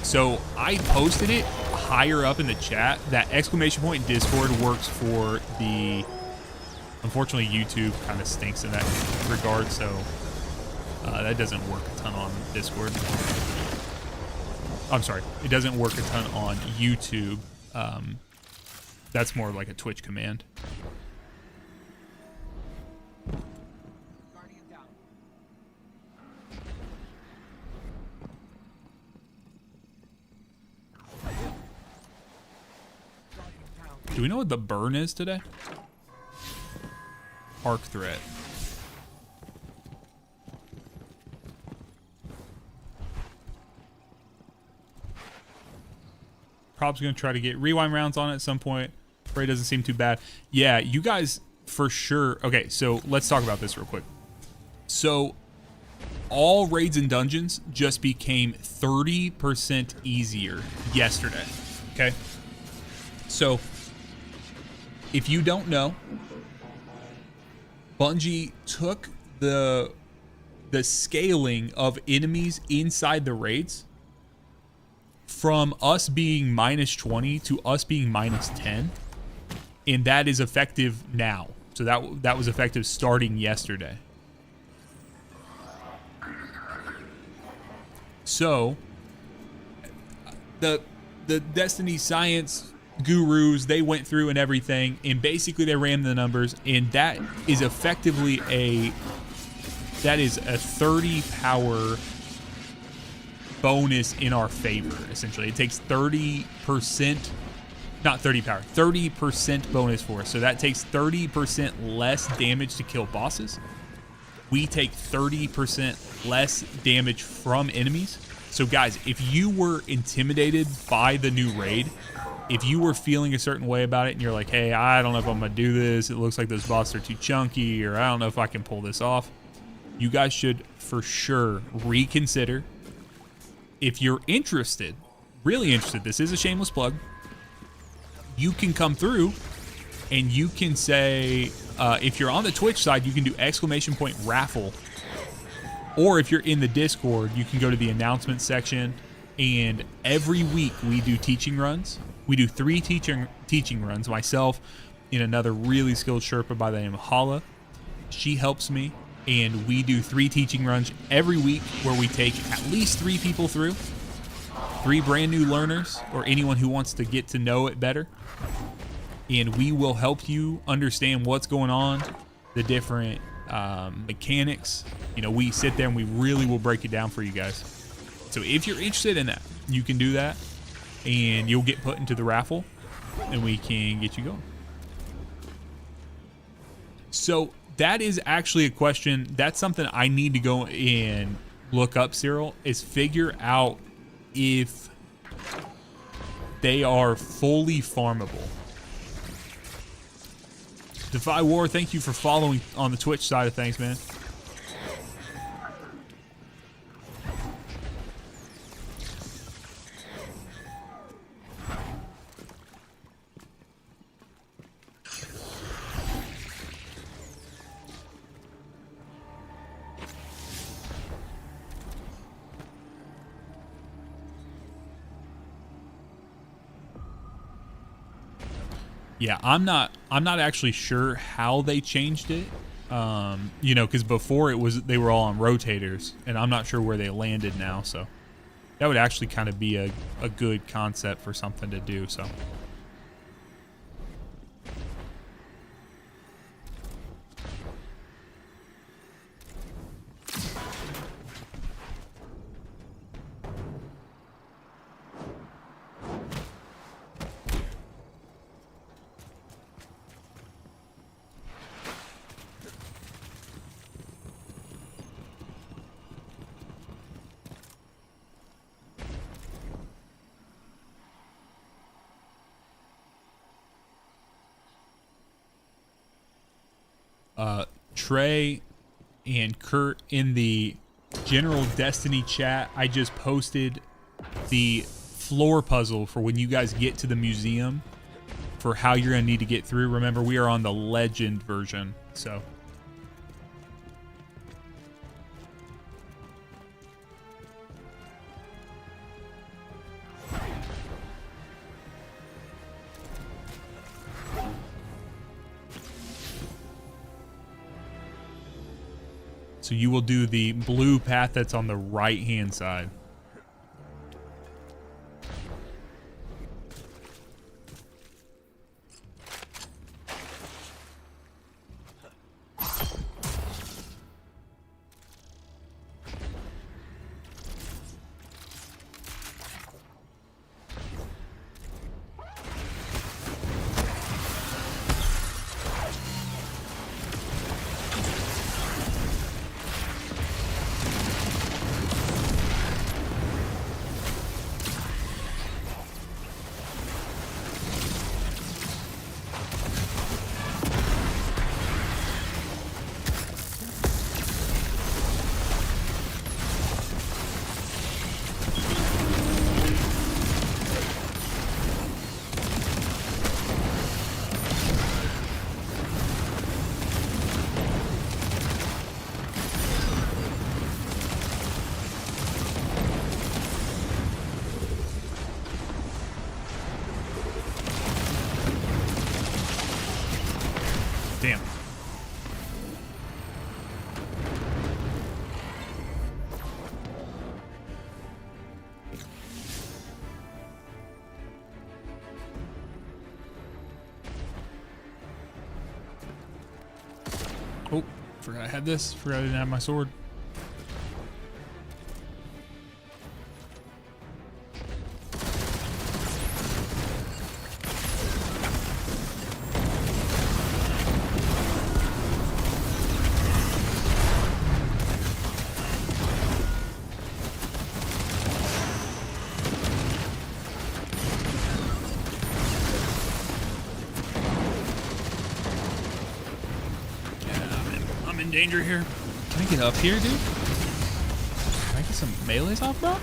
So I posted it higher up in the chat. That exclamation point in Discord works for the... Unfortunately, YouTube kind of stinks in that regard, so that doesn't work a ton on Discord. I'm sorry. It doesn't work a ton on YouTube. That's more like a Twitch command. Do we know what the burn is today? Arc threat. Prob's gonna try to get rewind rounds on it at some point. Ray doesn't seem too bad. Yeah, you guys for sure. Okay, so let's talk about this real quick. So all raids and dungeons just became 30% easier yesterday. Okay. So if you don't know, Bungie took the scaling of enemies inside the raids from us being -20 to us being -10, and that is effective now. So that was effective starting yesterday. So the Destiny science gurus, they went through and everything, and basically they ran the numbers, and that is effectively a 30 power bonus in our favor. Essentially, it takes 30%, not 30 power, 30% bonus for us. So that takes 30% less damage to kill bosses. We take 30% less damage from enemies. So guys, if you were intimidated by the new raid, if you were feeling a certain way about it and you're like, hey, I don't know if I'm gonna do this, it looks like those bosses are too chunky, or I don't know if I can pull this off, you guys should for sure reconsider. If you're interested, really interested, this is a shameless plug, you can come through and you can say, if you're on the Twitch side, you can do exclamation point raffle. Or if you're in the Discord, you can go to the announcements section, and every week we do teaching runs. We do 3 teaching runs, myself and another really skilled Sherpa by the name of Hala. She helps me, and we do 3 teaching runs every week where we take at least 3 people through, 3 brand new learners or anyone who wants to get to know it better. And we will help you understand what's going on, the different mechanics. You know, we sit there and we really will break it down for you guys. So if you're interested in that, you can do that, and you'll get put into the raffle, and we can get you going. So that is actually a question. That's something I need to go and look up, Cyril, is figure out if they are fully farmable. Defy War, thank you for following on the Twitch side of things, man. Yeah, I'm not actually sure how they changed it. You know, because before they were all on rotators, and I'm not sure where they landed now. So that would actually kind of be a good concept for something to do. So. Trey and Kurt, in the general Destiny chat, I just posted the floor puzzle for when you guys get to the museum for how you're going to need to get through. Remember, we are on the legend version, so. So you will do the blue path that's on the right-hand side. Damn. Oh, forgot I had this. Forgot I didn't have my sword. Danger here. Can I get up here, dude? Can I get some melees off, bro?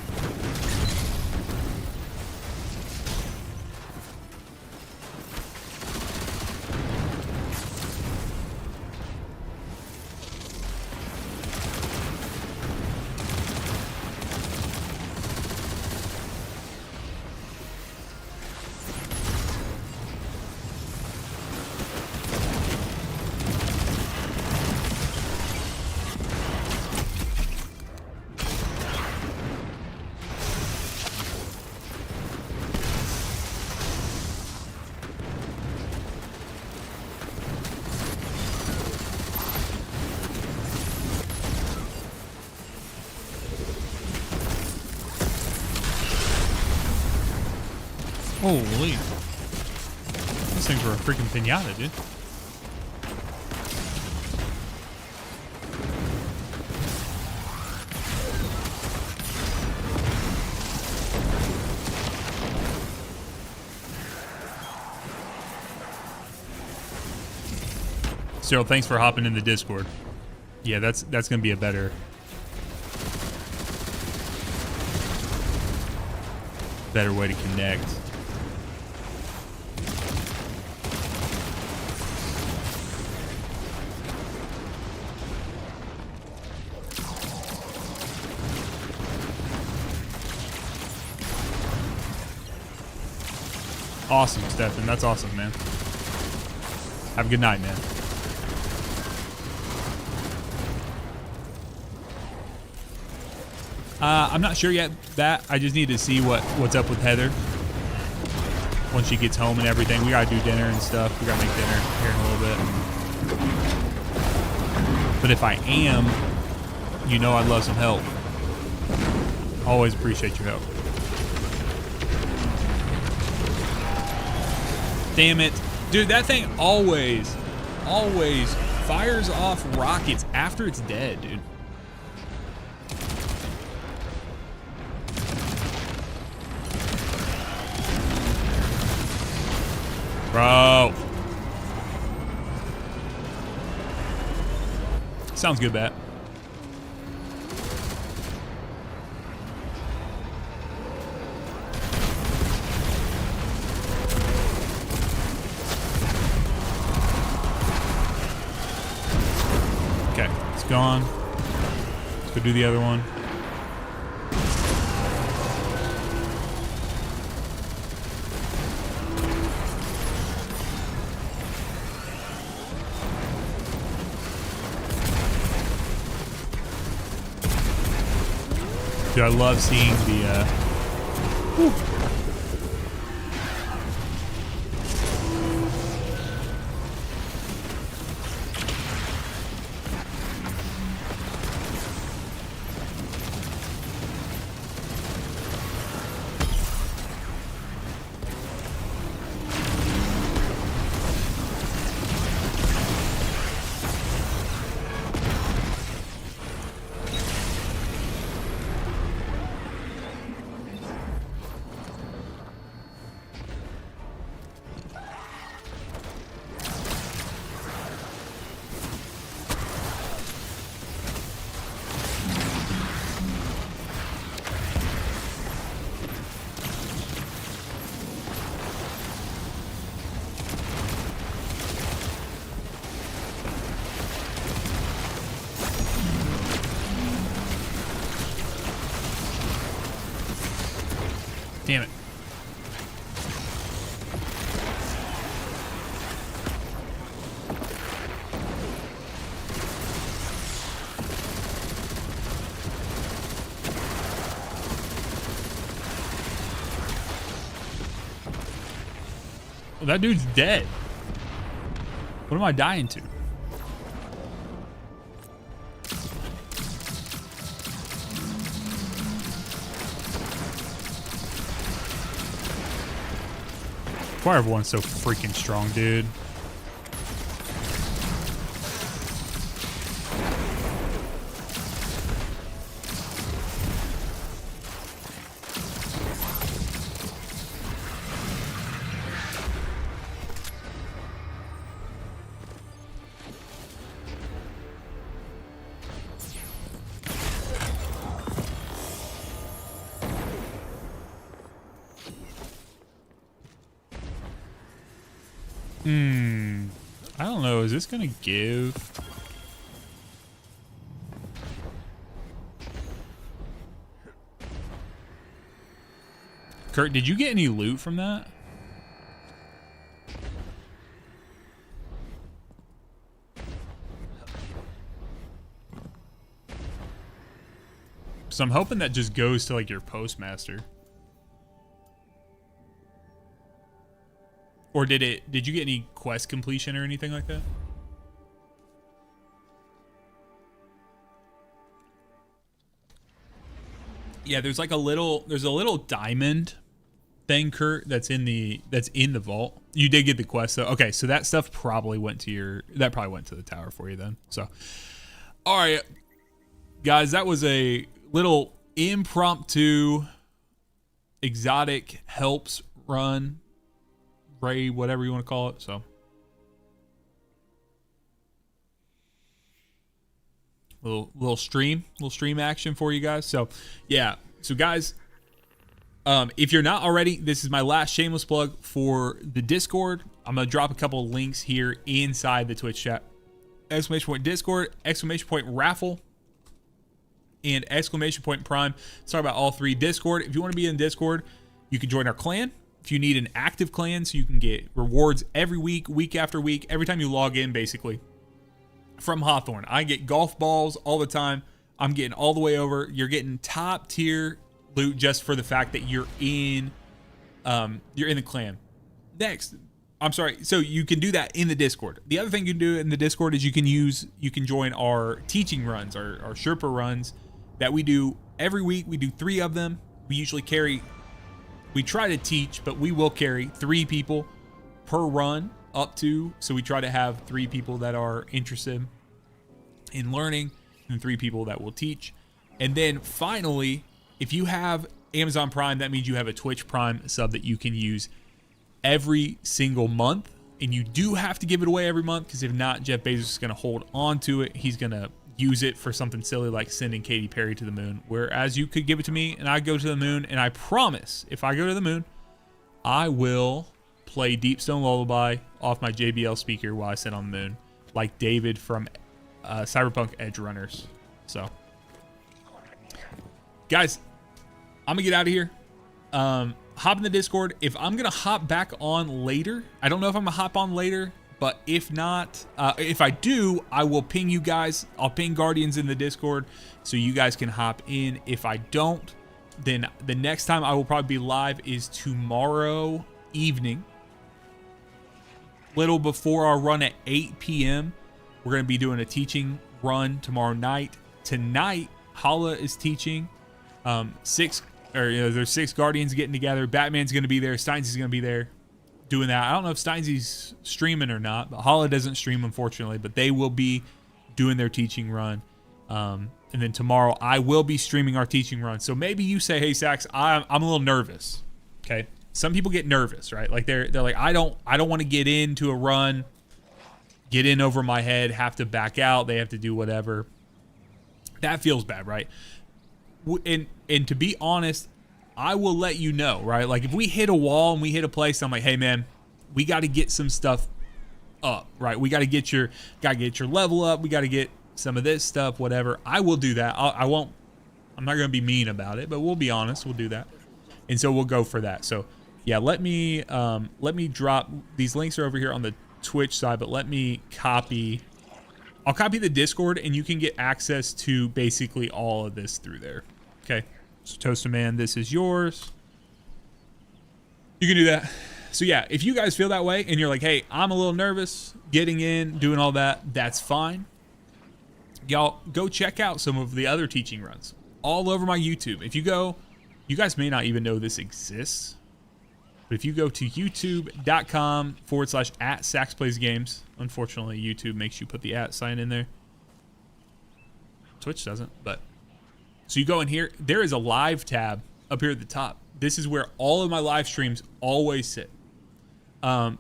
Holy. These things were a freaking pinata, dude. Cyril, thanks for hopping in the Discord. Yeah, that's gonna be a better way to connect. Awesome, Stefan. That's awesome, man. Have a good night, man. I'm not sure yet. I just need to see what's up with Heather. Once she gets home and everything, we gotta do dinner and stuff. We gotta make dinner here in a little bit. But if I am, you know I'd love some help. Always appreciate your help. Damn it. Dude, that thing always fires off rockets after it's dead, dude. Bro. Sounds good, Bat. Okay, it's gone. Let's go do the other one. Dude, I love seeing the, whew. Damn it. Well, that dude's dead. What am I dying to? Why everyone's so freaking strong, dude? I don't know. Is this gonna give? Kurt, did you get any loot from that? So I'm hoping that just goes to like your postmaster. Or did you get any quest completion or anything like that? Yeah, there's a little diamond thing, Kurt, that's in the vault. You did get the quest though. Okay, so that stuff probably went to the tower for you then. So all right, guys, that was a little impromptu exotic helps run. Ray, whatever you want to call it. So little stream action for you guys. So yeah, so guys, if you're not already, this is my last shameless plug for the Discord. I'm gonna drop a couple of links here inside the Twitch chat. ! Discord, !raffle, and !prime. Sorry about all three. Discord, if you want to be in Discord, you can join our clan. if you need an active clan so you can get rewards every week, week after week, every time you log in, basically, from Hawthorne. I get golf balls all the time. I'm getting all the way over. You're getting top tier loot just for the fact that you're in the clan. Next, I'm sorry. So you can do that in the Discord. The other thing you can do in the Discord is you can join our teaching runs, our Sherpa runs that we do every week. We do 3 of them. We try to teach, but we will carry 3 people per run up to. So we try to have 3 people that are interested in learning and 3 people that will teach. And then finally, if you have Amazon Prime, that means you have a Twitch Prime sub that you can use every single month. And you do have to give it away every month, because if not, Jeff Bezos is going to hold on to it. He's going to use it for something silly like sending Katy Perry to the moon. Whereas you could give it to me and I go to the moon, and I promise if I go to the moon, I will play Deep Stone Lullaby off my JBL speaker while I sit on the moon, like David from Cyberpunk Edge Runners. So, guys, I'm gonna get out of here. Hop in the Discord. If I'm gonna hop back on later, I don't know if I'm gonna hop on later, but if not, if I do, I will ping you guys. I'll ping Guardians in the Discord so you guys can hop in. If I don't, then the next time I will probably be live is tomorrow evening, little before our run at 8 p.m. We're going to be doing a teaching run tomorrow night. Tonight, Hala is teaching. There's 6 Guardians getting together. Batman's going to be there. Steinsy's going to be there doing that. I don't know if Steinsy's streaming or not, but Hala doesn't stream, unfortunately. But they will be doing their teaching run. And then tomorrow, I will be streaming our teaching run. So maybe you say, hey, Sax, I'm a little nervous. Okay. Some people get nervous, right? Like they're like, I don't want to get into a run, get in over my head, have to back out. They have to do whatever. That feels bad, right? And to be honest, I will let you know, right? Like if we hit a wall and we hit a place, I'm like, hey man, we got to get some stuff up, right? We got to get your level up. We got to get some of this stuff, whatever. I will do that. I'm not going to be mean about it, but we'll be honest. We'll do that. And so we'll go for that. So yeah, let me drop, these links are over here on the Twitch side, but let me I'll copy the Discord, and you can get access to basically all of this through there. Okay. So Toaster Man, this is yours. You can do that. So yeah, if you guys feel that way and you're like, hey, I'm a little nervous getting in, doing all that, that's fine. Y'all go check out some of the other teaching runs all over my YouTube. If you go, you guys may not even know this exists, but if you go to youtube.com/@SaxPlaysGames, unfortunately YouTube makes you put the @ in there. Twitch doesn't, but so you go in here, there is a live tab up here at the top. This is where all of my live streams always sit.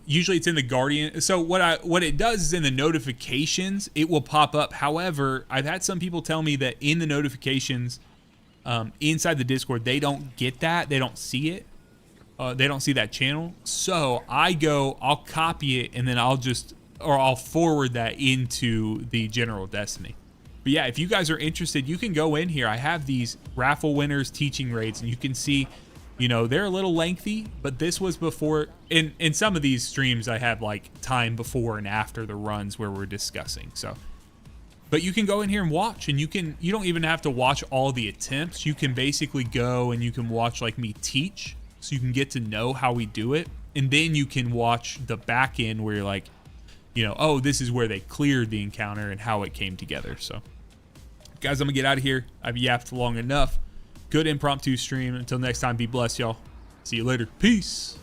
Usually it's in the Guardian. So what it does is in the notifications, it will pop up. However, I've had some people tell me that in the notifications inside the Discord, they don't get that. They don't see it. They don't see that channel. So I'll copy it, and then I'll forward that into the general Destiny. But yeah, if you guys are interested, you can go in here. I have these raffle winners teaching rates, and you can see, they're a little lengthy, but this was before. In some of these streams, I have like time before and after the runs where we're discussing. So, but you can go in here and watch, and you don't even have to watch all the attempts. You can basically go and you can watch like me teach, so you can get to know how we do it, and then you can watch the back end where you're like, oh, this is where they cleared the encounter and how it came together. So, guys, I'm gonna get out of here. I've yapped long enough. Good impromptu stream. Until next time, be blessed, y'all. See you later. Peace.